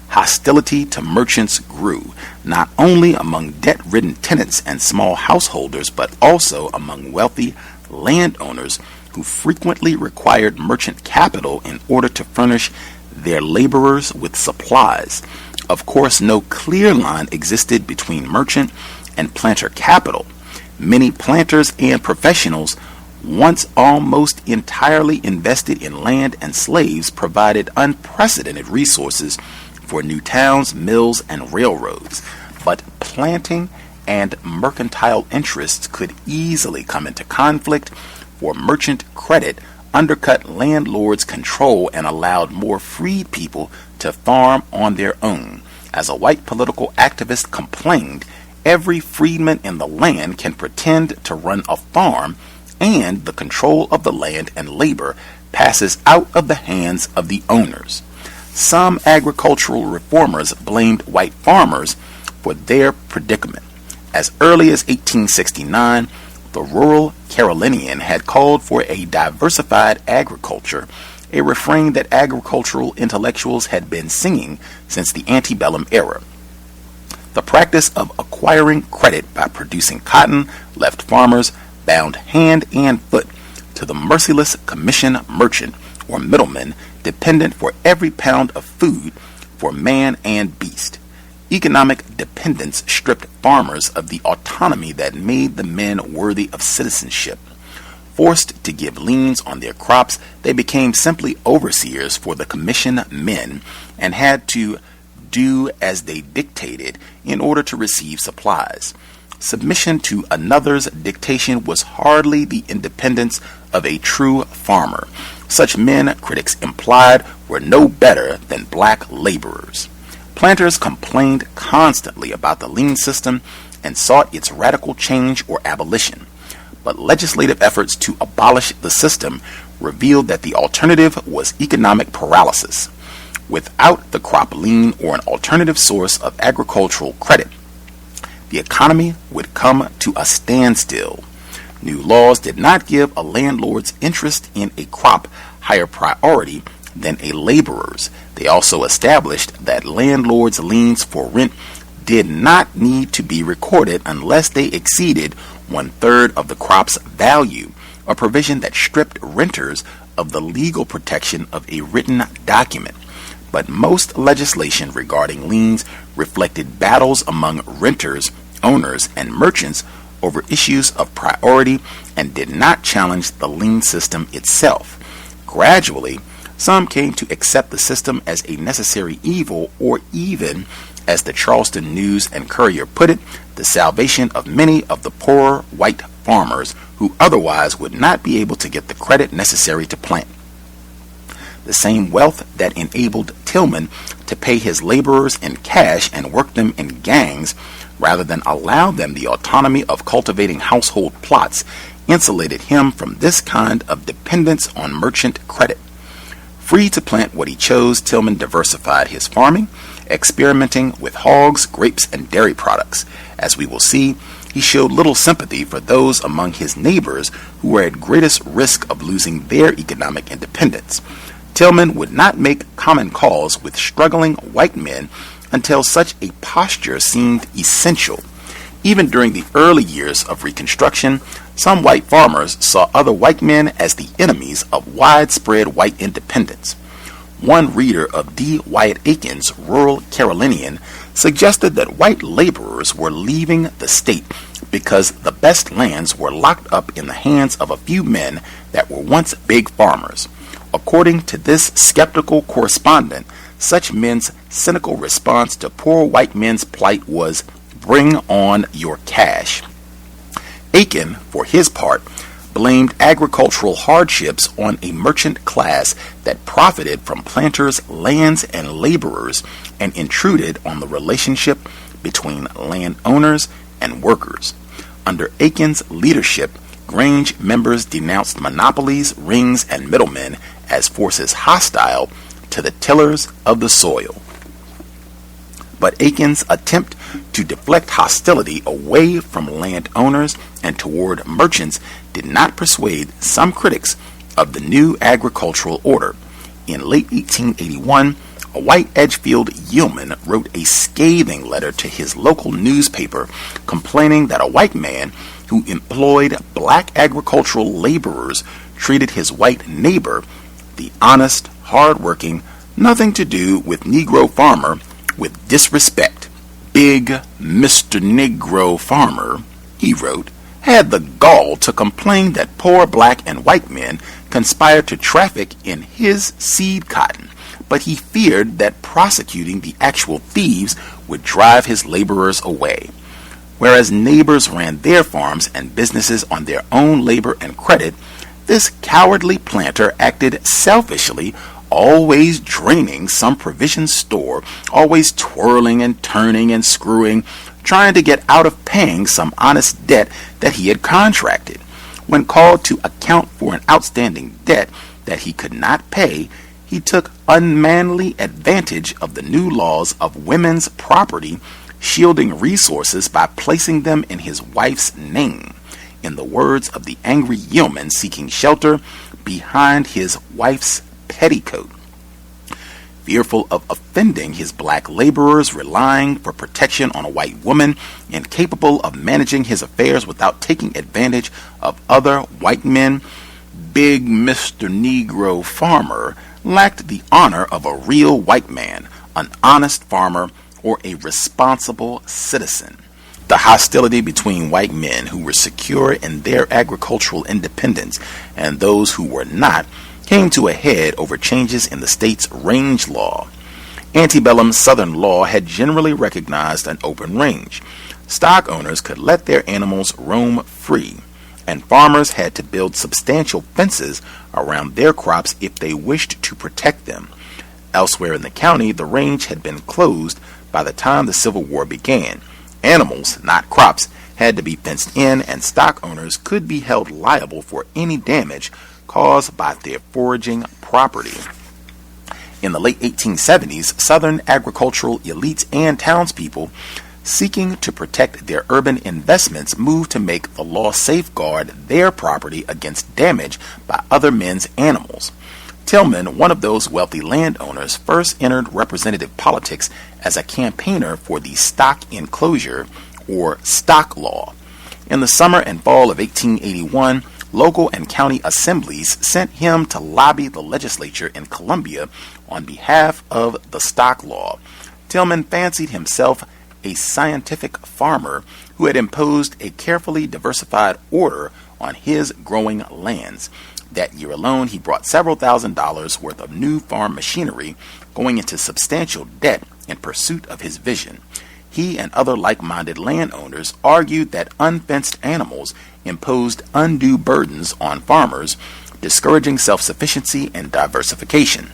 Hostility to merchants grew, not only among debt-ridden tenants and small householders, but also among wealthy landowners who frequently required merchant capital in order to furnish their laborers with supplies. Of course, no clear line existed between merchant and planter capital. Many planters and professionals, once almost entirely invested in land and slaves, provided unprecedented resources for new towns, mills, and railroads. But planting and mercantile interests could easily come into conflict, for merchant credit undercut landlords' control and allowed more freed people to farm on their own. As a white political activist complained, every freedman in the land can pretend to run a farm, and the control of the land and labor passes out of the hands of the owners. Some agricultural reformers blamed white farmers for their predicament. As early as 1869, the rural Carolinian had called for a diversified agriculture, a refrain that agricultural intellectuals had been singing since the antebellum era. The practice of acquiring credit by producing cotton left farmers bound hand and foot to the merciless commission merchant or middleman, dependent for every pound of food for man and beast. Economic dependence stripped farmers of the autonomy that made the men worthy of citizenship. Forced to give liens on their crops, they became simply overseers for the commission men and had to do as they dictated in order to receive supplies. Submission to another's dictation was hardly the independence of a true farmer. Such men, critics implied, were no better than black laborers. Planters complained constantly about the lien system and sought its radical change or abolition. But legislative efforts to abolish the system revealed that the alternative was economic paralysis. Without the crop lien or an alternative source of agricultural credit, the economy would come to a standstill. New laws did not give a landlord's interest in a crop higher priority than a laborer's. They also established that landlords' liens for rent did not need to be recorded unless they exceeded 1/3 of the crop's value, a provision that stripped renters of the legal protection of a written document. But most legislation regarding liens reflected battles among renters, owners, and merchants over issues of priority and did not challenge the lien system itself. Gradually, some came to accept the system as a necessary evil, or even, as the Charleston News and Courier put it, the salvation of many of the poorer white farmers who otherwise would not be able to get the credit necessary to plant. The same wealth that enabled Tillman to pay his laborers in cash and work them in gangs rather than allow them the autonomy of cultivating household plots insulated him from this kind of dependence on merchant credit. Free to plant what he chose, Tillman diversified his farming, experimenting with hogs, grapes, and dairy products. As we will see, he showed little sympathy for those among his neighbors who were at greatest risk of losing their economic independence. Tillman would not make common cause with struggling white men until such a posture seemed essential. Even during the early years of Reconstruction, some white farmers saw other white men as the enemies of widespread white independence. One reader of D. Wyatt Aiken's Rural Carolinian suggested that white laborers were leaving the state because the best lands were locked up in the hands of a few men that were once big farmers. According to this skeptical correspondent, such men's cynical response to poor white men's plight was, "Bring on your cash." Aiken, for his part, blamed agricultural hardships on a merchant class that profited from planters' lands and laborers and intruded on the relationship between landowners and workers. Under Aiken's leadership, Grange members denounced monopolies, rings, and middlemen as forces hostile to the tillers of the soil. But Aiken's attempt to deflect hostility away from landowners and toward merchants did not persuade some critics of the new agricultural order. In late 1881, a white Edgefield yeoman wrote a scathing letter to his local newspaper complaining that a white man who employed black agricultural laborers treated his white neighbor, the honest, hard-working, nothing to do with Negro farmer, with disrespect. Big Mr. Negro Farmer, he wrote, had the gall to complain that poor black and white men conspired to traffic in his seed cotton, but he feared that prosecuting the actual thieves would drive his laborers away. Whereas neighbors ran their farms and businesses on their own labor and credit, this cowardly planter acted selfishly, always draining some provision store, always twirling and turning and screwing, trying to get out of paying some honest debt that he had contracted. When called to account for an outstanding debt that he could not pay, he took unmanly advantage of the new laws of women's property, shielding resources by placing them in his wife's name. In the words of the angry yeoman seeking shelter, behind his wife's petticoat. Fearful of offending his black laborers, relying for protection on a white woman, incapable of managing his affairs without taking advantage of other white men, Big Mr. Negro Farmer lacked the honor of a real white man, an honest farmer, or a responsible citizen. The hostility between white men who were secure in their agricultural independence and those who were not came to a head over changes in the state's range law. Antebellum Southern law had generally recognized an open range. Stock owners could let their animals roam free, and farmers had to build substantial fences around their crops if they wished to protect them. Elsewhere in the county, the range had been closed by the time the Civil War began. Animals, not crops, had to be fenced in, and stock owners could be held liable for any damage caused by their foraging property. In the late 1870s, Southern agricultural elites and townspeople seeking to protect their urban investments moved to make the law safeguard their property against damage by other men's animals. Tillman, one of those wealthy landowners, first entered representative politics as a campaigner for the stock enclosure, or stock law. In the summer and fall of 1881, local and county assemblies sent him to lobby the legislature in Columbia on behalf of the stock law. Tillman fancied himself a scientific farmer who had imposed a carefully diversified order on his growing lands. That year alone, he brought several $1,000s worth of new farm machinery, going into substantial debt in pursuit of his vision. He and other like-minded landowners argued that unfenced animals imposed undue burdens on farmers, discouraging self-sufficiency and diversification.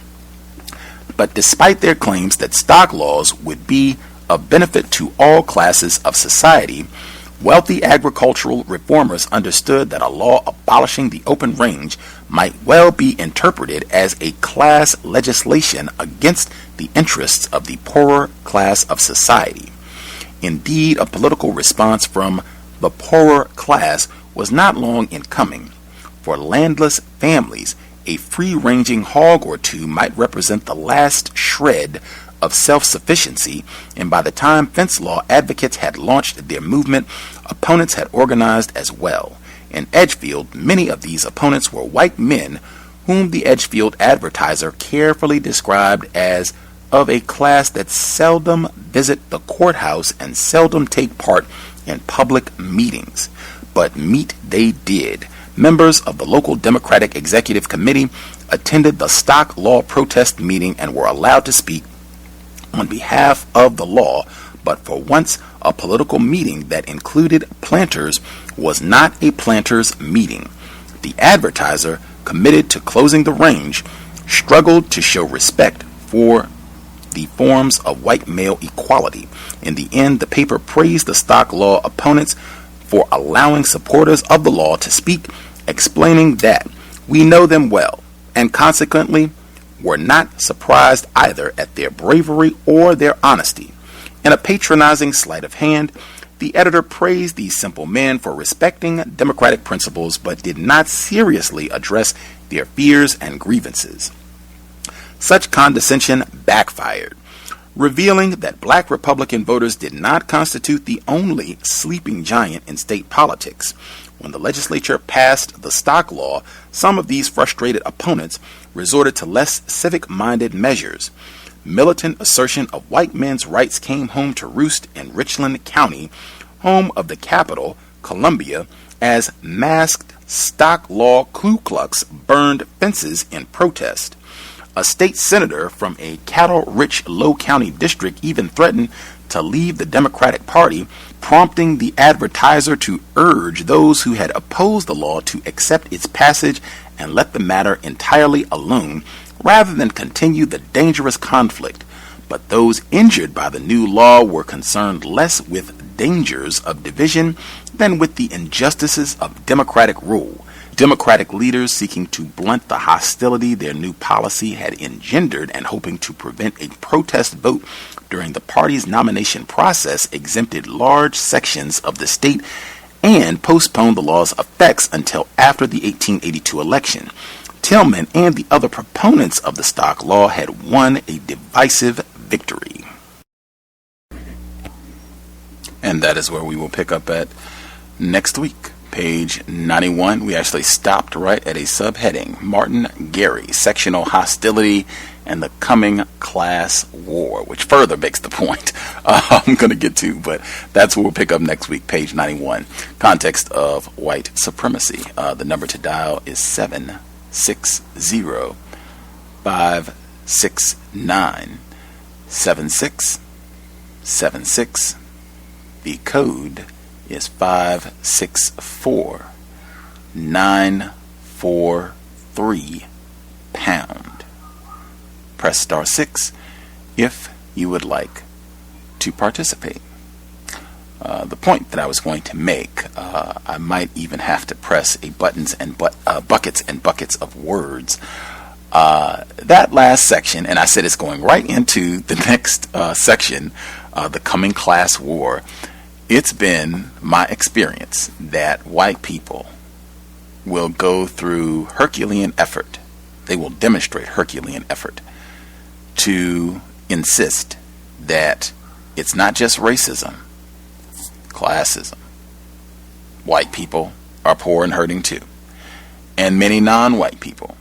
But despite their claims that stock laws would be of benefit to all classes of society, wealthy agricultural reformers understood that a law abolishing the open range might well be interpreted as a class legislation against the interests of the poorer class of society. Indeed, a political response from the poorer class was not long in coming. For landless families, a free-ranging hog or two might represent the last shred of self-sufficiency, and by the time fence law advocates had launched their movement, opponents had organized as well. In Edgefield, many of these opponents were white men whom the Edgefield Advertiser carefully described as of a class that seldom visit the courthouse and seldom take part in public meetings. But meet they did. Members of the local Democratic Executive Committee attended the stock law protest meeting and were allowed to speak on behalf of the law, but for once a political meeting that included planters was not a planters' meeting. The Advertiser, committed to closing the range, struggled to show respect for the forms of white male equality. In the end, the paper praised the stock law opponents for allowing supporters of the law to speak, explaining that we know them well, and consequently were not surprised either at their bravery or their honesty. In a patronizing sleight of hand, the editor praised these simple men for respecting democratic principles, but did not seriously address their fears and grievances. Such condescension backfired, revealing that black Republican voters did not constitute the only sleeping giant in state politics. When the legislature passed the stock law, some of these frustrated opponents resorted to less civic-minded measures. Militant assertion of white men's rights came home to roost in Richland County, home of the capital, Columbia, as masked stock law Ku Klux burned fences in protest. A state senator from a cattle-rich Low County district even threatened to leave the Democratic Party, prompting the Advertiser to urge those who had opposed the law to accept its passage and let the matter entirely alone, rather than continue the dangerous conflict. But those injured by the new law were concerned less with dangers of division than with the injustices of democratic rule. Democratic leaders seeking to blunt the hostility their new policy had engendered and hoping to prevent a protest vote during the party's nomination process exempted large sections of the state and postponed the law's effects until after the 1882 election. Tillman and the other proponents of the stock law had won a divisive victory. And that is where we will pick up at next week. Page 91, we actually stopped right at a subheading, Martin Gary, Sectional Hostility and the Coming Class War, which further makes the point I'm going to get to, but that's what we'll pick up next week, page 91, Context of White Supremacy. The number to dial is 760-569-7676. The code is 564-943 pound. Press star 6 if you would like to participate. The point that I was going to make, I might even have to press a buttons and buckets and buckets of words. That last section, and I said it's going right into the next section, the coming class war. It's been my experience that white people will go through Herculean effort. They will demonstrate Herculean effort to insist that it's not just racism, classism. White people are poor and hurting too. And many non-white people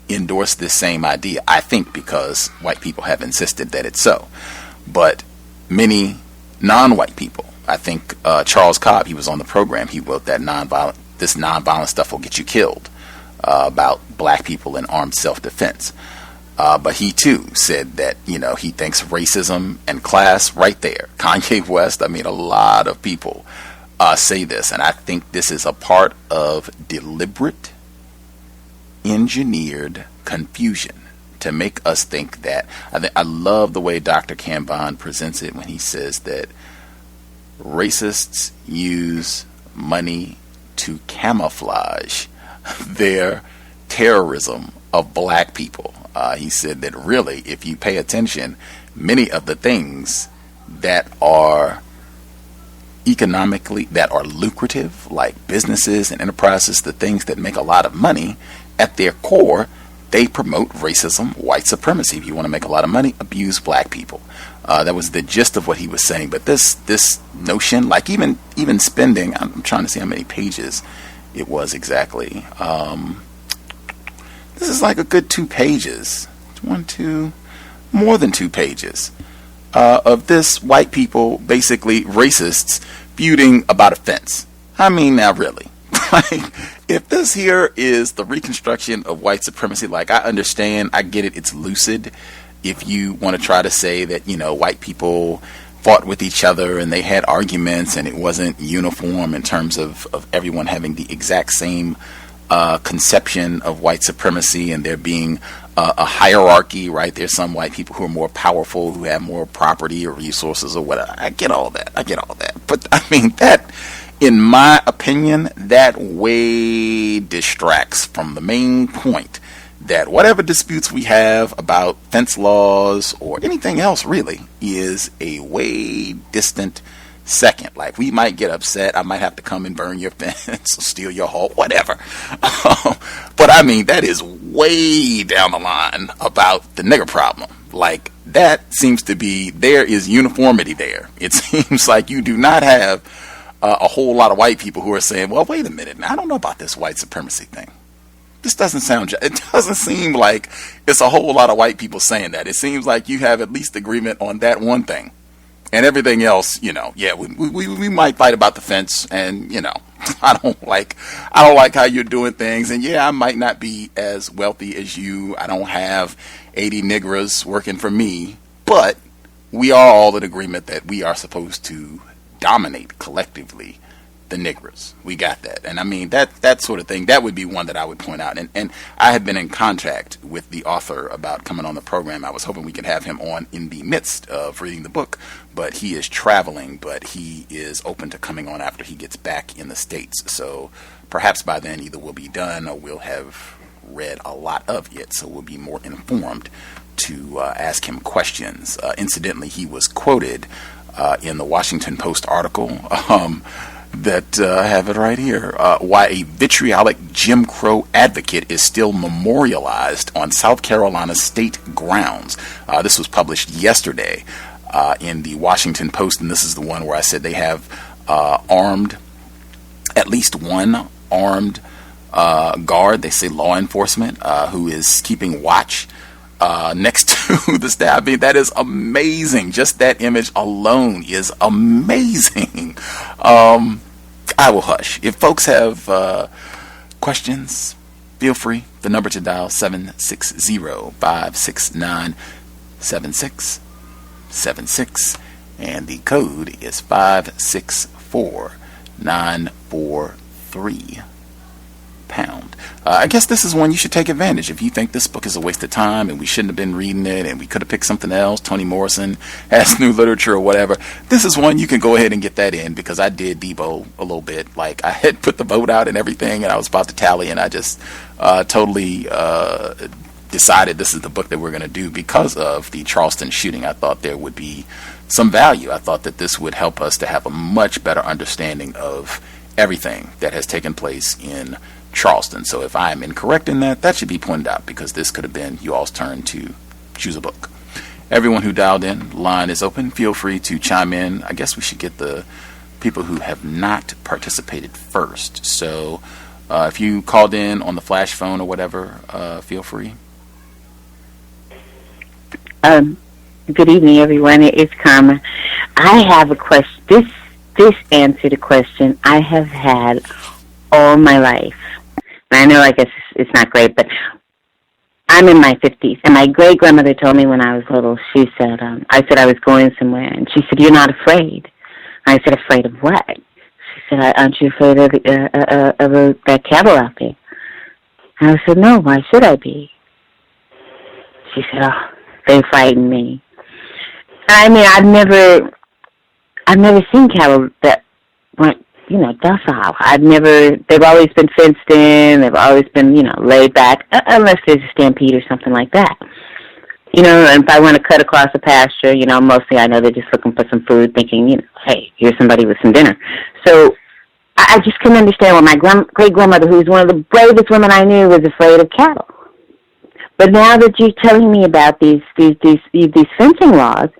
endorse this same idea, I think because white people have insisted that it's so. But many non-white people, I think Charles Cobb, he was on the program, he wrote that this nonviolent stuff will get you killed, about black people in armed self-defense. But he too said that, he thinks racism and class right there. Kanye West, a lot of people say this, and I think this is a part of deliberate, engineered confusion to make us think that. I love the way Dr. Cambon presents it when he says that racists use money to camouflage their terrorism of black people. He said that really, if you pay attention, many of the things that are economically, that are lucrative, like businesses and enterprises, the things that make a lot of money, at their core, they promote racism, white supremacy. If you want to make a lot of money, abuse black people. That was the gist of what he was saying. But this notion, like even spending, I'm trying to see how many pages it was exactly. This is like a good 2 pages. More than 2 pages. Of this white people, basically racists, feuding about a fence. Now really. If this here is the reconstruction of white supremacy, I understand, I get it, it's lucid. If you want to try to say that, white people fought with each other and they had arguments and it wasn't uniform in terms of everyone having the exact same conception of white supremacy and there being a hierarchy, right? There's some white people who are more powerful, who have more property or resources or whatever. I get all that. But that, in my opinion, that way distracts from the main point that whatever disputes we have about fence laws or anything else really is a way distant second. We might get upset. I might have to come and burn your fence or steal your home, whatever. But that is way down the line about the nigger problem. That seems to be, there is uniformity there. It seems like you do not have a whole lot of white people who are saying, well, wait a minute, I don't know about this white supremacy thing. This doesn't it doesn't seem like it's a whole lot of white people saying that. It seems like you have at least agreement on that one thing. And everything else, we might fight about the fence, and I don't like how you're doing things, and I might not be as wealthy as you. I don't have 80 niggas working for me, but we are all in agreement that we are supposed to dominate collectively the niggers. We got that. And that sort of thing, that would be one that I would point out. And I had been in contact with the author about coming on the program. I was hoping we could have him on in the midst of reading the book, but he is traveling, but he is open to coming on after he gets back in the States. So perhaps by then either we'll be done or we'll have read a lot of it, so we'll be more informed to ask him questions. Incidentally, he was quoted in the Washington Post article that I have it right here. Why a vitriolic Jim Crow advocate is still memorialized on South Carolina state grounds. This was published yesterday in the Washington Post, and this is the one where I said they have at least one armed guard, they say law enforcement, who is keeping watch next to the staff. That is amazing. Just that image alone is amazing. I will hush. If folks have questions, feel free. The number to dial 760-569-7676, and the code is 564943 pound. I guess this is one you should take advantage. If you think this book is a waste of time and we shouldn't have been reading it and we could have picked something else, Toni Morrison has new literature or whatever, this is one you can go ahead and get that in, because I did Debo a little bit. I had put the vote out and everything, and I was about to tally, and I just totally decided this is the book that we're going to do because of the Charleston shooting. I thought there would be some value. I thought that this would help us to have a much better understanding of everything that has taken place in Charleston. So if I am incorrect in that, that should be pointed out, because this could have been you all's turn to choose a book. Everyone who dialed in, line is open. Feel free to chime in. I guess we should get the people who have not participated first. So if you called in on the flash phone or whatever, feel free. Good evening, everyone. It's Karma. I have a question. This answer to question I have had all my life. And I know, I guess it's not great, but I'm in my 50s. And my great-grandmother told me when I was little, she said, I said I was going somewhere. And she said, "You're not afraid." I said, "Afraid of what?" She said, "Aren't you afraid of that cattle out there?" And I said, "No, why should I be?" She said, "Oh, they frighten me." I mean, I've never seen cattle that weren't, docile. They've always been fenced in, they've always been, laid back, unless there's a stampede or something like that. And if I want to cut across a pasture, mostly I know they're just looking for some food, thinking, hey, here's somebody with some dinner. So I just couldn't understand why my great-grandmother, who was one of the bravest women I knew, was afraid of cattle. But now that you're telling me about these fencing laws,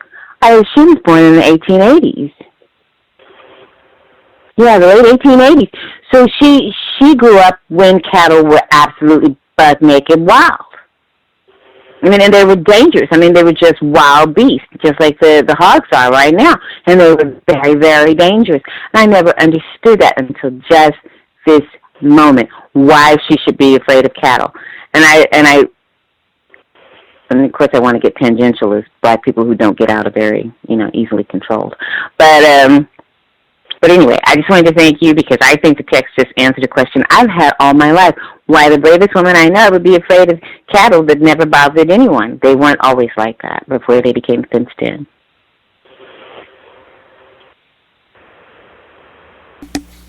she was born in the 1880s. Yeah, the late 1880s. So she grew up when cattle were absolutely buck naked wild. I mean, and they were dangerous. I mean, they were just wild beasts, just like the hogs are right now. And they were very, very dangerous. And I never understood that until just this moment, why she should be afraid of cattle. And of course, I want to get tangential as black people who don't get out are very, easily controlled. But anyway, I just wanted to thank you, because I think the text just answered a question I've had all my life. Why the bravest woman I know would be afraid of cattle that never bothered anyone. They weren't always like that before they became fenced in.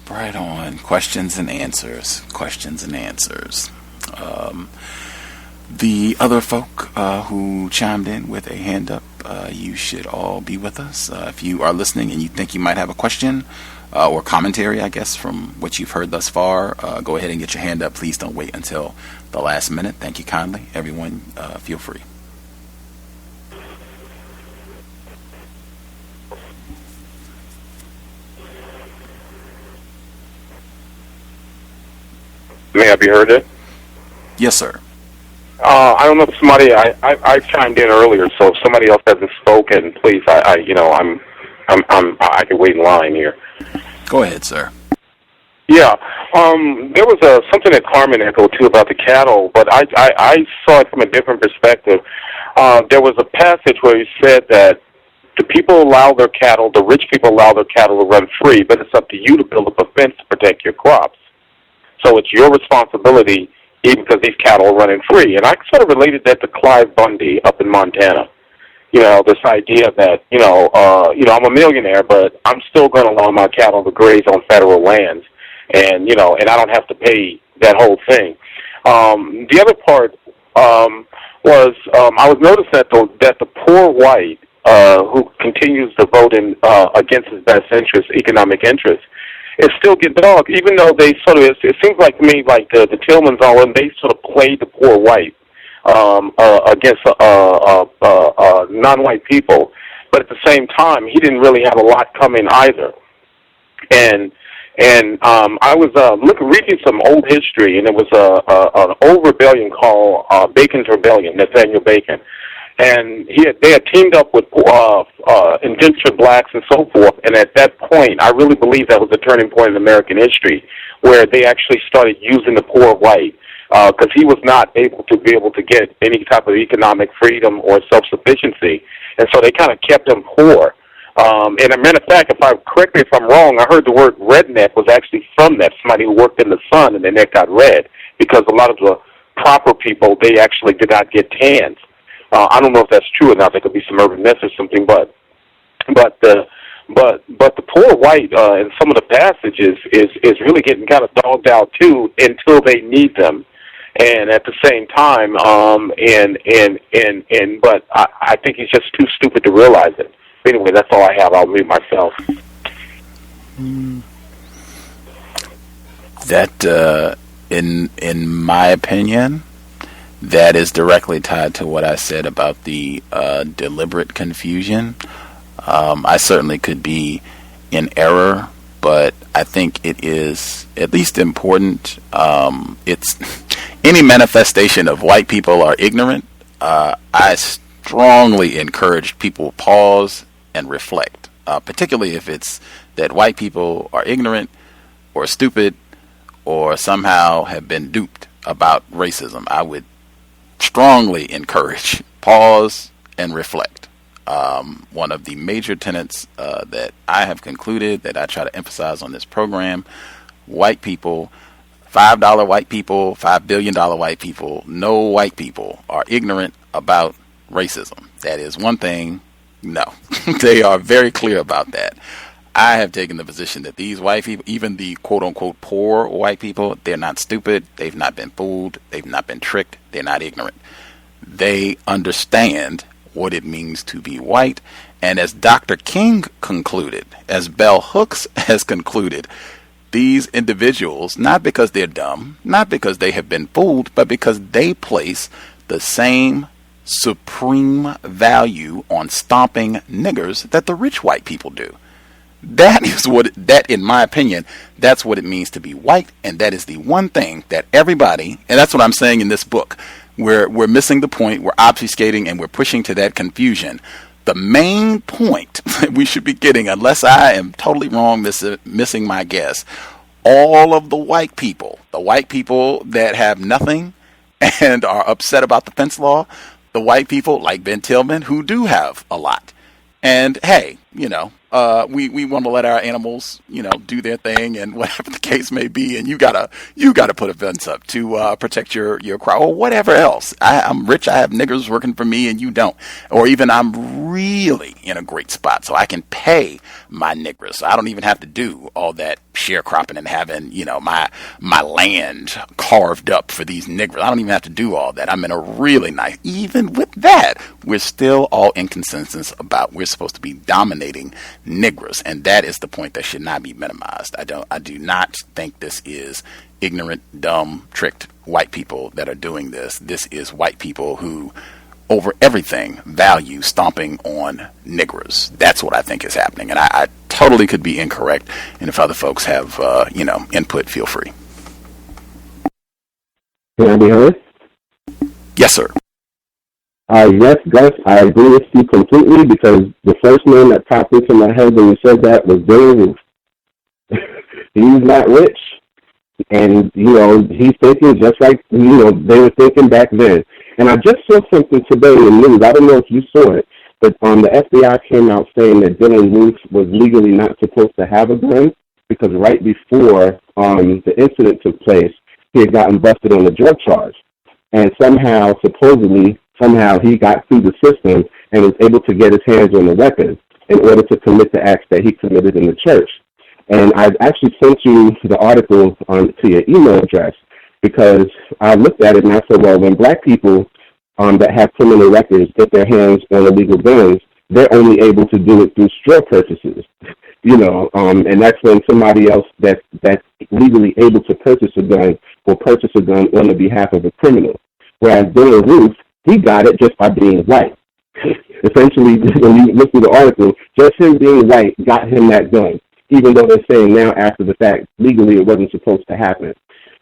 Right on. Questions and answers. The other folk who chimed in with a hand up, you should all be with us. If you are listening and you think you might have a question or commentary, I guess, from what you've heard thus far, go ahead and get your hand up. Please don't wait until the last minute. Thank you kindly. Everyone, feel free. May I be heard in? Yes, sir. I don't know if somebody I chimed in earlier, so if somebody else hasn't spoken, please. I can wait in line here. Go ahead, sir. Yeah, there was something that Carmen echoed too about the cattle, but I saw it from a different perspective. There was a passage where he said that the rich people allow their cattle to run free, but it's up to you to build up a fence to protect your crops. So it's your responsibility, even because these cattle are running free. And I sort of related that to Clive Bundy up in Montana. This idea that, I'm a millionaire, but I'm still going to allow my cattle to graze on federal lands. And, and I don't have to pay that whole thing. The other part was I was noticing that the poor white who continues to vote against his best interest, economic interest, is still get dogged, even though they sort of, it seems like to me like the Tillmans all in, they sort of played the poor white against non-white people. But at the same time, he didn't really have a lot coming either. And I was reading some old history, and it was an old rebellion called Bacon's Rebellion, Nathaniel Bacon. And they had teamed up with indentured blacks and so forth. And at that point, I really believe that was a turning point in American history, where they actually started using the poor white, because he was not able to get any type of economic freedom or self-sufficiency. And so they kind of kept him poor. And a matter of fact, correct me if I'm wrong, I heard the word redneck was actually from that, somebody who worked in the sun and their neck got red, because a lot of the proper people, they actually did not get tans. I don't know if that's true or not. There could be some urban myths or something, but the poor white in some of the passages is really getting kind of dogged out too, until they need them. And at the same time, but I think he's just too stupid to realize it. Anyway, that's all I have. I'll mute myself. That, in my opinion, that is directly tied to what I said about the deliberate confusion. I certainly could be in error, but I think it is at least important. It's any manifestation of white people are ignorant. I strongly encourage people to pause and reflect, particularly if it's that white people are ignorant or stupid or somehow have been duped about racism. I would strongly encourage pause and reflect. One of the major tenets that I have concluded that I try to emphasize on this program: white people, $5 white people, $5 billion white people, no white people are ignorant about racism. That is one thing. No, they are very clear about that. I have taken the position that these white people, even the quote-unquote poor white people, they're not stupid. They've not been fooled. They've not been tricked. They're not ignorant. They understand what it means to be white. And as Dr. King concluded, as Bell Hooks has concluded, these individuals, not because they're dumb, not because they have been fooled, but because they place the same supreme value on stomping niggers that the rich white people do. That is that in my opinion, that's what it means to be white, and that is the one thing that everybody, and that's what I'm saying in this book, we're missing the point, we're obfuscating, and we're pushing to that confusion. The main point that we should be getting, unless I am totally wrong, missing my guess, all of the white people that have nothing and are upset about the fence law, the white people like Ben Tillman who do have a lot. And hey, we want to let our animals, do their thing and whatever the case may be. And you gotta put a fence up to protect your crowd or whatever else. I'm rich. I have niggers working for me and you don't. Or even I'm really in a great spot so I can pay my niggers. So I don't even have to do all that sharecropping and having, my land carved up for these niggers. I don't even have to do all that. I'm in a really nice, even with that, we're still all in consensus about we're supposed to be dominating niggers, and that is the point that should not be minimized. I do not think this is ignorant, dumb, tricked white people that are doing this. This is white people who, over everything, value stomping on niggers. That's what I think is happening, and I totally could be incorrect. And if other folks have input, feel free. Can I be heard? Yes, sir. Yes, Gus, I agree with you completely because the first name that popped into my head when you said that was Dylann Roof. He's not rich, and, he's thinking just like, they were thinking back then. And I just saw something today in the news. I don't know if you saw it, but the FBI came out saying that Dylann Roof was legally not supposed to have a gun because right before the incident took place, he had gotten busted on a drug charge. And supposedly, he got through the system and was able to get his hands on a weapon in order to commit the acts that he committed in the church. And I've actually sent you the article to your email address because I looked at it and I said, well, when black people that have criminal records get their hands on illegal guns, they're only able to do it through straw purchases, and that's when somebody else that's legally able to purchase a gun will purchase a gun on the behalf of a criminal. Whereas Dylann Roof, he got it just by being white. Essentially, when you look through the article, just him being white got him that gun, even though they're saying now after the fact, legally it wasn't supposed to happen.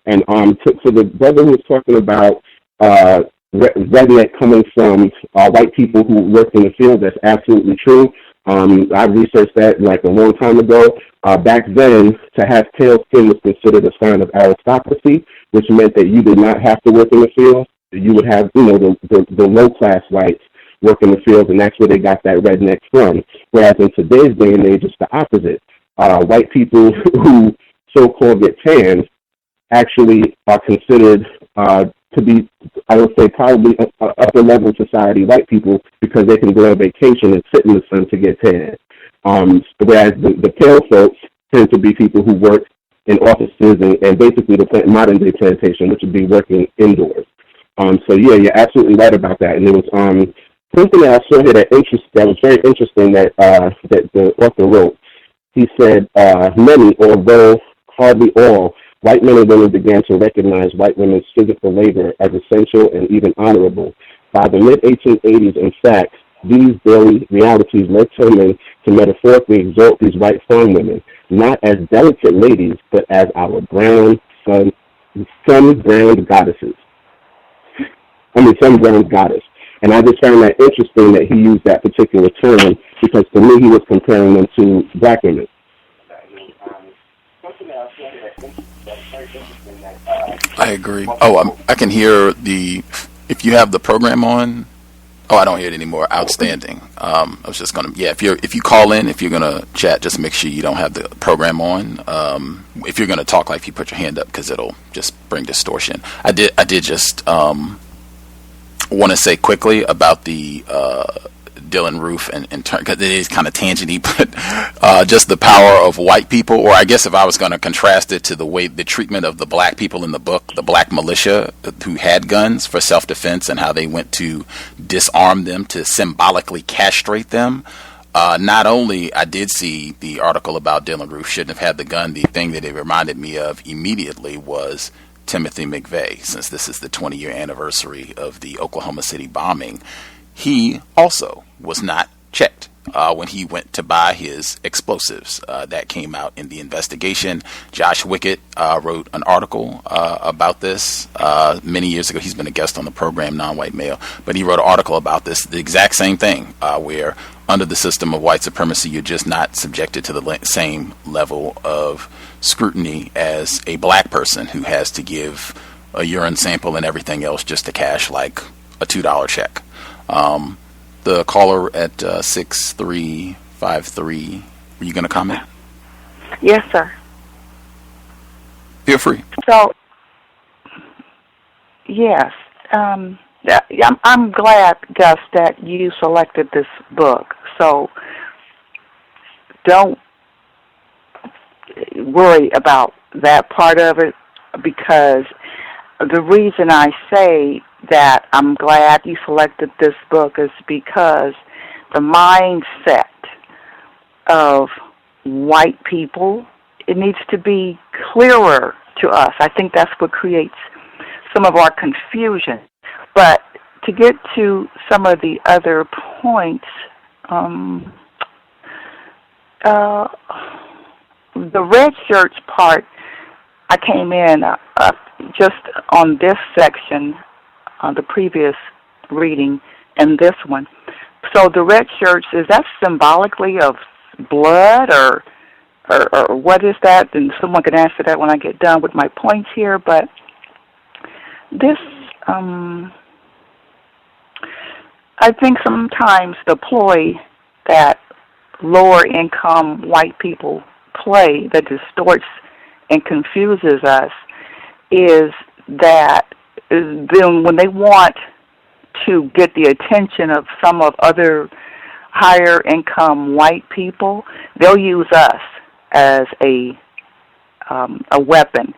And so the brother who was talking about redneck coming from white people who work in the field, that's absolutely true. I researched that like a long time ago. Back then, to have pale skin was considered a sign of aristocracy, which meant that you did not have to work in the field. You would have, the low-class whites work in the field, and that's where they got that redneck from. Whereas in today's day and age, it's the opposite. White people who so-called get tanned actually are considered to be, I would say, probably upper-level society white people because they can go on vacation and sit in the sun to get tanned. Whereas the pale folks tend to be people who work in offices and basically the modern day plantation, which would be working indoors. So yeah, you're absolutely right about that. And there was something that I saw here that was very interesting that that the author wrote. He said, many, although hardly all, white men and women began to recognize white women's physical labor as essential and even honorable. By the mid-1880s, in fact, these daily realities led Tillman to metaphorically exalt these white farm women, not as delicate ladies, but as our brown, sun-browned goddesses. Sun-browned goddess. And I just found that interesting that he used that particular term, because to me he was comparing them to black women. I agree. Oh, I can hear if you have the program on. Oh, I don't hear it anymore. Outstanding. I was just gonna, if you call in, if you're gonna chat, just make sure you don't have the program on. If you're gonna talk, if you put your hand up, because it'll just bring distortion. I did just want to say quickly about the Dylann Roof and because it is kind of tangenty, but just the power of white people, or I guess if I was going to contrast it to the treatment of the black people in the book, the black militia who had guns for self-defense and how they went to disarm them to symbolically castrate them. Not only I did see the article about Dylann Roof shouldn't have had the gun, the thing that it reminded me of immediately was Timothy McVeigh, since this is the 20-year anniversary of the Oklahoma City bombing. He also was not checked when he went to buy his explosives. That came out in the investigation. Josh Wickett wrote an article about this many years ago. He's been a guest on the program, Non-White Male, but he wrote an article about this, the exact same thing, where under the system of white supremacy, you're just not subjected to the same level of scrutiny as a black person who has to give a urine sample and everything else just to cash like a $2 check. The caller at 6353, were you going to comment? Yes, sir. Feel free. So, yes, I'm glad, Gus, that you selected this book. So don't worry about that part of it, because the reason I say that I'm glad you selected this book is because the mindset of white people, it needs to be clearer to us. I think that's what creates some of our confusion. But to get to some of the other points, the red shirts part, I came in just on this section, on the previous reading, and this one. So the red shirts, is that symbolically of blood, or what is that? And someone can answer that when I get done with my points here. But this, I think sometimes the ploy that lower income white people play that distorts and confuses us is that then when they want to get the attention of some of other higher income white people, they'll use us as a weapon,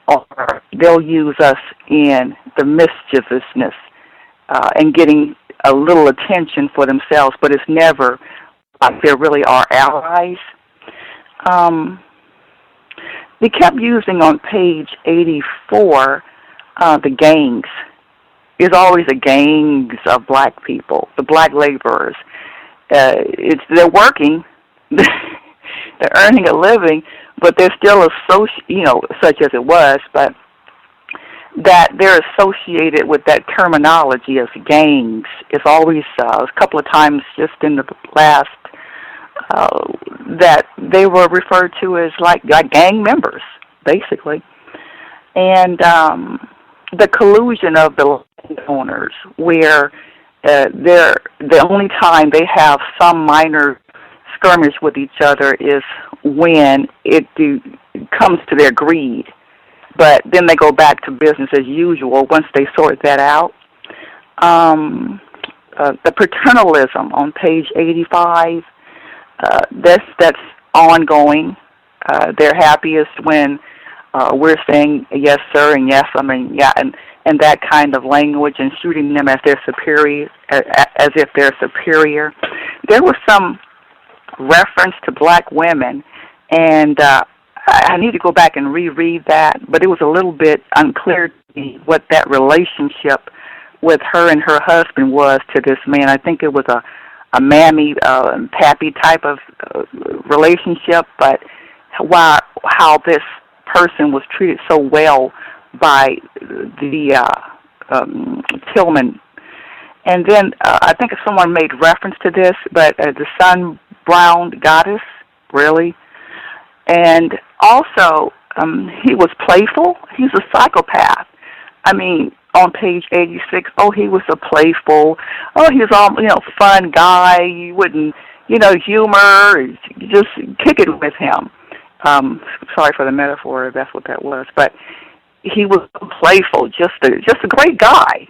or they'll use us in the mischievousness and getting a little attention for themselves, but it's never like they're really our allies. They kept using on page 84 the gangs. There's always a gangs of black people, the black laborers. They're working, they're earning a living, but they're still such as it was, but that they're associated with that terminology as gangs. It's always a couple of times just in the last that they were referred to as like gang members, basically. And the collusion of the owners, where the only time they have some minor skirmish with each other is when it comes to their greed. But then they go back to business as usual once they sort that out. The paternalism on page 85, that's ongoing. they're happiest when we're saying yes, sir, and yes, I mean, yeah, and that kind of language, and shooting them as they're superior, as if they're superior. There was some reference to black women, and I need to go back and reread that, but it was a little bit unclear to me what that relationship with her and her husband was to this man. I think it was a mammy, pappy type of relationship, but how this person was treated so well by the Tillman. And then I think someone made reference to this, but the sun-browned goddess, really. And also, he was playful. He's a psychopath. I mean, on page 86, he was a playful, he was all, fun guy. You wouldn't, humor, just kick it with him. Sorry for the metaphor, if that's what that was. But he was playful, just a great guy,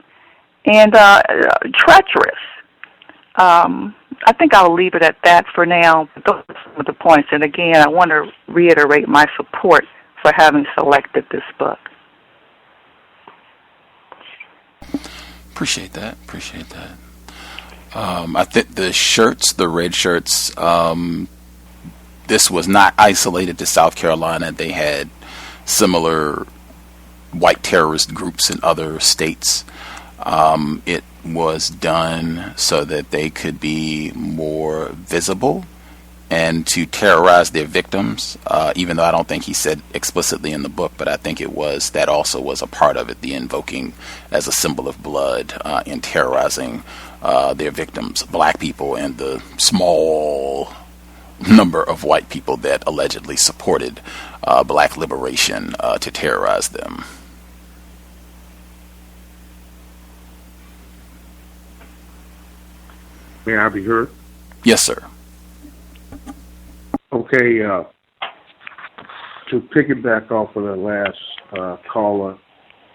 and treacherous. I think I'll leave it at that for now. Those are some of the points. And again, I want to reiterate my support for having selected this book. Appreciate that. I think the red shirts, this was not isolated to South Carolina. They had similar white terrorist groups in other states. It was done so that they could be more visible and to terrorize their victims, even though I don't think he said explicitly in the book, but I think that also was a part of it, the invoking as a symbol of blood in terrorizing their victims, black people, and the small number of white people that allegedly supported black liberation to terrorize them. May I be heard? Yes, sir. Okay, to piggyback off of the last caller,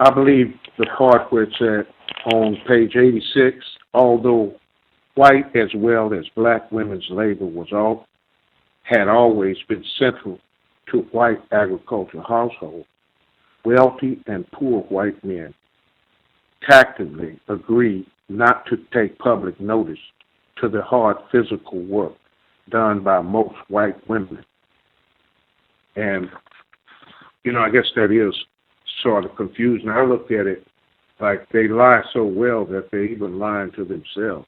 I believe the part where it said on page 86, although white as well as black women's labor had always been central to white agricultural household, wealthy and poor white men tacitly agreed not to take public notice to the hard physical work done by most white women. And, I guess that is sort of confusing. I looked at it like they lie so well that they're even lying to themselves.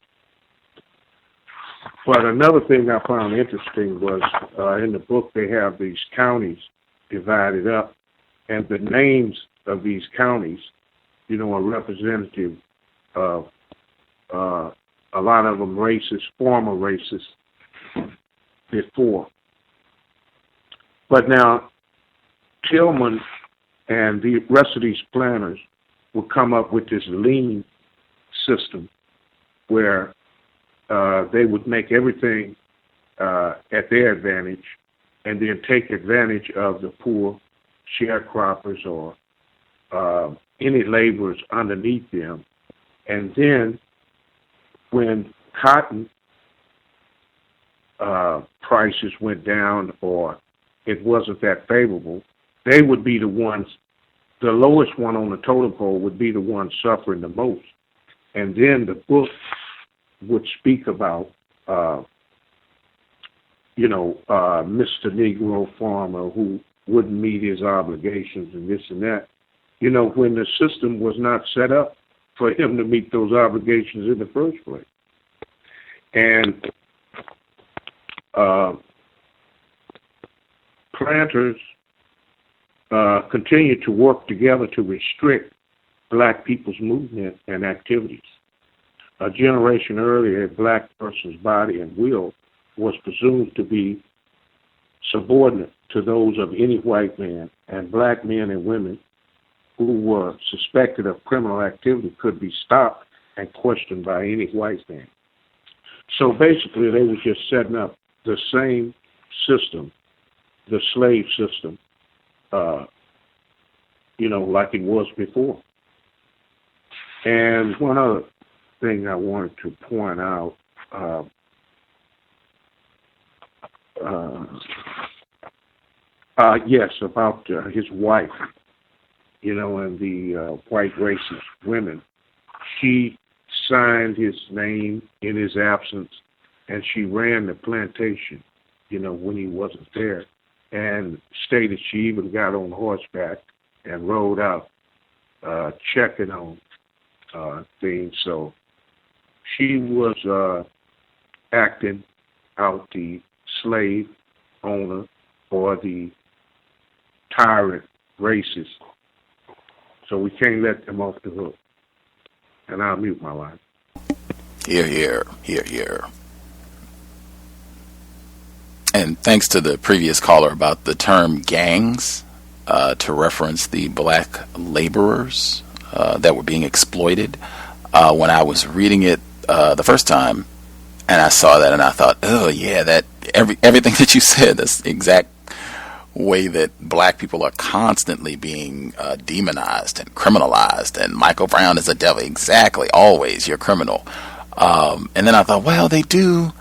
But another thing I found interesting was in the book they have these counties divided up, and the names of these counties, are representative of a lot of them racist, former racist before. But now Tillman and the rest of these planners will come up with this lean system where they would make everything at their advantage and then take advantage of the poor sharecroppers or any laborers underneath them. And then when cotton prices went down or it wasn't that favorable, they would be the ones, the lowest one on the totem pole would be the one suffering the most. And then the book would speak about, Mr. Negro farmer who wouldn't meet his obligations and this and that. When the system was not set up for him to meet those obligations in the first place. And planters continue to work together to restrict black people's movement and activities. A generation earlier, a black person's body and will was presumed to be subordinate to those of any white man, and black men and women who were suspected of criminal activity could be stopped and questioned by any white man. So basically, they were just setting up the same system, the slave system, like it was before. And one other thing I wanted to point out, Yes, about his wife, and the white racist women. She signed his name in his absence, and she ran the plantation, when he wasn't there, and stated she even got on horseback and rode out checking on things. So she was acting out the slave owner or the tyrant racist. So we can't let them off the hook. And I'll mute my line. Hear, hear, hear, hear. And thanks to the previous caller about the term gangs, to reference the black laborers that were being exploited. When I was reading it the first time, and I saw that, and I thought, oh yeah, that everything that you said, that's the exact way that black people are constantly being demonized and criminalized, and Michael Brown is a devil. Exactly, always, you're a criminal. And then I thought, well, they do,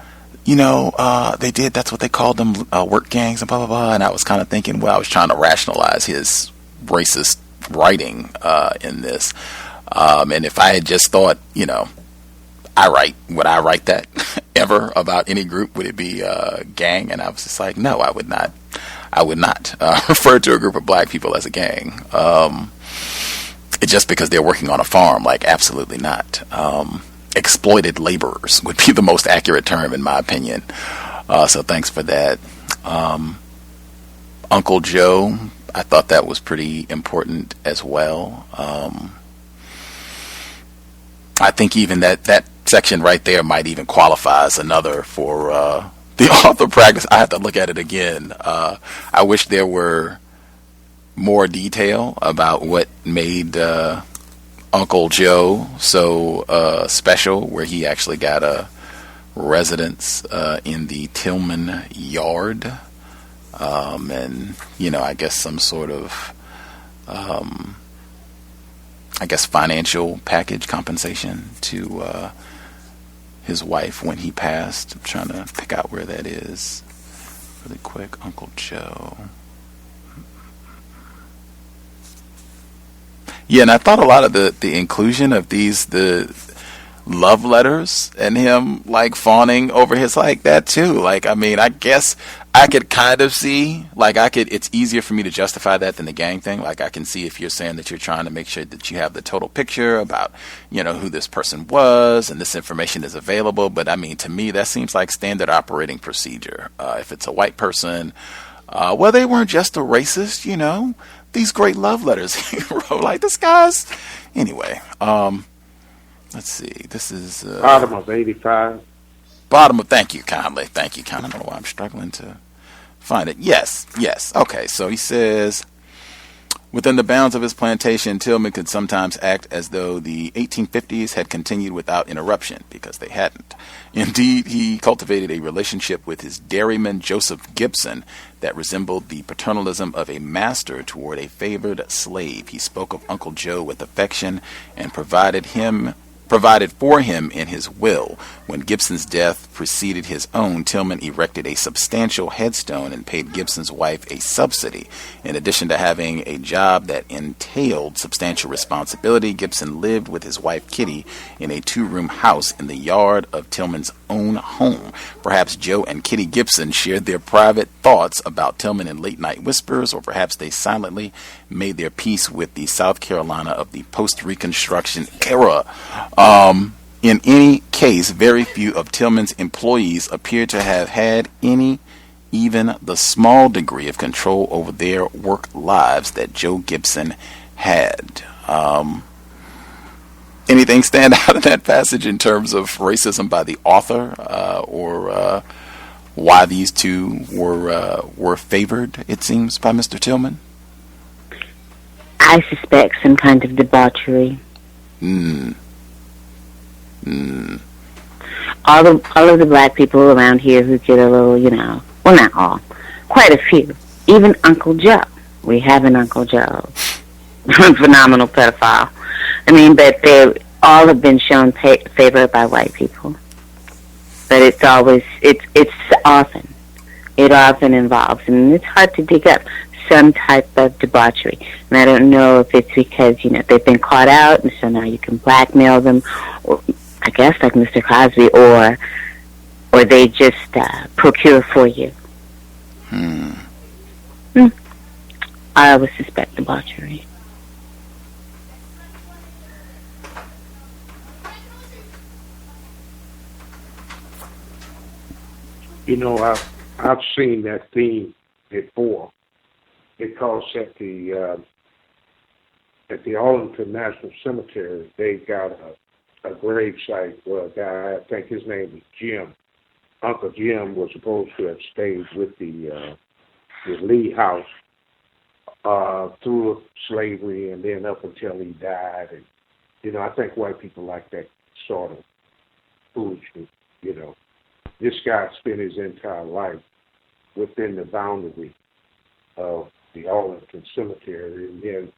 they did, that's what they called them, work gangs and blah, blah, blah. And I was kind of thinking, well, I was trying to rationalize his racist writing in this. And if I had just thought, would I write that ever about any group? Would it be a gang? And I was just like, no, I would not refer to a group of black people as a gang. It's just because they're working on a farm, like, absolutely not. Exploited laborers would be the most accurate term, in my opinion. So thanks for that. Uncle Joe, I thought that was pretty important as well. I think even that section right there might even qualify as another for the author practice. I have to look at it again. I wish there were more detail about what made Uncle Joe so special, where he actually got a residence in the Tillman yard, and I guess some sort of financial package compensation to his wife when he passed. I'm trying to pick out where that is really quick. Uncle Joe. Yeah, and I thought a lot of the inclusion of the love letters and him like fawning over his like that too. Like, I mean, I guess I could kind of see, like, it's easier for me to justify that than the gang thing. Like, I can see if you're saying that you're trying to make sure that you have the total picture about, who this person was and this information is available. But I mean, to me, that seems like standard operating procedure. If it's a white person, well, they weren't just a racist, these great love letters he wrote, like, this guy's, anyway, let's see, this is bottom of 85. Thank you kindly. I don't know why I'm struggling to find it. Yes. Okay, so he says, within the bounds of his plantation, Tillman could sometimes act as though the 1850s had continued without interruption, because they hadn't. Indeed, he cultivated a relationship with his dairyman, Joseph Gibson, that resembled the paternalism of a master toward a favored slave. He spoke of Uncle Joe with affection and provided for him in his will. When Gibson's death preceded his own, Tillman erected a substantial headstone and paid Gibson's wife a subsidy. In addition to having a job that entailed substantial responsibility, Gibson lived with his wife Kitty in a 2-room house in the yard of Tillman's own home. Perhaps Joe and Kitty Gibson shared their private thoughts about Tillman in late-night whispers, or perhaps they silently made their peace with the South Carolina of the post-Reconstruction era. In any case, very few of Tillman's employees appear to have had even the small degree of control over their work lives that Joe Gibson had. Anything stand out in that passage in terms of racism by the author, or why these two were favored, it seems, by Mr. Tillman? I suspect some kind of debauchery. All of the black people around here who get a little, well, not all, quite a few. Even Uncle Joe. We have an Uncle Joe. Phenomenal pedophile. I mean, but they all have been shown favor by white people. But it's often it often involves, and it's hard to dig up, some type of debauchery. And I don't know if it's because, they've been caught out, and so now you can blackmail them, or I guess like Mr. Cosby, or they just procure for you. I would suspect debauchery. I've seen that theme before, because at the Arlington National Cemetery, they got a grave site where a guy, I think his name was Jim. Uncle Jim was supposed to have stayed with the Lee House through slavery and then up until he died. And I think white people like that sort of foolishness. This guy spent his entire life within the boundary of the Arlington Cemetery, and then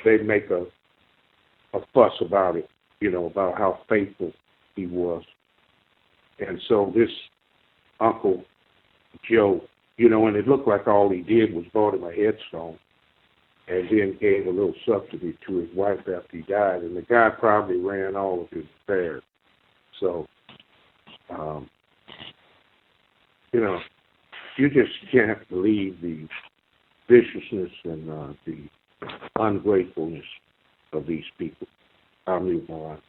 they make a fuss about it, about how faithful he was. And so this Uncle Joe, and it looked like all he did was bought him a headstone and then gave a little subsidy to his wife after he died. And the guy probably ran all of his affairs. So, you just can't believe the viciousness and the ungratefulness of these people. I'll move on.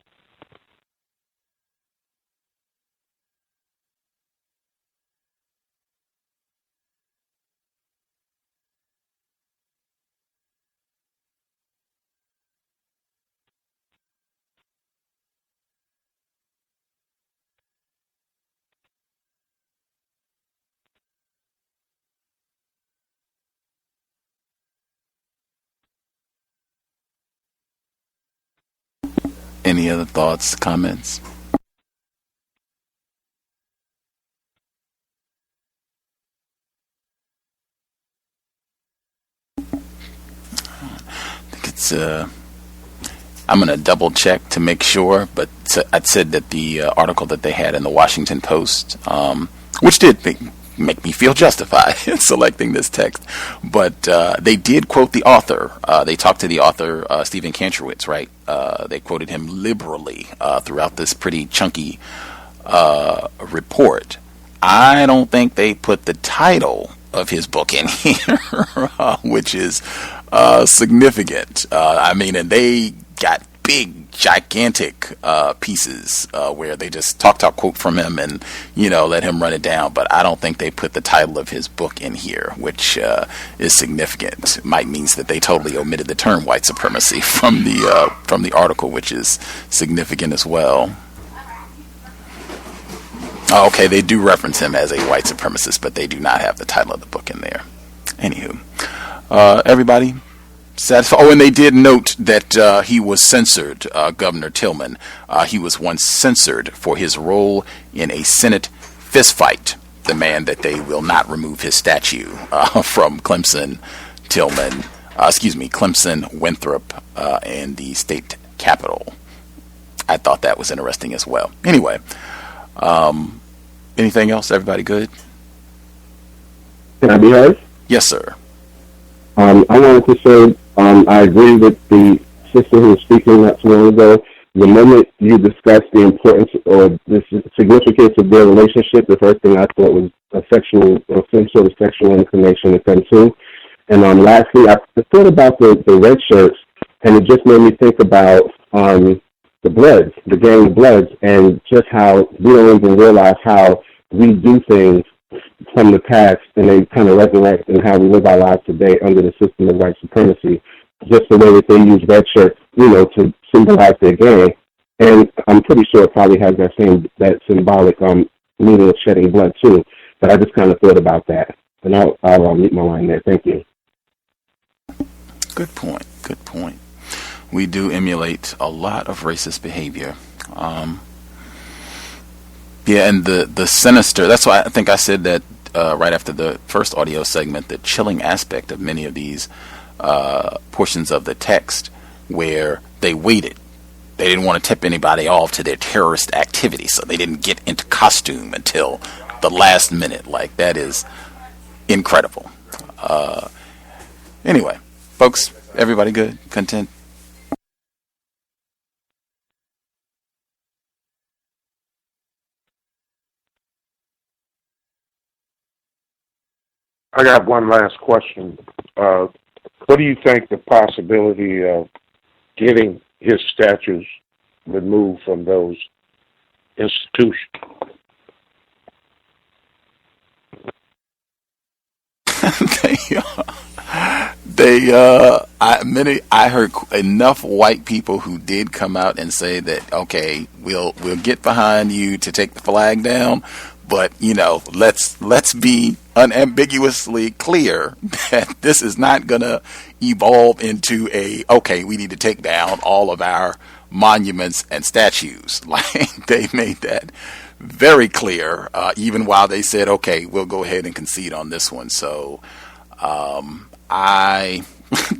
Any other thoughts, comments? I think it's I'm going to double check to make sure, but I'd said that the article that they had in the Washington Post, which did make me feel justified in selecting this text, but they did quote the author. They talked to the author, Stephen Kantrowitz, right? They quoted him liberally throughout this pretty chunky report. I don't think they put the title of his book in here, which is significant. And they got big, gigantic pieces where they just talked out quote from him and, let him run it down. But I don't think they put the title of his book in here, which is significant. Might means that they totally omitted the term white supremacy from the article, which is significant as well. Oh, okay, they do reference him as a white supremacist, but they do not have the title of the book in there. Anywho, everybody satisfied? Oh, and they did note that he was censored, Governor Tillman. He was once censored for his role in a Senate fistfight. The man that they will not remove his statue from Clemson, Winthrop, and the state capitol. I thought that was interesting as well. Anyway. Anything else? Everybody good? Can I be heard? Yes, sir. I wanted to say I agree with the sister who was speaking not too long ago. The moment you discussed the importance or the significance of their relationship, the first thing I thought was a sexual or some sort of sexual inclination with them too. And lastly, I thought about the red shirts, and it just made me think about the Bloods, the gang of Bloods, and just how we don't even realize how we do things from the past, and they kind of resurrect in how we live our lives today under the system of white supremacy. Just the way that they use red shirts, to symbolize their gang, and I'm pretty sure it probably has that symbolic meaning of shedding blood too. But I just kind of thought about that, and I'll meet my line there. Thank you. Good point. Good point. We do emulate a lot of racist behavior. And the sinister, that's why I think I said that right after the first audio segment, the chilling aspect of many of these portions of the text where they waited they didn't want to tip anybody off to their terrorist activity, so they didn't get into costume until the last minute. Like, that is incredible. Anyway, folks, everybody good? Content? I got one last question. What do you think the possibility of getting his statues removed from those institutions? I heard enough white people who did come out and say that, okay, we'll get behind you to take the flag down, but let's be unambiguously clear that this is not gonna evolve into okay, we need to take down all of our monuments and statues. Like, they made that very clear, even while they said, okay, we'll go ahead and concede on this one. So I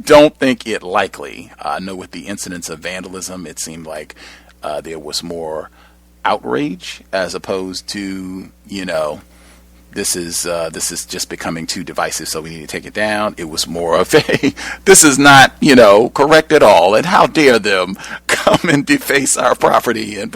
don't think it likely. I know with the incidents of vandalism, it seemed like there was more outrage as opposed to, this is just becoming too divisive, so we need to take it down. It was more of this is not, correct at all, and how dare them come and deface our property and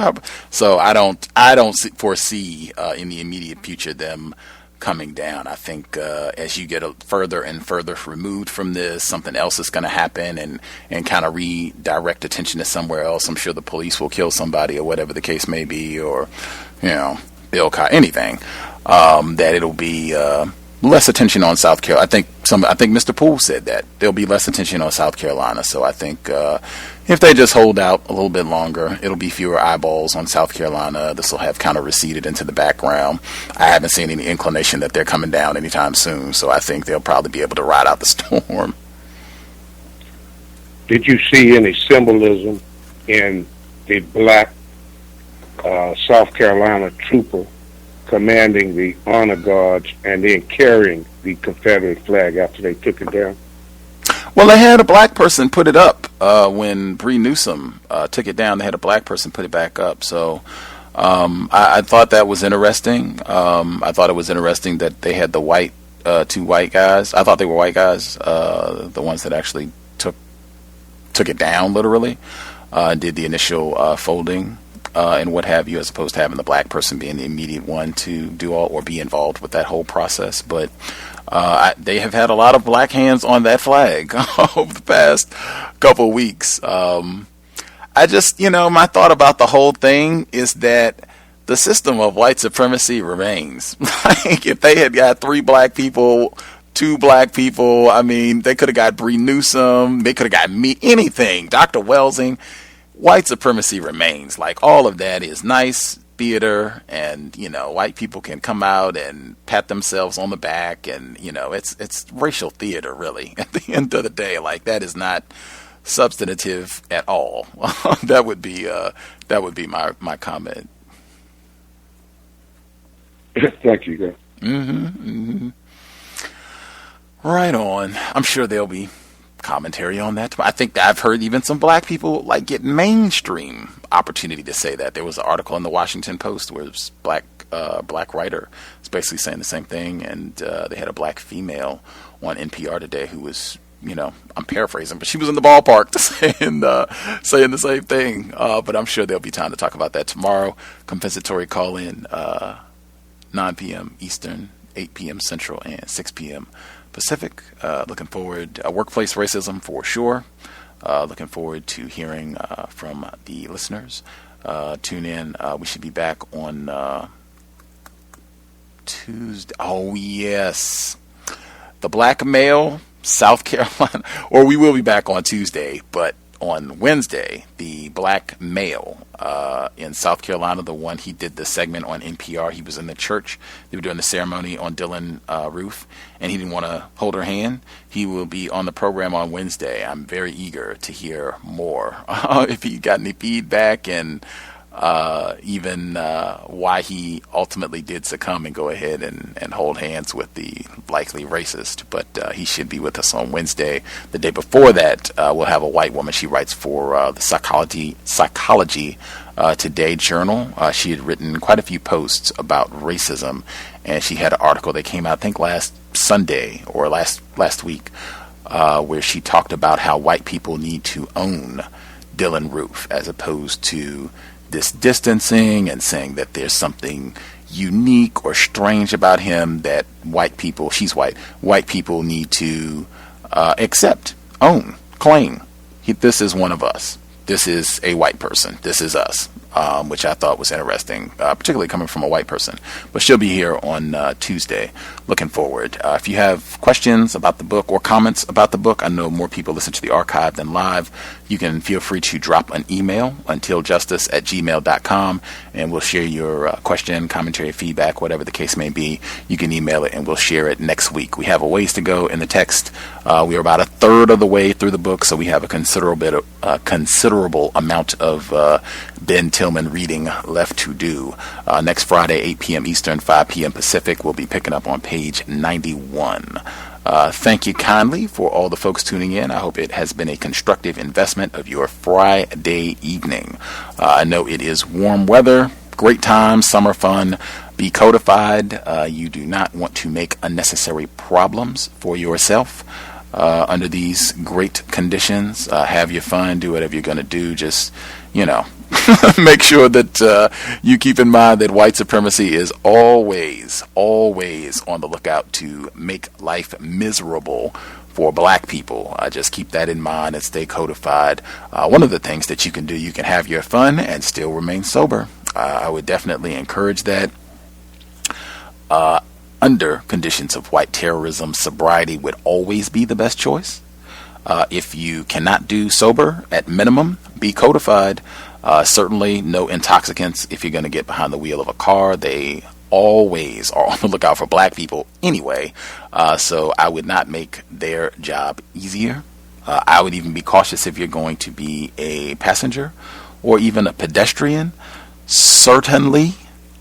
so I don't foresee in the immediate future them coming down. I think as you get further and further removed from this, something else is going to happen and kind of redirect attention to somewhere else. I'm sure the police will kill somebody or whatever the case may be, or Bill Cosby, anything. That it'll be less attention on South Carolina. I think Mr. Poole said that there'll be less attention on South Carolina. So I think if they just hold out a little bit longer, it'll be fewer eyeballs on South Carolina. This will have kind of receded into the background. I haven't seen any inclination that they're coming down anytime soon. So I think they'll probably be able to ride out the storm. Did you see any symbolism in the black South Carolina trooper commanding the honor guards and then carrying the Confederate flag after they took it down? Well, they had a black person put it up when Bree Newsom took it down. They had a black person put it back up. So I thought that was interesting. I thought it was interesting that they had the two white guys. I thought they were white guys, the ones that actually took it down literally, did the initial folding. And what have you, as opposed to having the black person being the immediate one to do all or be involved with that whole process. But they have had a lot of black hands on that flag over the past couple of weeks. I just, my thought about the whole thing is that the system of white supremacy remains. Like, if they had got 3 black people, 2 black people, I mean, they could have got Bree Newsom, they could have got me, anything, Dr. Welsing. White supremacy remains. Like, all of that is nice theater, and white people can come out and pat themselves on the back, and it's racial theater, really. At the end of the day, like, that is not substantive at all. that would be my comment. Thank you, guys. Mm-hmm. Right on. I'm sure there'll be commentary on that. I think that I've heard even some black people get mainstream opportunity to say that. There was an article in the Washington Post where this black writer was basically saying the same thing, and they had a black female on NPR today who was, I'm paraphrasing, but she was in the ballpark saying the same thing. But I'm sure there'll be time to talk about that tomorrow. Compensatory call in 9 p.m. Eastern, 8 p.m. Central, and 6 p.m. Pacific. Looking forward to workplace racism for sure. Looking forward to hearing from the listeners. Tune in. We should be back on Tuesday. Oh, yes. The black male, South Carolina. Or we will be back on Tuesday, but on Wednesday, the black male in South Carolina, the one he did the segment on NPR. He was in the church. They were doing the ceremony on Dylann roof, and he didn't want to hold her hand. He will be on the program on Wednesday. I'm very eager to hear more. If he got any feedback and even why he ultimately did succumb and go ahead and hold hands with the likely racist. But he should be with us on Wednesday. The day before that, we'll have a white woman. She writes for the Psychology Today Journal. She had written quite a few posts about racism, and she had an article that came out, I think, last Sunday or last week, where she talked about how white people need to own Dylann Roof as opposed to this distancing and saying that there's something unique or strange about him that white people need to accept, own, claim. This is one of us. This is a white person. This is us, which I thought was interesting, particularly coming from a white person. But she'll be here on Tuesday. Looking forward. If you have questions about the book or comments about the book, I know more people listen to the archive than live. You can feel free to drop an email, untiljustice@gmail.com, and we'll share your question, commentary, feedback, whatever the case may be. You can email it, and we'll share it next week. We have a ways to go in the text. We are about a third of the way through the book, so we have a considerable amount of Ben Tillman reading left to do. Next Friday, 8 p.m. Eastern, 5 p.m. Pacific, we'll be picking up on page 91. Thank you kindly for all the folks tuning in. I hope it has been a constructive investment of your Friday evening. I know it is warm weather, great time, summer fun. Be codified. You do not want to make unnecessary problems for yourself under these great conditions. Have your fun, do whatever you're going to do. Just, make sure that you keep in mind that white supremacy is always on the lookout to make life miserable for black people. Just keep that in mind and stay codified. One of the things that you can do, you can have your fun and still remain sober. I would definitely encourage that. Under conditions of white terrorism, sobriety would always be the best choice. If you cannot do sober, at minimum, be codified. Certainly no intoxicants if you're going to get behind the wheel of a car. They always are on the lookout for black people anyway. So I would not make their job easier. I would even be cautious if you're going to be a passenger or even a pedestrian. Certainly,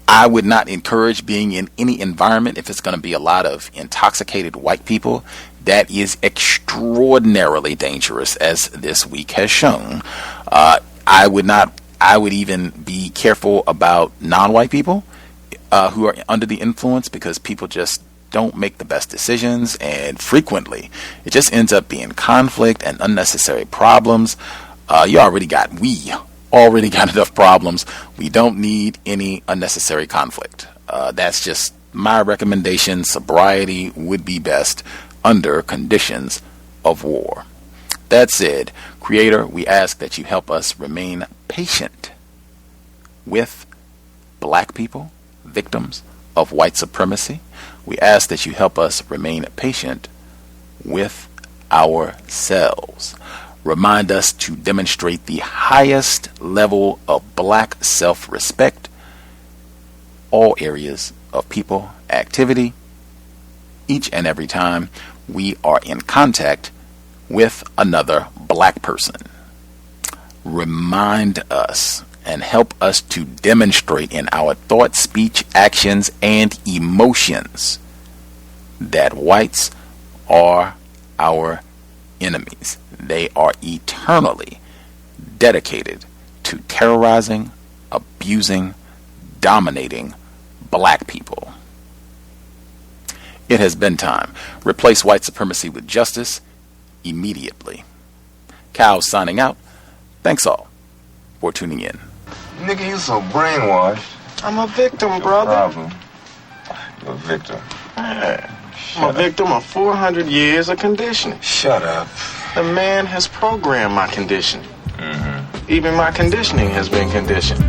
I would not encourage being in any environment if it's going to be a lot of intoxicated white people. That is extraordinarily dangerous, as this week has shown. I would even be careful about non-white people who are under the influence, because people just don't make the best decisions, and frequently it just ends up being conflict and unnecessary problems. We already got enough problems. We don't need any unnecessary conflict. That's just my recommendation. Sobriety would be best under conditions of war. That said, Creator, we ask that you help us remain patient with black people, victims of white supremacy. We ask that you help us remain patient with ourselves. Remind us to demonstrate the highest level of black self-respect, all areas of people activity, each and every time we are in contact with another black person. Remind us and help us to demonstrate in our thoughts, speech, actions, and emotions that whites are our enemies. They are eternally dedicated to terrorizing, abusing, dominating black people. It has been time. Replace white supremacy with justice immediately. Cow signing out. Thanks all for tuning in. Nigga, you so brainwashed. I'm a victim, brother. Problem. You're a victim. I'm a victim of 400 years of conditioning. Shut up. The man has programmed my conditioning. Even my conditioning has been conditioned.